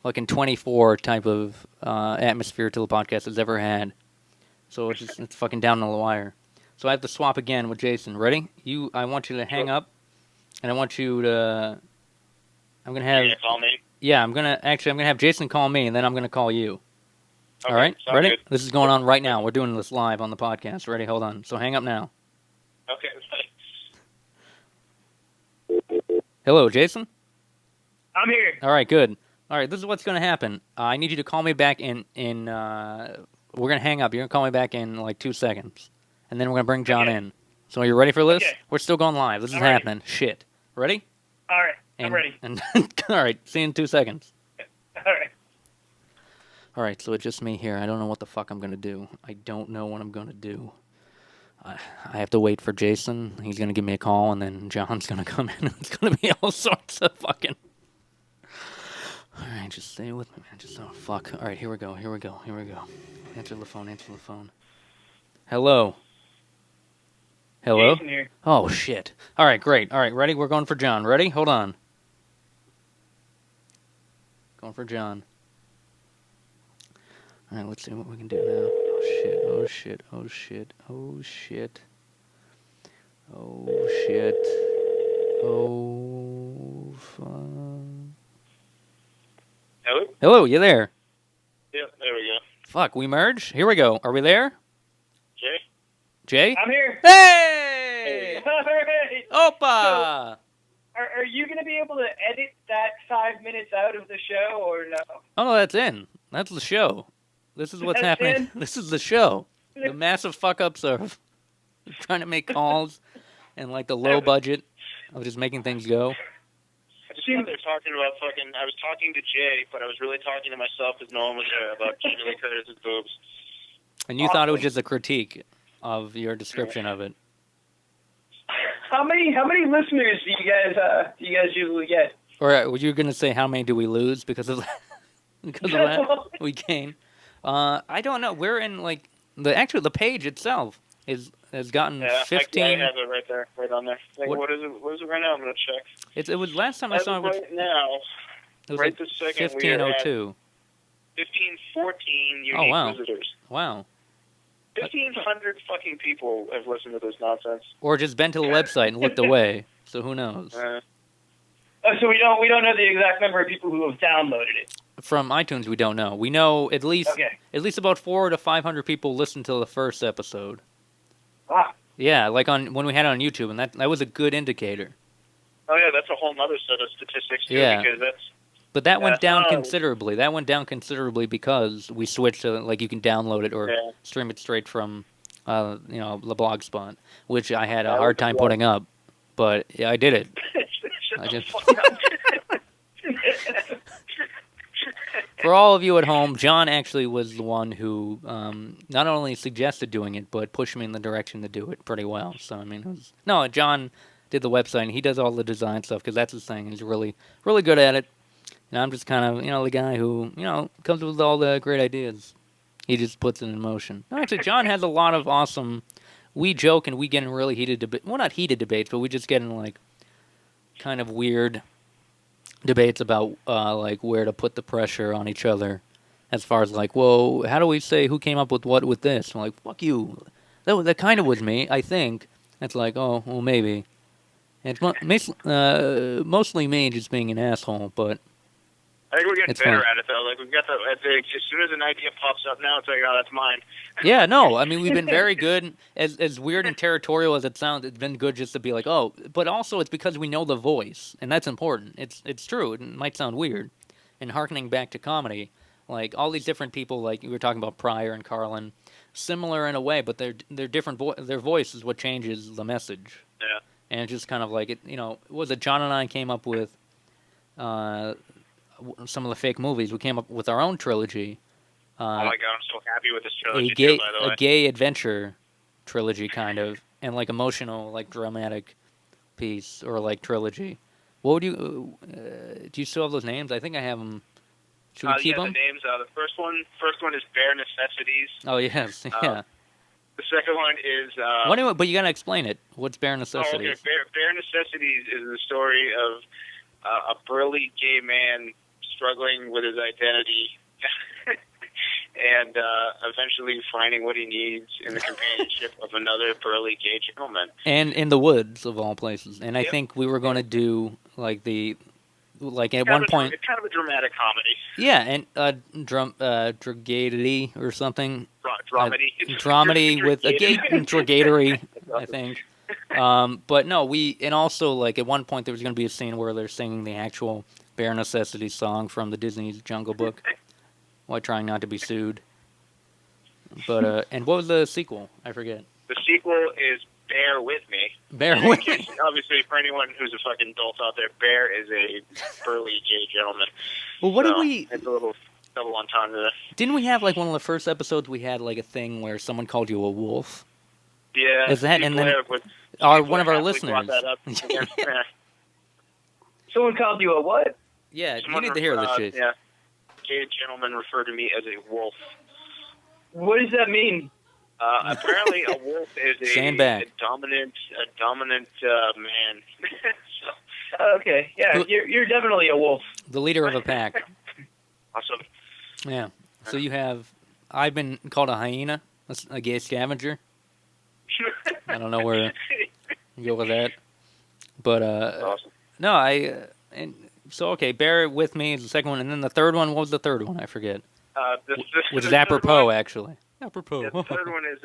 fucking 24 type of atmosphere till the podcast has ever had. So it's fucking down on the wire. So I have to swap again with Jason. Ready? I want you to hang up, and I want you to. I'm gonna have. You're gonna call me? Yeah, I'm gonna have Jason call me, and then I'm gonna call you. Okay, all right, ready? Good. This is going on right now. We're doing this live on the podcast. Ready? Hold on. So hang up now. Okay. Hello, Jason. I'm here. All right, good. All right, this is what's gonna happen. I need you to call me back in. We're gonna hang up. You're gonna call me back in like 2 seconds, and then we're gonna bring John in. So are you ready for this? Okay. We're still going live. This is happening. Shit. Ready? All right, I'm ready. All right, see you in 2 seconds. All right. All right, so it's just me here. I don't know what the fuck I'm gonna do. I don't know what I'm gonna do. I have to wait for Jason. He's gonna give me a call, and then John's gonna come in. And it's gonna be all sorts of fucking. All right, just stay with me, man. Oh, fuck. All right, here we go. Answer the phone. Hello? Jason here. Oh, shit. All right, great. All right, ready? We're going for John. Ready? Hold on. Going for John. All right, let's see what we can do now. Oh, shit. Oh, fuck. Hello, you there? Yep, there we go. Fuck, we merge? Here we go. Are we there? Jay? I'm here. Hey! All right. Opa! So, are you going to be able to edit that 5 minutes out of the show or no? Oh, no, that's in. That's the show. This is what's happening. In? This is the show. The massive fuck-ups of trying to make calls and, like, the low budget of just making things go. I just thought they were talking about fucking. I was talking to Jay, but I was really talking to myself because no one was there about Jamie Lee Curtis's boobs. And you thought it was just a critique of your description of it. How many listeners do you guys usually get? Or were you going to say how many do we lose because of that? We gain. I don't know. We're in like the page itself has gotten 15. I have it right there, right on there. Like, what is it? What is it right now? I'm gonna check. It was last time I saw it. Right now, it was right like this second, 1502. 1514 unique visitors. Wow. 1,500 fucking people have listened to this nonsense. Or just been to the website and looked away. So who knows? So we don't know the exact number of people who have downloaded it. From iTunes, we don't know. We know at least about 400 to 500 people listened to the first episode. Wow. Yeah, like when we had it on YouTube, and that was a good indicator. Oh yeah, that's a whole other set of statistics too. Yeah. Because that's. But that went down considerably. That went down considerably because we switched to like you can download it or stream it straight from, the blog spot, which I had a hard time putting up, but yeah, I did it. I just. For all of you at home, John actually was the one who not only suggested doing it, but pushed me in the direction to do it pretty well. So I mean, John did the website, and he does all the design stuff because that's his thing. He's really, really good at it. And I'm just kind of, the guy who, comes with all the great ideas. He just puts it in motion. No, actually, John has a lot of awesome. We joke and we get in really heated debate. Well, not heated debates, but we just get in like kind of weird debates about like where to put the pressure on each other, as far as like, well, how do we say who came up with what with this? I'm like, fuck you. That kind of was me, I think. It's like, oh, well, maybe. It's mostly me just being an asshole, but I think we're getting it's better fun. at it though. Like we've got as soon as an idea pops up now, it's like, oh, that's mine. Yeah, no, I mean we've been very good. As weird and territorial as it sounds, it's been good just to be like, oh, but also it's because we know the voice, and that's important. It's true. It might sound weird, and harkening back to comedy, like all these different people, like we were talking about Pryor and Carlin, similar in a way, but they're different. Their voice is what changes the message, Yeah. and it's just kind of like it. Was it John and I came up with uh, some of the fake movies. We came up with our own trilogy. Oh my god, I'm so happy with this trilogy A too, by the way. gay adventure trilogy kind of, and like emotional, like dramatic piece or like trilogy. What would you do? You still have those names? I think I have them. Should we keep yeah, them? the names. The first one is Bare Necessities. Oh yes, yeah. The second one is. Anyway, but you gotta explain it. What's Bare Necessities? Oh, okay. Bare Necessities is the story of a burly gay man struggling with his identity. And eventually finding what he needs in the companionship of another burly gay gentleman. And in the woods of all places. And I think we were going to do like at one point. It's kind of a dramatic comedy. Yeah, and dragady or something. Dramedy. Dramedy with a gay dragatory, I think. But no, and also like at one point there was going to be a scene where they're singing the actual Bare Necessities song from the Disney's Jungle Book. While trying not to be sued. But, and what was the sequel? I forget. The sequel is Bear With Me. Bear With Me. Obviously, for anyone who's a fucking adult out there, Bear is a burly gay gentleman. Well, what did we... It's a little double entendre. Didn't we have, like, one of the first episodes we had, like, a thing where someone called you a wolf? Yeah. Is that, and then... one of our listeners. Someone called you a what? Yeah, you need to hear this shit. Yeah. Gay gentleman referred to me as a wolf. What does that mean? Apparently, a wolf is a dominant man. Okay, yeah, you're definitely a wolf. The leader of a pack. Awesome. Yeah. So I've been called a hyena, a gay scavenger. I don't know where to go with that, but awesome. No, So, okay, Bear With Me is the second one, and then the third one, what was the third one? I forget. Which is apropos, actually. Apropos. Yeah, the third one is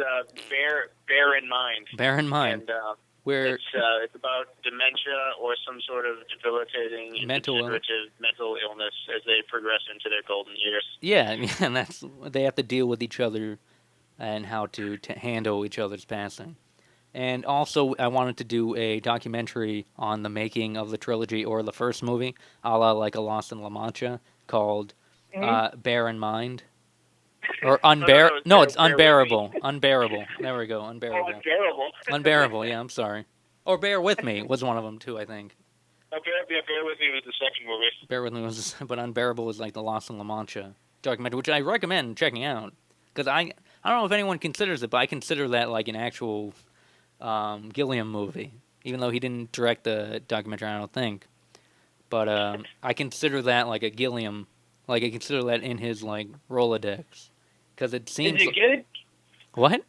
Bear in Mind. Bear in Mind. And where it's about dementia or some sort of debilitating mental illness as they progress into their golden years. Yeah, and they have to deal with each other and how to handle each other's passing. And also, I wanted to do a documentary on the making of the trilogy or the first movie, a la like a Lost in La Mancha, called Bear in Mind. Or it's Unbearable. Unbearable. There we go, Unbearable. Oh, Unbearable. Unbearable, yeah, I'm sorry. Or Bear With Me was one of them, too, I think. Bear With Me was the second movie. Bear With Me was, but Unbearable was like the Lost in La Mancha documentary, which I recommend checking out. Because I don't know if anyone considers it, but I consider that like an actual... Gilliam movie, even though he didn't direct the documentary, I don't think. But I consider that like a Gilliam, like I consider that in his like Rolodex, because it seems. Is it good? What?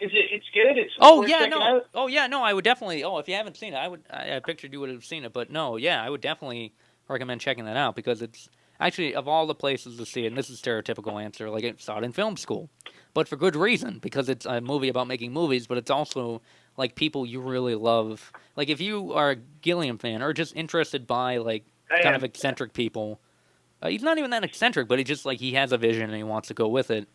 It's good. It's no. I would definitely. Oh, if you haven't seen it, I pictured you would have seen it, but no, yeah, I would definitely recommend checking that out because it's actually of all the places to see it. And this is a stereotypical answer, like I saw it in film school. But for good reason, because it's a movie about making movies, but it's also, like, people you really love. Like, if you are a Gilliam fan, or just interested by, like, kind of eccentric people, he's not even that eccentric, but he has a vision and he wants to go with it.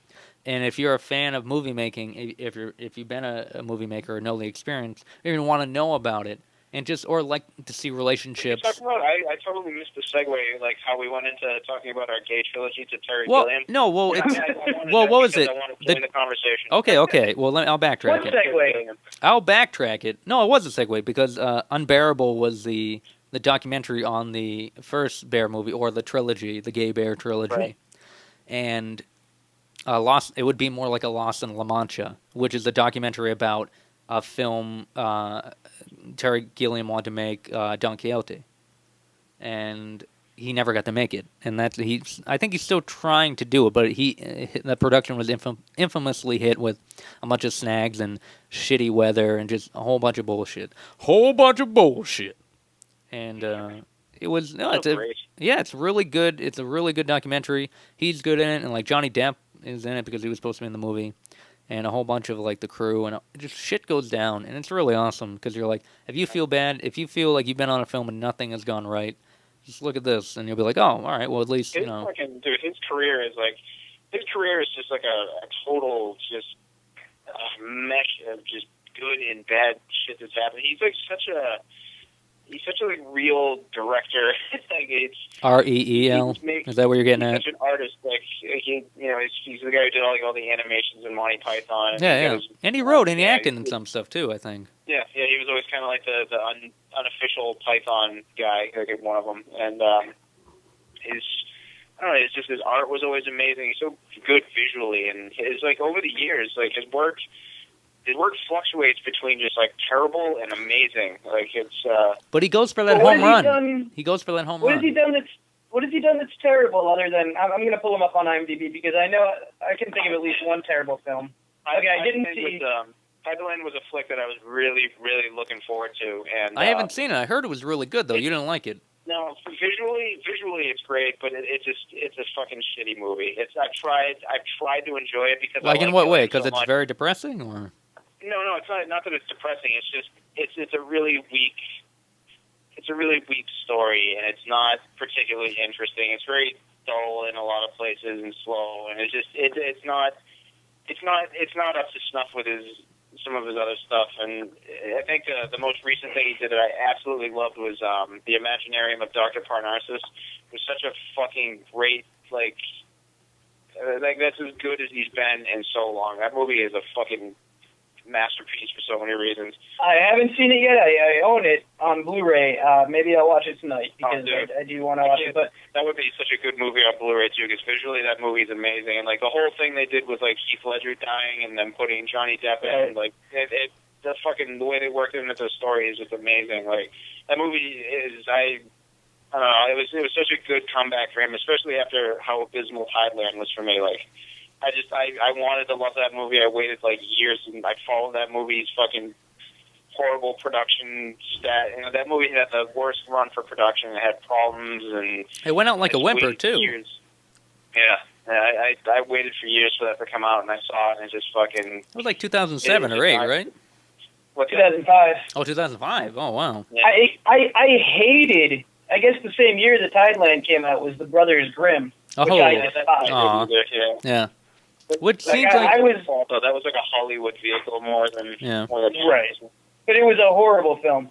And if you're a fan of movie making, if you've been a movie maker or know the experience, or even want to know about it, and or like to see relationships. I totally missed the segue, like how we went into talking about our gay trilogy to Terry Gilliam. No, well, what was it? I want to join the conversation. Okay. Well, I'll backtrack it. Segue? I'll backtrack it. No, it was a segue because Unbearable was the documentary on the first Bear movie or the trilogy, the Gay Bear trilogy, right. And Lost. It would be more like a Lost in La Mancha, which is a documentary about a film Terry Gilliam wanted to make, Don Quixote. And he never got to make it, and I think he's still trying to do it, but the production was infamously hit with a bunch of snags and shitty weather and just a whole bunch of bullshit, and it was it's really good. It's a really good documentary. He's good in it, and like Johnny Depp is in it because he was supposed to be in the movie, and a whole bunch of like the crew, and just shit goes down, and it's really awesome because you're like, if you feel bad, if you feel like you've been on a film and nothing has gone right, just look at this, and you'll be like, oh, all right, well at least his career is just like a total just mesh of just good and bad shit that's happened. He's such a like real director. Like it's REEL. Is that what you're getting at? Such an artist. Like he's the guy who did all the animations in Monty Python. And and he wrote and he acted in some stuff too, I think. Yeah. He was always kind of like the unofficial Python guy, like one of them. And it's just his art was always amazing. He's so good visually, and his like over the years, like his work fluctuates between just like terrible and amazing. Like it's. But he goes for that home run. He goes for that home run. What has he done that's terrible? Other than I'm going to pull him up on IMDb because I know I can think of at least one terrible film. Okay, I didn't see. Tideland was a flick that I was really, really looking forward to, and I haven't seen it. I heard it was really good though. You didn't like it. No, visually it's great, but it's a fucking shitty movie. I've tried to enjoy it because like in what way? Because it's very depressing, or. No, it's not that it's depressing. It's just it's a really weak story, and it's not particularly interesting. It's very dull in a lot of places and slow, and it's not up to snuff with some of his other stuff. And I think the most recent thing he did that I absolutely loved was The Imaginarium of Dr. Parnassus. It was such a fucking great like that's as good as he's been in so long. That movie is a fucking masterpiece for so many reasons. I haven't seen it yet. I own it on Blu-ray. Maybe I'll watch it tonight because I do want to watch it. But that would be such a good movie on Blu-ray too, because visually that movie is amazing. And like the whole thing they did with like Heath Ledger dying and then putting Johnny Depp in, like the way they worked into the story is just amazing. Like that movie is I don't know. It was such a good comeback for him, especially after how abysmal Tideland was for me. Like. I wanted to love that movie. I waited like years, and I followed that movie's fucking horrible production stat. You know, that movie had the worst run for production. It had problems, and it went out like a whimper too. Yeah, I waited for years for that to come out, and I saw it, and it just fucking. It was like 2007 or 8, right? What, 2005? Oh, 2005. Oh, wow. Yeah. I hated. I guess the same year that Tideland came out was The Brothers Grimm. Oh, which I despise. Yeah. Which like seems like that was like a Hollywood vehicle more than right. But it was a horrible film.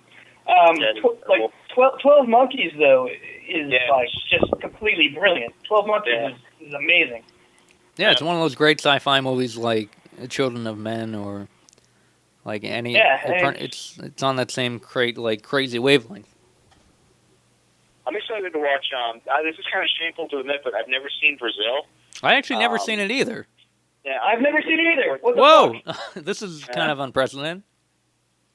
12 Monkeys though is like just completely brilliant. 12 Monkeys is amazing. Yeah, it's one of those great sci-fi movies like Children of Men or like any. It's on that same crazy wavelength. I'm excited to watch. This is kind of shameful to admit, but I've never seen Brazil. I actually never seen it either. Yeah, I've never seen it either. Whoa, this is kind of unprecedented.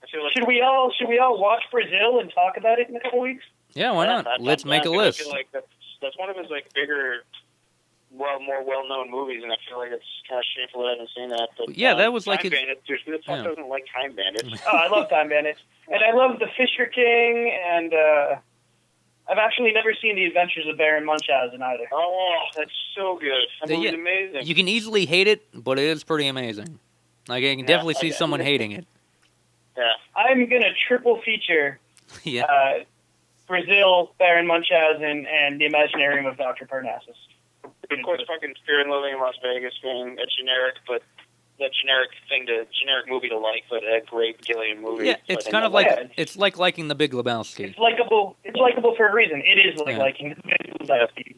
Should we all watch Brazil and talk about it in a couple weeks? Yeah, why not? Let's make a list. I feel like that's one of his like bigger, more well-known movies, and I feel like it's kind of shameful that I haven't seen that. But, yeah, that was like Time Bandits. Who the fuck doesn't like Time Bandits? Oh, I love Time Bandits, and I love The Fisher King, and I've actually never seen The Adventures of Baron Munchausen either. Oh, that's so good. That movie's amazing. You can easily hate it, but it is pretty amazing. Like, I can definitely see someone hating it. Yeah. I'm going to triple feature Brazil, Baron Munchausen, and The Imaginarium of Dr. Parnassus. Of course, fucking Fear and Loathing in Las Vegas being a generic movie to like, but a great Gillian movie. Yeah, it's kind of like it's like liking The Big Lebowski. It's likable. It's likable for a reason. It is like liking The Big Lebowski.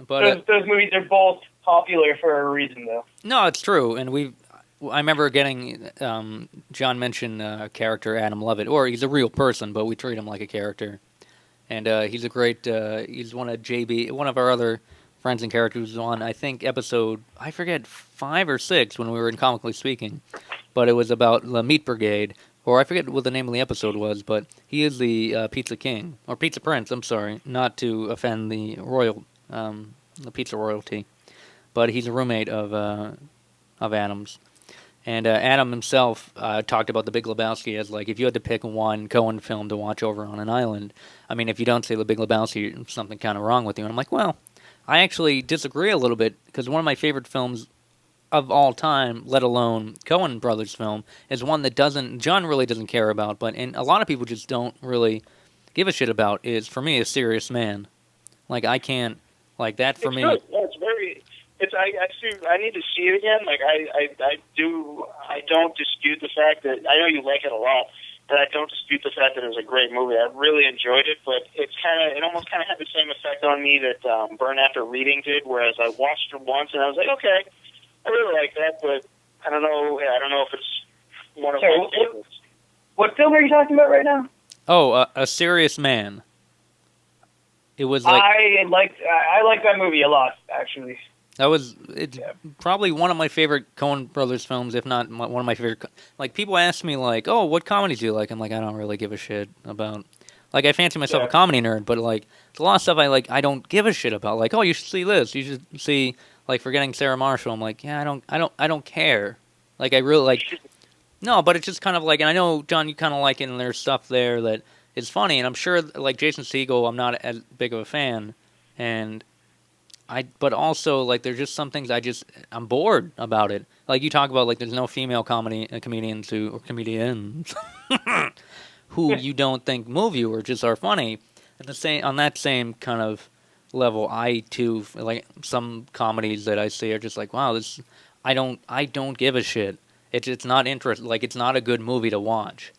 But those movies are both popular for a reason, though. No, it's true, and I remember getting John mention character Adam Lovett, or he's a real person, but we treat him like a character, and he's a great. He's one of our other friends and characters on, I think, episode, I forget, 5 or 6 when we were in Comically Speaking, but it was about the Meat Brigade, or I forget what the name of the episode was, but he is the Pizza King or Pizza Prince. I'm sorry, not to offend the the pizza royalty, but he's a roommate of Adam's. And Adam himself talked about The Big Lebowski as like if you had to pick one Coen film to watch over on an island. I mean, if you don't say The Big Lebowski, there's something kind of wrong with you. And I'm like, well, I actually disagree a little bit because one of my favorite films of all time, let alone Coen Brothers film, is one that John really doesn't care about, but and a lot of people just don't really give a shit about. Is for me A Serious Man. Like I can't like that for it's me. Good. Yeah, it's very. It's I need to see it again. Like I don't dispute the fact that I know you like it a lot, but I don't dispute the fact that it was a great movie. I really enjoyed it, but it almost kind of had the same effect on me that Burn After Reading did. Whereas I watched it once and I was like, okay, I really like that, but I don't know. I don't know if it's one of my favorites. What film are you talking about right now? Oh, A Serious Man. It was like I like that movie a lot, actually. It's probably one of my favorite Coen Brothers films, if not one of my favorite. Like people ask me, like, "Oh, what comedies do you like?" I'm like, I don't really give a shit about. Like, I fancy myself a comedy nerd, but like, there's a lot of stuff I don't give a shit about. Like, oh, you should see this. You should see like Forgetting Sarah Marshall. I'm like, yeah, I don't care. Like, I really like. No, but it's just kind of like, and I know John, you kind of like it, and there's stuff there that is funny, and I'm sure like Jason Segel, I'm not as big of a fan, and. But also, like, there's just some things I'm bored about it. Like, you talk about, like, there's no female comedians or comedians who you don't think move you or just are funny. On that same kind of level, I, too, like, some comedies that I see are just like, wow, I don't give a shit. It's not interesting. Like, it's not a good movie to watch.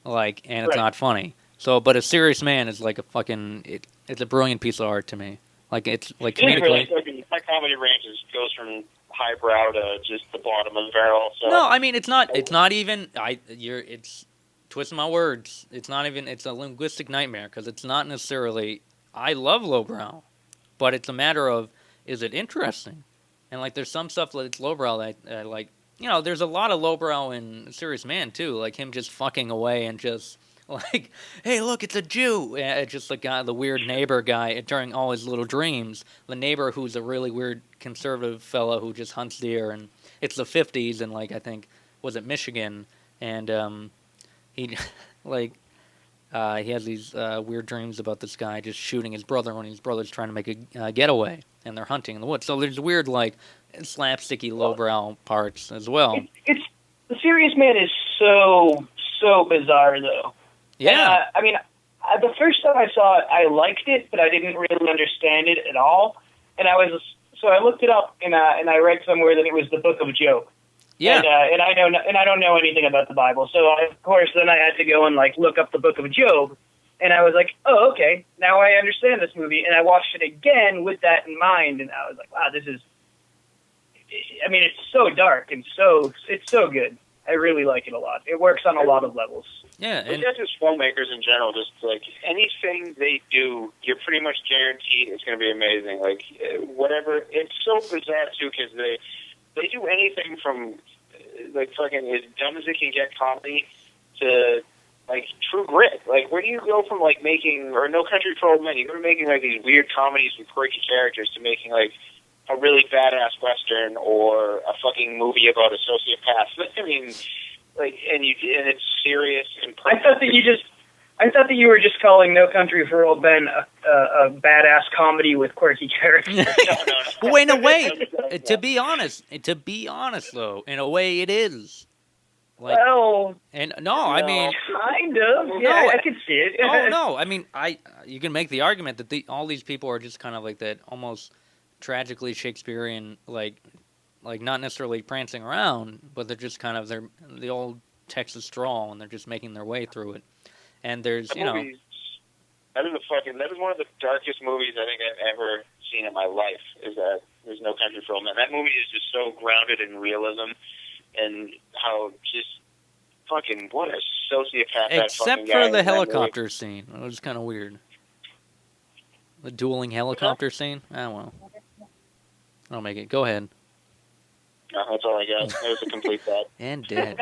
Like, and it's not funny. So, but A Serious Man is like it's a brilliant piece of art to me. Like it's like comedically. My comedy range goes from highbrow to just the bottom of the barrel. So. No, I mean it's not even. It's twisting my words. It's not even. It's a linguistic nightmare because it's not necessarily. I love lowbrow, but it's a matter of is it interesting, and like there's some stuff that's lowbrow that like there's a lot of lowbrow in Serious Man too, like him just fucking away and just. Like, hey, look, it's a Jew. It's just the weird neighbor guy during all his little dreams. The neighbor who's a really weird conservative fellow who just hunts deer, and it's the 50s, and like I think was it Michigan, and he he has these weird dreams about this guy just shooting his brother when his brother's trying to make a getaway, and they're hunting in the woods. So there's weird slapsticky lowbrow parts as well. It's The Serious Man is so bizarre though. Yeah. I mean, the first time I saw it, I liked it, but I didn't really understand it at all. And I looked it up, and I read somewhere that it was the Book of Job. Yeah. And I don't know anything about the Bible, so of course then I had to go and look up the Book of Job, and I was like, oh, okay, now I understand this movie, and I watched it again with that in mind, and I was like, wow, this is. I mean, it's so dark and it's so good. I really like it a lot. It works on a lot of levels. Yeah, and not just filmmakers in general. Just like anything they do, you're pretty much guaranteed it's going to be amazing. Like whatever, it's so bizarre too because they do anything from like fucking as dumb as it can get comedy to like True Grit. Like where do you go from like making or No Country for Old Men? You go from making like these weird comedies with quirky characters to making like a really badass western or a fucking movie about a sociopath. I mean, like, and it's serious and. I thought that you were just calling No Country for Old Men a badass comedy with quirky characters. No. Well, in a way, to be honest, though, in a way, it is. Like, well, and I mean, kind of. Yeah, I can see it. Oh no, I mean, you can make the argument that all these people are just kind of like that, almost. Tragically Shakespearean, like not necessarily prancing around, but they're just kind of the old Texas drawl, and they're just making their way through it. And there's that is one of the darkest movies I think I've ever seen in my life. Is that there's No Country for Old Men. That movie is just so grounded in realism and how just fucking what a sociopath. Except for the helicopter scene, it was kind of weird. The dueling helicopter scene. I don't know. I'll make it. Go ahead. No, that's all I got. That was a complete thought. And dead.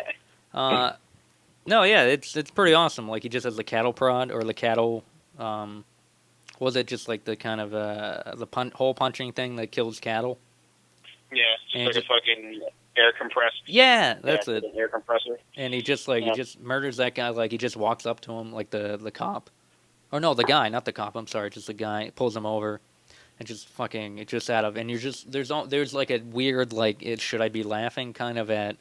No, yeah, it's pretty awesome. Like he just has the cattle prod or the cattle. Was it just like the kind of the hole punching thing that kills cattle? Yeah, just like a fucking air compressed. Yeah, that's it. An air compressor. And he just he just murders that guy. Like he just walks up to him, like the cop, or no, the guy, not the cop. I'm sorry, just the guy pulls him over, and just fucking it just out of. And you're just there's like a weird like should I be laughing kind of at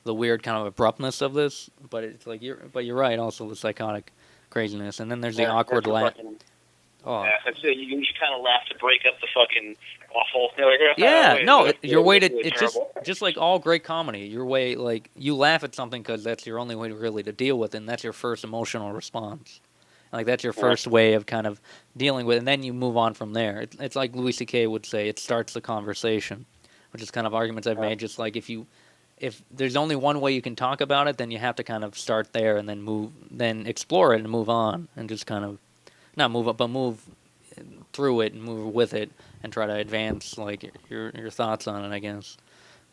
the weird kind of abruptness of this, but it's like you're right. Also the psychotic craziness, and then there's the awkward laugh. Oh. Yeah, that's it. You kind of laugh to break up the fucking awful. Like, yeah, no, your way to it's just like all great comedy. Your way, like you laugh at something because that's your only way really to deal with it, and that's your first emotional response. Like that's your first way of kind of dealing with it, and then you move on from there. It's like Louis C.K. would say, it starts the conversation, which is kind of arguments I've made. Just like if there's only one way you can talk about it, then you have to kind of start there and then explore it and move on, and just kind of not move up, but move through it and move with it and try to advance like your thoughts on it, I guess.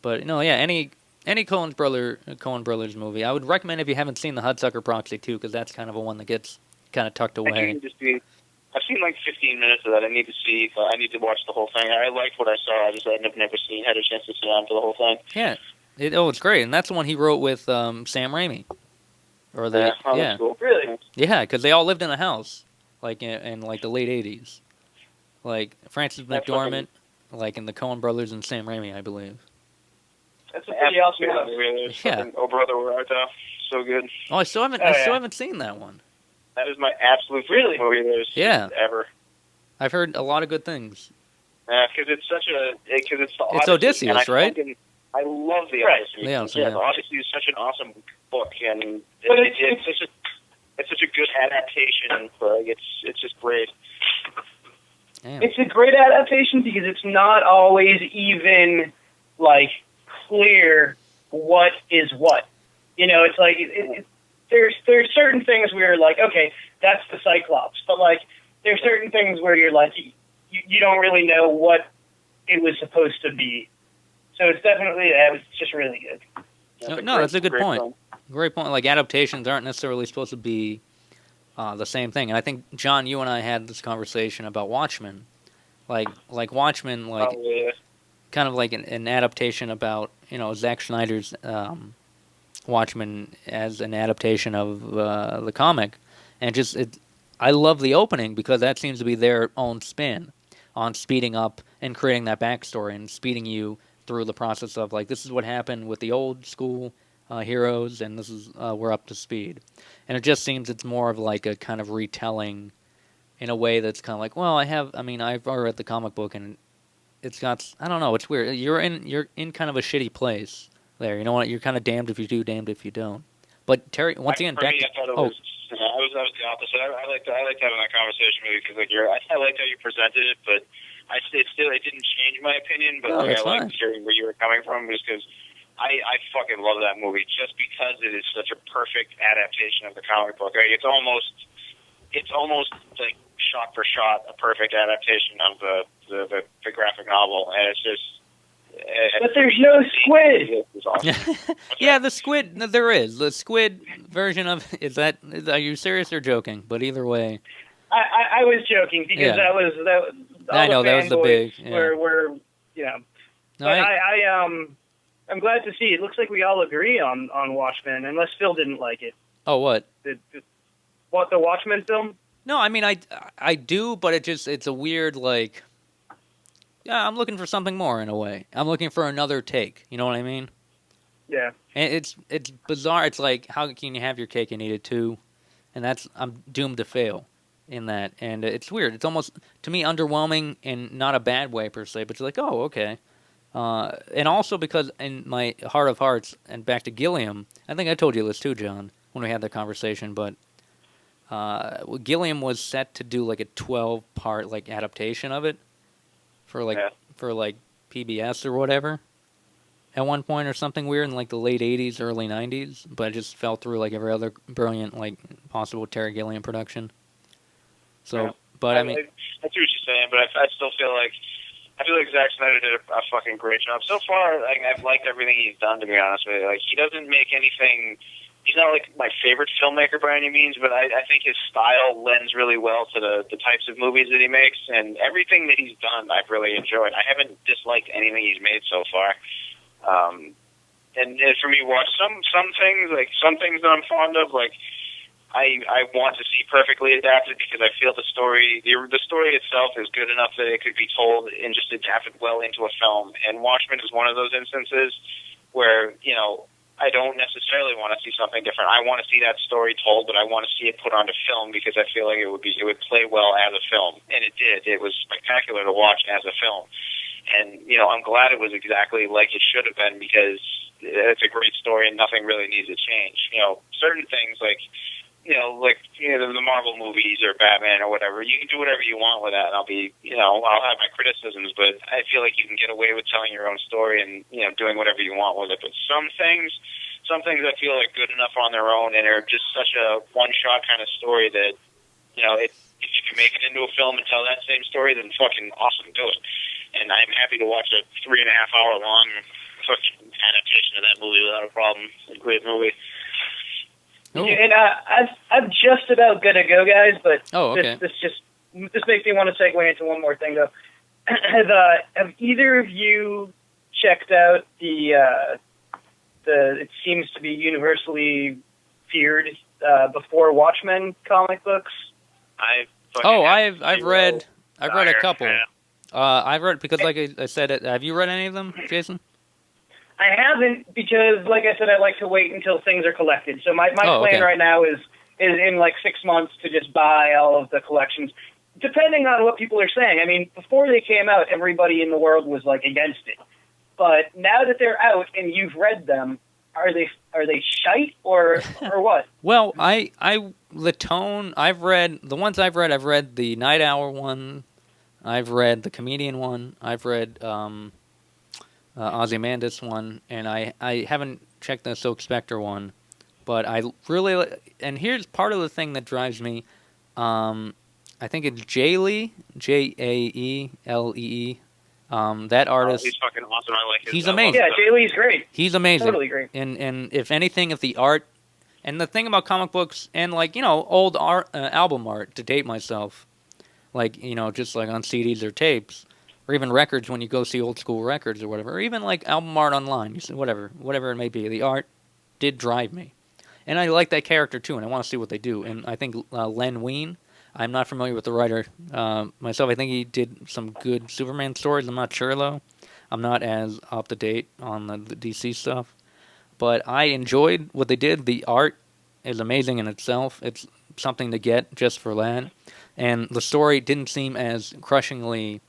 But yeah, any Coen Brothers movie, I would recommend if you haven't seen the Hudsucker Proxy too, because that's kind of a one that gets kind of tucked away. I've seen like 15 minutes of that. I need to see. I need to watch the whole thing. I liked what I saw. I just had never had a chance to sit down for the whole thing. Yeah, it's great, and that's the one he wrote with Sam Raimi. Or that's cool. Really? Yeah, because they all lived in a house, like in like the late '80s, like Francis McDormand, like in the Coen Brothers and Sam Raimi, I believe. That's a pretty awesome movie. Yeah. Oh, Brother, Where Art Thou? So good. Oh, I still haven't seen that one. That is my absolute favorite movie there's ever. I've heard a lot of good things. Yeah, because it's the Odyssey. It's Odysseus, right? I love the Odyssey. The Odyssey is such an awesome book, and it's such a good adaptation. It's just great. Damn. It's a great adaptation because it's not always even like clear what is what. It's like there's certain things where you're like, okay, that's the Cyclops, but like there's certain things where you're like you don't really know what it was supposed to be. So it's definitely it's just really good. No, that's a good point. Great point. Like adaptations aren't necessarily supposed to be the same thing. And I think John, you and I had this conversation about Watchmen, like Watchmen, kind of like an adaptation about Zack Snyder's Watchmen as an adaptation of the comic, and I love the opening because that seems to be their own spin on speeding up and creating that backstory and speeding you through the process of like this is what happened with the old school heroes, and this is we're up to speed. And it just seems it's more of like a kind of retelling in a way that's kind of like, well, I've already read the comic book and it's got, I don't know, it's weird. You're in kind of a shitty place there. You know what? You're kind of damned if you do, damned if you don't. But Terry, once again, I was the opposite. I liked having that conversation with you because I liked how you presented it, but it didn't change my opinion. But I liked hearing where you were coming from, just because I fucking love that movie just because it is such a perfect adaptation of the comic book. It's almost like shot for shot a perfect adaptation of the graphic novel, and it's just. But there's no squid. Awesome. Yeah, the squid. There is the squid version of. Are you serious or joking? But either way, I was joking because that was I know that was the big. Yeah. Were No, but I'm glad to see. It looks like we all agree on Watchmen, unless Phil didn't like it. Oh, what? The Watchmen film? No, I mean I do, but it's a weird like. Yeah, I'm looking for something more in a way. I'm looking for another take. You know what I mean? Yeah. And it's bizarre. It's like, how can you have your cake and eat it too? And I'm doomed to fail in that. And it's weird. It's almost, to me, underwhelming in not a bad way per se, but you're like, oh, okay. And also because in my heart of hearts, and back to Gilliam, I think I told you this too, John, when we had that conversation, but Gilliam was set to do like a 12-part like adaptation of it. For PBS or whatever, at one point or something weird in like the late '80s, early '90s, but it just fell through like every other brilliant like possible Terry Gilliam production. So, but I mean, I see what you're saying, but I still feel like Zack Snyder did a fucking great job so far. Like, I've liked everything he's done, to be honest with you. Like, he doesn't make anything he's not like my favorite filmmaker by any means, but I think his style lends really well to the types of movies that he makes, and everything that he's done I've really enjoyed. I haven't disliked anything he's made so far. And for me, watch some things, like some things that I'm fond of, like I want to see perfectly adapted because I feel the story itself is good enough that it could be told and just adapted well into a film. And Watchmen is one of those instances where, you know, I don't necessarily want to see something different. I want to see that story told, but I want to see it put onto film because I feel like it would play well as a film, and it did. It was spectacular to watch as a film, and you know, I'm glad it was exactly like it should have been because it's a great story and nothing really needs to change. You know, certain things like the Marvel movies or Batman or whatever, you can do whatever you want with that, and I'll have my criticisms, but I feel like you can get away with telling your own story and, you know, doing whatever you want with it. But some things I feel like good enough on their own and are just such a one-shot kind of story that, you know, if you can make it into a film and tell that same story, then fucking awesome, do it. And I'm happy to watch a 3.5-hour long fucking adaptation of that movie without a problem. It's a great movie. Ooh. And I'm just about gonna go, guys. But okay. this makes me want to segue into one more thing, though. Have either of you checked out the it seems to be universally feared Before Watchmen comic books? I've read a couple. Yeah. I've read because, like I said, have you read any of them, Jason? I haven't because, like I said, I like to wait until things are collected. So my plan right now is in like 6 months to just buy all of the collections, depending on what people are saying. I mean, before they came out, everybody in the world was like against it. But now that they're out and you've read them, are they shite or what? Well, the tone I've read, the ones I've read the Night Owl one, I've read the Comedian one, I've read Ozymandias one, and I haven't checked the Silk Spectre one, but I really, and here's part of the thing that drives me, I think it's Jaelee, Jaeelee, that artist. He's fucking awesome. I like his. He's amazing. Yeah, Jaelee's great. He's amazing. Totally great. And if anything, if the art, and the thing about comic books and like, you know, old art, album art, to date myself, like, you know, just like on CDs or tapes, or even records when you go see old school records or whatever, or even like album art online, you see, whatever it may be, the art did drive me. And I like that character too, and I want to see what they do. And I think Len Wein, I'm not familiar with the writer myself. I think he did some good Superman stories. I'm not sure, though. I'm not as up to date on the DC stuff. But I enjoyed what they did. The art is amazing in itself. It's something to get just for that. And the story didn't seem as crushingly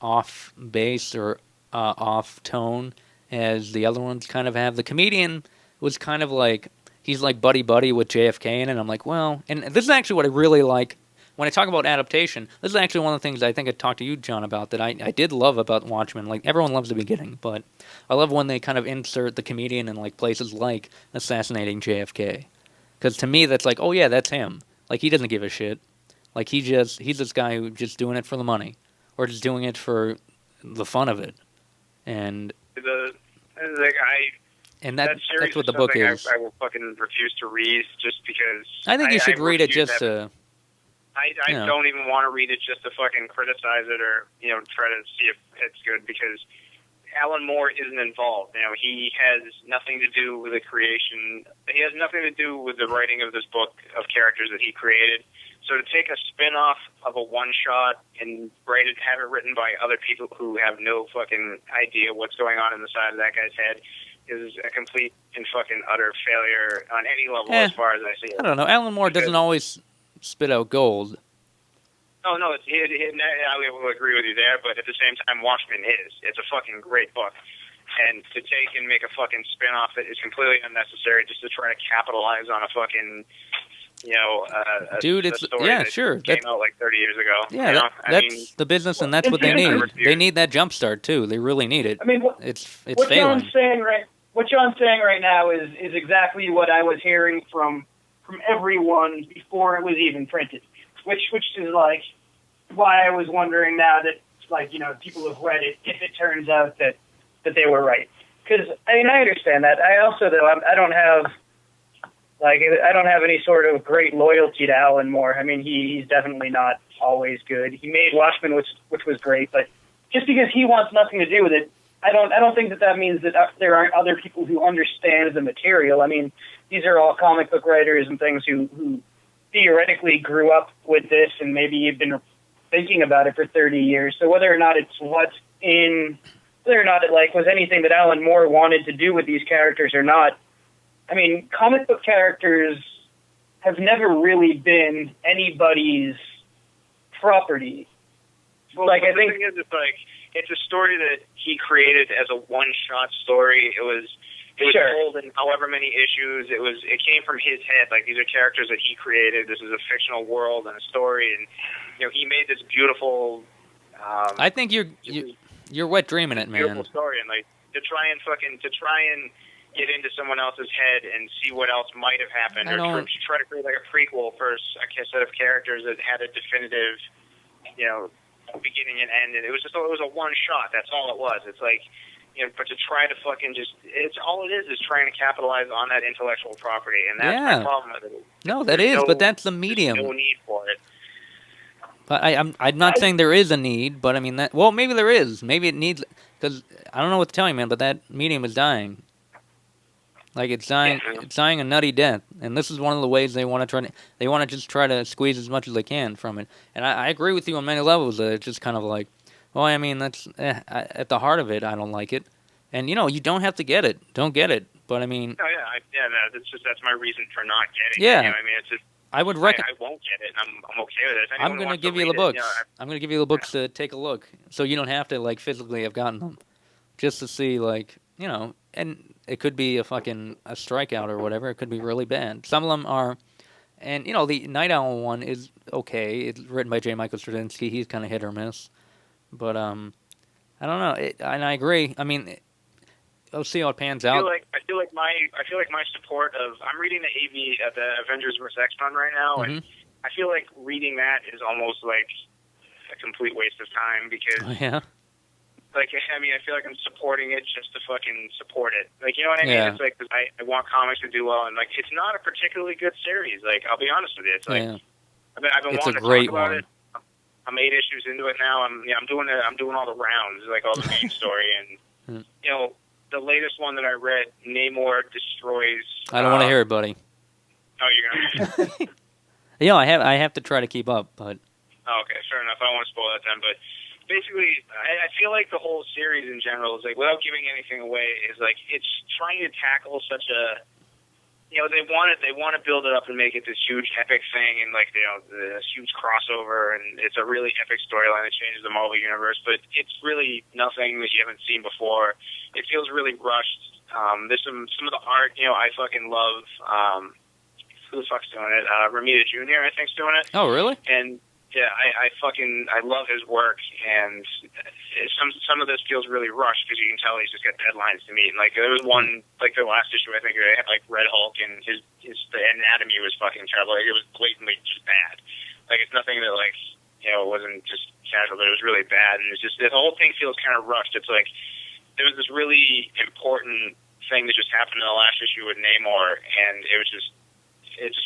off base or off tone as the other ones kind of have. The Comedian was kind of like, he's like buddy with JFK in it, and I'm like, well, and this is actually what I really like when I talk about adaptation. This is actually one of the things I think I talked to you, John, about that I did love about Watchmen. Like, everyone loves the beginning, but I love when they kind of insert the Comedian in like places like assassinating JFK, because to me that's like, oh yeah, that's him. Like, he doesn't give a shit. Like, he's this guy who's just doing it for the money, or just doing it for the fun of it. And that's what the book is. I will fucking refuse to read just because. I think you should read it just to. I don't even want to read it just to fucking criticize it or, you know, try to see if it's good, because Alan Moore isn't involved. You know, he has nothing to do with the creation. He has nothing to do with the writing of this book of characters that he created. So to take a spin-off of a one-shot and have it written by other people who have no fucking idea what's going on in the side of that guy's head is a complete and fucking utter failure on any level as far as I see it. I don't know. Alan Moore doesn't always spit out gold. Oh, no, I will agree with you there, but at the same time, Watchmen is. It's a fucking great book. And to take and make a fucking spin-off that is completely unnecessary just to try to capitalize on a fucking, you know, dude, a story that came out like 30 years ago. Yeah, you know? that's the business, and that's what they need. They need that jump start, too. They really need it. I mean, it's what failing. What John's saying right now is exactly what I was hearing from everyone before it was even printed, which is like why I was wondering now that, like, you know, people have read it, if it turns out that they were right. Because, I mean, I understand that. I also, though, I don't have Like, I don't have any sort of great loyalty to Alan Moore. I mean, he's definitely not always good. He made Watchmen, which was great, but just because he wants nothing to do with it, I don't think that means that there aren't other people who understand the material. I mean, these are all comic book writers and things who theoretically grew up with this, and maybe you've been thinking about it for 30 years. So whether or not it was anything that Alan Moore wanted to do with these characters or not, I mean, comic book characters have never really been anybody's property. Well, like, I think it's a story that he created as a one-shot story. It was told in however many issues. It came from his head. Like, these are characters that he created. This is a fictional world and a story, and he made this beautiful. I think you're wet dreaming it, man. Beautiful story, and like to try and get into someone else's head and see what else might have happened, or try to create like a prequel for a set of characters that had a definitive, beginning and end. And it was a one shot. That's all it was. It's like, but to try to it's all it is trying to capitalize on that intellectual property, and that's my problem with it. No, but that's the medium. There's no need for it. But I'm not saying there is a need, but I mean maybe there is. Maybe it needs, because I don't know what to tell you, man. But that medium is dying. Like, it's dying. Yeah. It's dying a nutty death, and this is one of the ways they want to just try to squeeze as much as they can from it. And I agree with you on many levels. That it's just kind of like, well, I mean, that's at the heart of it. I don't like it, and you don't have to get it. Don't get it. But I mean, that's my reason for not getting it. I mean, it's just. I would recommend. I won't get it. I'm okay with it. I'm going to give you the books. I'm going to give you the books to take a look, so you don't have to like physically have gotten them, just to see and it could be a strikeout or whatever. It could be really bad. Some of them are, and the Night Owl one is okay. It's written by J. Michael Straczynski. He's kind of hit or miss, but I don't know. And I agree. I mean, I'll see how it pans out. I feel like my support of. I'm reading the the Avengers vs. X-Men right now, and I feel like reading that is almost like a complete waste of time because. Oh, yeah. Like, I mean, I feel like I'm supporting it just to fucking support it. Like, you know what I mean? Yeah. It's like, cause I want comics to do well, and like, it's not a particularly good series. Like, I'll be honest with you. It's like, I've been it's wanting to talk about it. I'm 8 issues into it now. I'm doing all the rounds, like all the main story, and the latest one that I read, Namor destroys. I don't want to hear it, buddy. Oh, you're gonna. I have to try to keep up, but. Oh, okay, fair enough. I don't want to spoil that then, but. Basically, I feel like the whole series in general is like, without giving anything away, is like it's trying to tackle such a, they want to build it up and make it this huge epic thing, and like this huge crossover, and it's a really epic storyline that changes the Marvel universe. But it's really nothing that you haven't seen before. It feels really rushed. There's some of the art, I fucking love. Who the fuck's doing it? Ramita Jr. I think's doing it. Oh, really? And. Yeah, I love his work, and some of this feels really rushed because you can tell he's just got deadlines to meet. And like there was one, like the last issue, I think they had like Red Hulk, and the anatomy was fucking terrible. Like, it was blatantly just bad. Like, it's nothing that it wasn't just casual, but it was really bad, and it's just the whole thing feels kind of rushed. It's like there was this really important thing that just happened in the last issue with Namor, and it just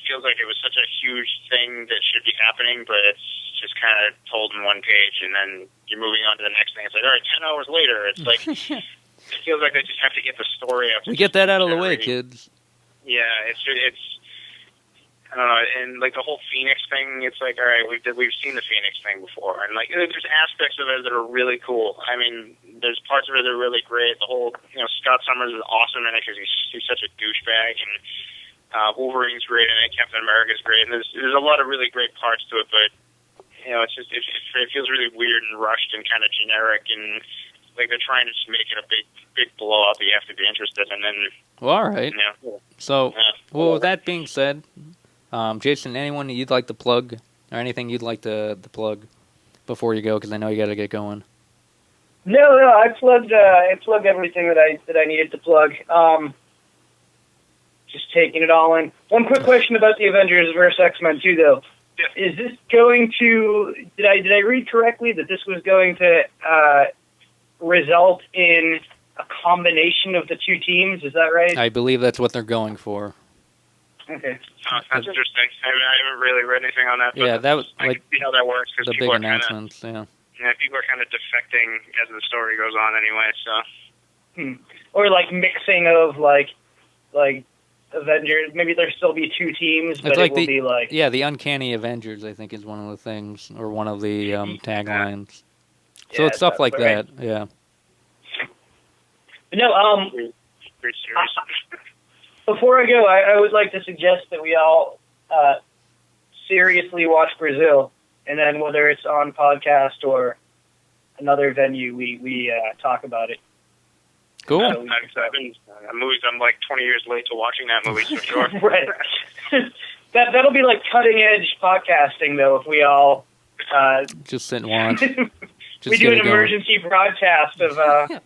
feels like it was such a huge thing that should be happening, but it's just kind of told in one page, and then you're moving on to the next thing. It's like, all right, 10 hours later, it's like, it feels like they just have to get the story up. We get that out of the way, kids. Yeah, it's I don't know, and like the whole Phoenix thing, it's like, all right, we've seen the Phoenix thing before, and like there's aspects of it that are really cool. I mean, there's parts of it that are really great. The whole, Scott Summers is awesome in it because he's such a douchebag, and Wolverine's great in it. Captain America's great, and there's a lot of really great parts to it. But it's just it feels really weird and rushed and kind of generic, and like they're trying to just make it a big blow up that you have to be interested in. And well, all right. So, with that being said, Jason, anyone you'd like to plug or anything you'd like to plug before you go? Because I know you got to get going. No, I plugged everything that I needed to plug. Just taking it all in. One quick question about the Avengers vs. X-Men 2, though. Yeah. Is this going to... Did I read correctly that this was going to result in a combination of the two teams? Is that right? I believe that's what they're going for. Okay. That's interesting. I haven't really read anything on that. But yeah, that was I can see how that works because the big announcements. People are kind of defecting as the story goes on anyway. So. Or like mixing of like Avengers. Maybe there'll still be two teams, but it will be like the Uncanny Avengers. I think is one of the things or one of the taglines. So it's stuff like that. Yeah. No. Great series. Before I go, I would like to suggest that we all seriously watch Brazil, and then whether it's on podcast or another venue, we talk about it. Cool. I'm like 20 years late to watching that movie, for sure. Right. That'll be like cutting edge podcasting, though, if we all just sit and watch. We do an emergency broadcast of a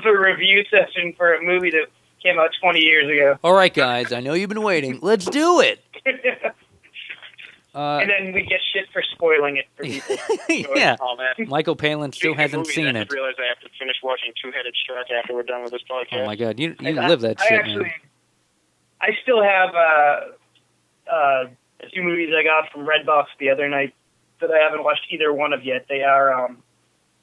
review session for a movie that came out 20 years ago. All right, guys, I know you've been waiting. Let's do it. And then we get shit for spoiling it for people. Yeah. Oh, man. Michael Palin still hasn't seen it. I realize I have to finish watching Two-Headed Shark after we're done with this podcast. Oh, my God. You live that shit, man. I still have two movies I got from Redbox the other night that I haven't watched either one of yet. They are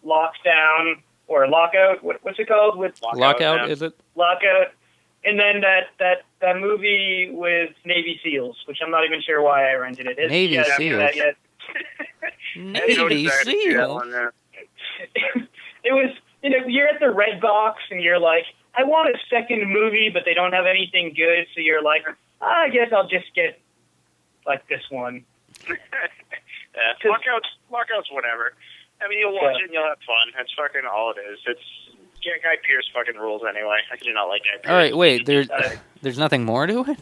Lockdown or Lockout. What's it called? Lockout, is it? Lockout. And then that movie with Navy SEALs, which I'm not even sure why I rented it. Navy SEAls? That yet. Navy SEAls? It was, you're at the Redbox and you're like, I want a second movie, but they don't have anything good, so you're like, I guess I'll just get, like, this one. Yeah, Lockout's whatever. I mean, you'll watch it and you'll have fun. That's fucking all it is. Guy Pearce fucking rules anyway. I do not like Guy Pearce. All right, wait. There's nothing more to it?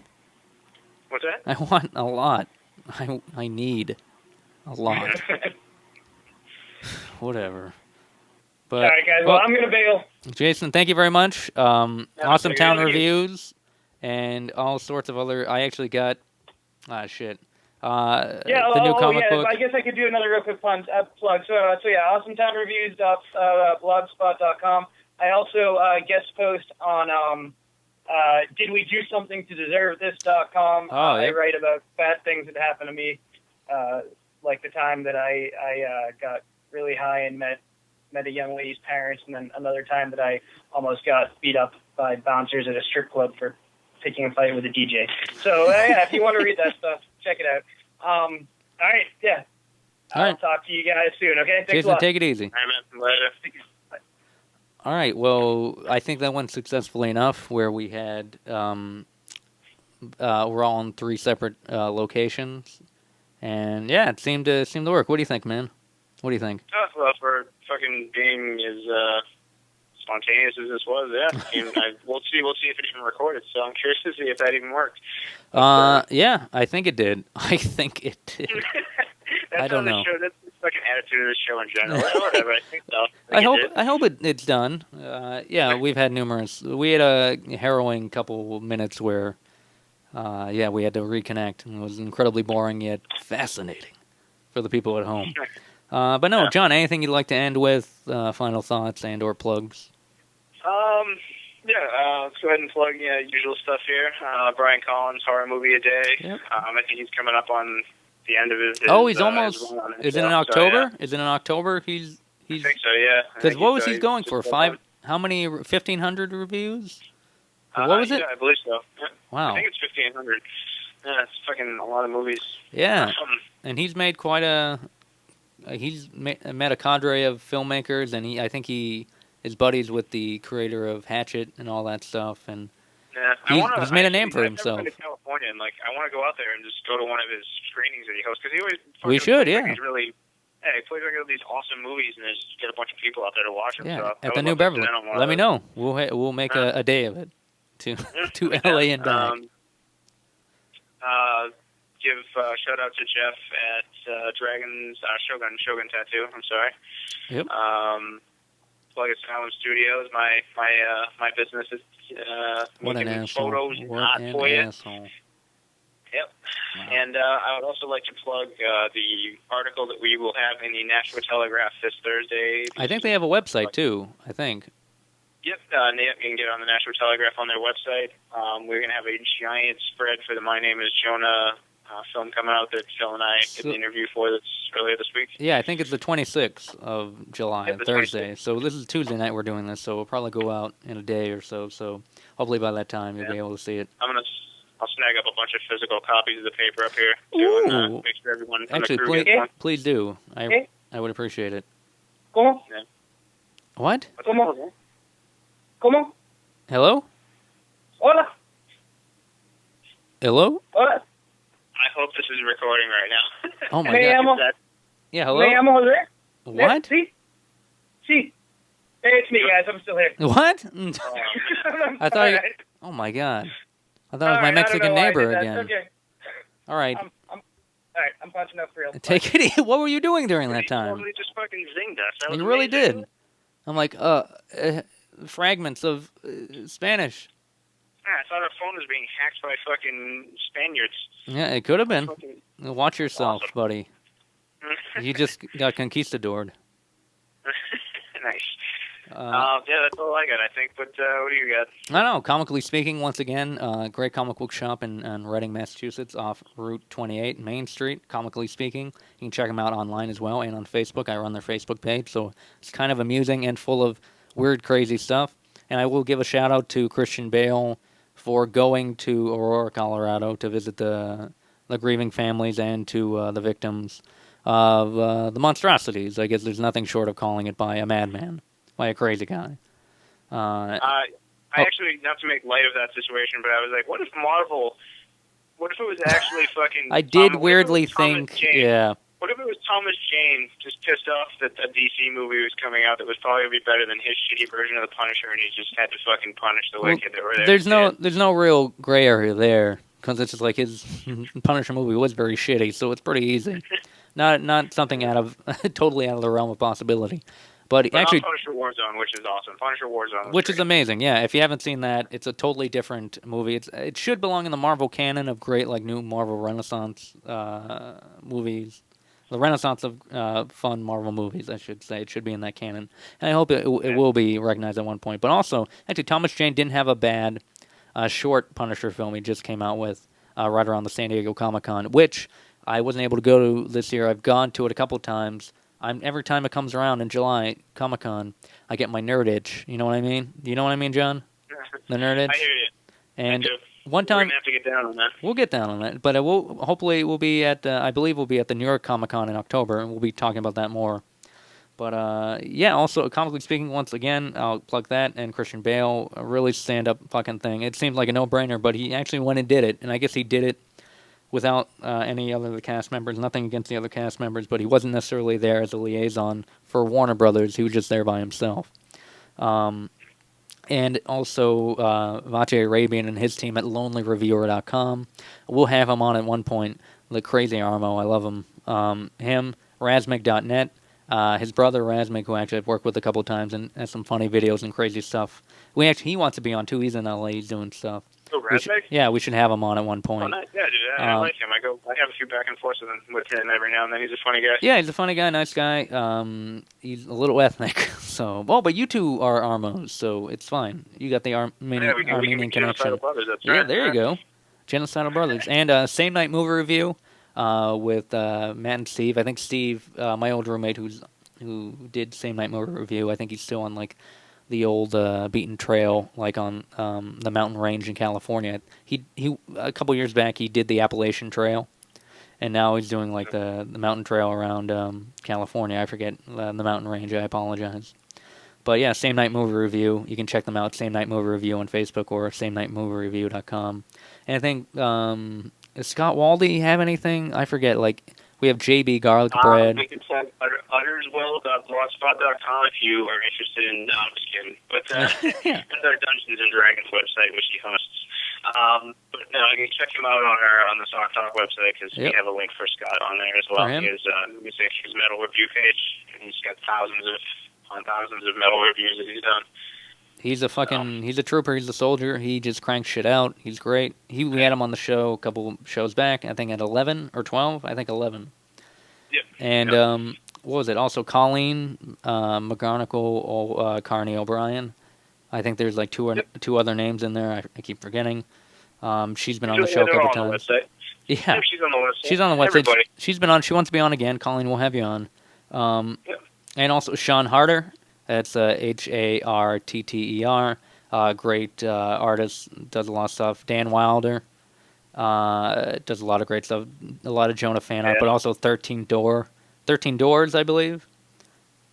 What's that? I want a lot. I need a lot. Whatever. But, all right, guys. Well, I'm going to bail. Jason, thank you very much. Awesome Town reviews and all sorts of other... I actually got... shit. The new comic book. I guess I could do another real quick plug. So yeah, awesomeTownReviews.blogspot.com. I also guest post on Did We Do Something to Deserve This.com. I write about bad things that happened to me, like the time that I got really high and met a young lady's parents, and then another time that I almost got beat up by bouncers at a strip club for picking a fight with a DJ. So yeah, if you want to read that stuff, check it out. All right, yeah. I'll talk to you guys soon, okay? Thanks Jason, a lot. take it easy. All right, man. Later. All right, well, I think that went successfully enough where we had, we're all in 3 separate locations. And, yeah, it seemed to work. What do you think, man? What do you think? Well, for fucking being as spontaneous as this was, yeah. We'll see if it even recorded, so I'm curious to see if that even worked. Yeah, I think it did. I don't know. That's the fucking attitude of the show in general. Whatever, I think so. I hope it's done. Yeah, we had a harrowing couple minutes where, we had to reconnect, and it was incredibly boring yet fascinating for the people at home. But no, John, anything you'd like to end with? Final thoughts and or plugs? Let's go ahead and plug usual stuff here. Brian Collins, Horror Movie a Day. Yep. I think he's coming up on the end of his he's almost... Is it in October? Is it in October? He's... I think so, yeah. Because what was he going for? How many? 1,500 reviews? What was it? Yeah, I believe so. Yeah. Wow. I think it's 1,500. Yeah, it's fucking a lot of movies. Yeah, and he's made quite a... He's met a cadre of filmmakers, and I think he is buddies with the creator of Hatchet and all that stuff, and he's made a name for himself. I've never been to California, and I want to go out there and just go to one of his screenings that he hosts, because he always... We should, yeah. He's really... Yeah, he plays these awesome movies, and just get a bunch of people out there to watch them. Yeah, so at the New Beverly. Let me know. We'll make a day of it to LA and back. Give shout out to Jeff at Shogun Tattoo. I'm sorry. Yep. Plug Asylum Studios. My business is making photos not for you. Asshole. Yep. Wow. And I would also like to plug the article that we will have in the Nashville Telegraph this Thursday. I think they have a website too. I think. Yep, you can get on the National Telegraph on their website. We're going to have a giant spread for the My Name Is Jonah film coming out that Phil and I did the interview for that's earlier this week. Yeah, I think it's the 26th of July, Thursday. 26th. So this is Tuesday night we're doing this, so we'll probably go out in a day or so. So hopefully by that time you'll be able to see it. I'll snag up a bunch of physical copies of the paper up here too, and make sure everyone on the crew gets one. Please do. I would appreciate it. ¿Cómo? Yeah. What? ¿Cómo? ¿Cómo? Hello? Hola. Hello? Hola. I hope this is recording right now. Oh my God. Yeah, hello? Me llamo Jose. What? Sí. Sí. Hey, it's me, guys. I'm still here. What? I thought you... Oh my God. I thought it was my Mexican neighbor again. Okay. All right. All right, I'm punching up for real. Take it easy. What were you doing during that time? Totally just fucking zinged us. You really did. I'm like, fragments of Spanish. I thought our phone was being hacked by fucking Spaniards. Yeah, it could have been. Watch yourself, buddy. You just got conquistadored. Nice. Yeah, that's all I got, I think. But what do you got? I don't know. Comically Speaking, once again, great comic book shop in Reading, Massachusetts, off Route 28, Main Street. Comically Speaking, you can check them out online as well, and on Facebook. I run their Facebook page, so it's kind of amusing and full of weird, crazy stuff. And I will give a shout out to Christian Bale for going to Aurora, Colorado, to visit the grieving families and to the victims of the monstrosities. I guess there's nothing short of calling it by a madman. By a crazy guy. I actually, not to make light of that situation, but I was like, what if it was actually fucking... I did weirdly think, yeah. What if it was Thomas Jane just pissed off that a DC movie was coming out that was probably going to be better than his shitty version of The Punisher, and he just had to fucking punish the wicked that were there? There's no real gray area there, because it's just like his Punisher movie was very shitty, so it's pretty easy. Not something totally out of the realm of possibility. But actually, Punisher Warzone, which is awesome. Punisher Warzone, which is amazing. Yeah, if you haven't seen that, it's a totally different movie. It should belong in the Marvel canon of great, like, new Marvel Renaissance movies. The Renaissance of fun Marvel movies, I should say. It should be in that canon, and I hope it will be recognized at one point. But also, actually, Thomas Jane didn't have a bad short Punisher film he just came out with right around the San Diego Comic-Con, which I wasn't able to go to this year. I've gone to it a couple times. Every time it comes around in July, Comic-Con, I get my nerd itch. You know what I mean? Do you know what I mean, John? The nerd itch? I hear you. And one time... We're going to have to get down on that. We'll get down on that. But hopefully we'll be at... I believe we'll be at the New York Comic-Con in October, and we'll be talking about that more. But, yeah, also, Comically Speaking, once again, I'll plug that, and Christian Bale, a really stand-up fucking thing. It seemed like a no-brainer, but he actually went and did it, and I guess he did it without any other of the cast members. Nothing against the other cast members, but he wasn't necessarily there as a liaison for Warner Brothers. He was just there by himself. And also Vache Arabian and his team at LonelyReviewer.com. We'll have him on at one point. The crazy Armo, I love him. Him, Razmig.net. His brother Razmig, who actually I've worked with a couple of times and has some funny videos and crazy stuff. He wants to be on too. He's in LA. He's doing stuff. Oh, Razmig? We should have him on at one point. Oh, nice. Yeah, dude, I like him. I have a few back and forth with him every now and then. He's a funny guy. Yeah, he's a funny guy, nice guy. He's a little ethnic, so. Well, but you two are Armos, so it's fine. You got the Armenian connection. Yeah, there you go. Genocidal Brothers. And Same Night Movie Review with Matt and Steve. I think Steve, my old roommate who did Same Night Movie Review, I think he's still on like the old beaten trail, like on the mountain range in California. He a couple years back he did the Appalachian Trail, and now he's doing like the mountain trail around California. I forget the mountain range. I apologize. But yeah, Same Night Movie Review. You can check them out. Same Night Movie Review on Facebook or SameNightMovieReview.com. And I think does Scott Waldy have anything? I forget. Like, we have JB Garlic Bread. You can check utterswell.blogspot.com if you are interested in... No, I'm just kidding. But that's our Dungeons & Dragons website, which he hosts. But no, you can check him out on the Sock Talk website, because we have a link for Scott on there as well. His metal review page, and he's got thousands of metal reviews that he's done. He's a trooper. He's a soldier. He just cranks shit out. He's great. We had him on the show a couple shows back. I think at 11 or 12. I think 11. Yep. And what was it? Also, Colleen McGarnacle, Carney O'Brien. I think there's like two other names in there. I keep forgetting. She's been on the show a couple times. Yeah, she's on the website. She's on the website. Everybody. She's been on. She wants to be on again. Colleen, we'll have you on. And also Sean Harder. That's Hartter. Great artist. Does a lot of stuff. Dan Wilder. Does a lot of great stuff. A lot of Jonah fan art, but also 13 Doors, I believe.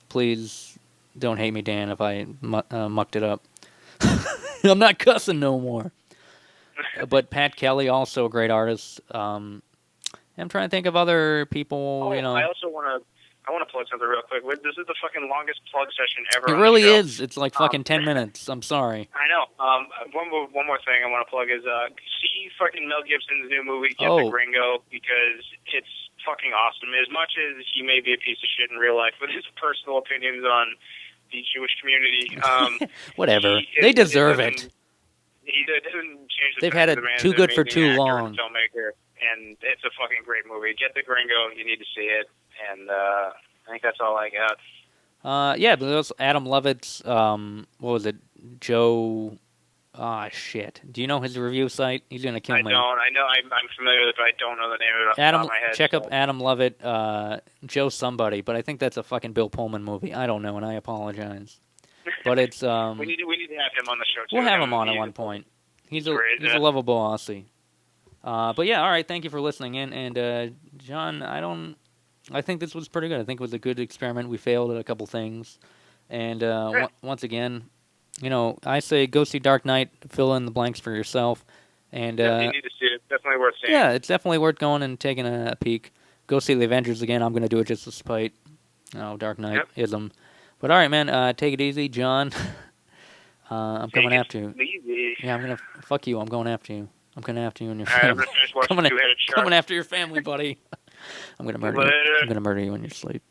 Please don't hate me, Dan, if I mucked it up. I'm not cussing no more. But Pat Kelly, also a great artist. I'm trying to think of other people. I also want to plug something real quick. This is the fucking longest plug session ever. It really is. It's like fucking 10 minutes. I'm sorry. I know. One more thing I want to plug is see fucking Mel Gibson's new movie, Get the Gringo, because it's fucking awesome. As much as he may be a piece of shit in real life, with his personal opinions on the Jewish community, whatever. They deserve it. He doesn't change the They've had it too good for too long. Filmmaker, and it's a fucking great movie. Get the Gringo. You need to see it. And I think that's all I got. Yeah, but there's Adam Levitt's, what was it, Joe, shit. Do you know his review site? He's going to kill me. I don't. I know, I'm familiar with it, but I don't know the name of it off the top of my head. Check up Adam Levitt, Joe somebody, but I think that's a fucking Bill Pullman movie. I don't know, and I apologize. But it's, we need to have him on the show, too. We'll have him on at one point. He's a lovable Aussie. But yeah, all right, thank you for listening in, and John, I think this was pretty good. I think it was a good experiment. We failed at a couple things. And once again, I say go see Dark Knight, fill in the blanks for yourself. And you need to see it. It's definitely worth seeing. Yeah, it's definitely worth going and taking a peek. Go see The Avengers again. I'm going to do it just to spite Dark Knight-ism. But all right, man, take it easy, John. I'm coming after you. Easy. Yeah, I'm going to... Fuck you. I'm going after you. I'm coming after you and your family. All right, I'm going to finish watching Two-Headed Shark. Coming after your family, buddy. I'm gonna murder you. I'm gonna murder you in your sleep.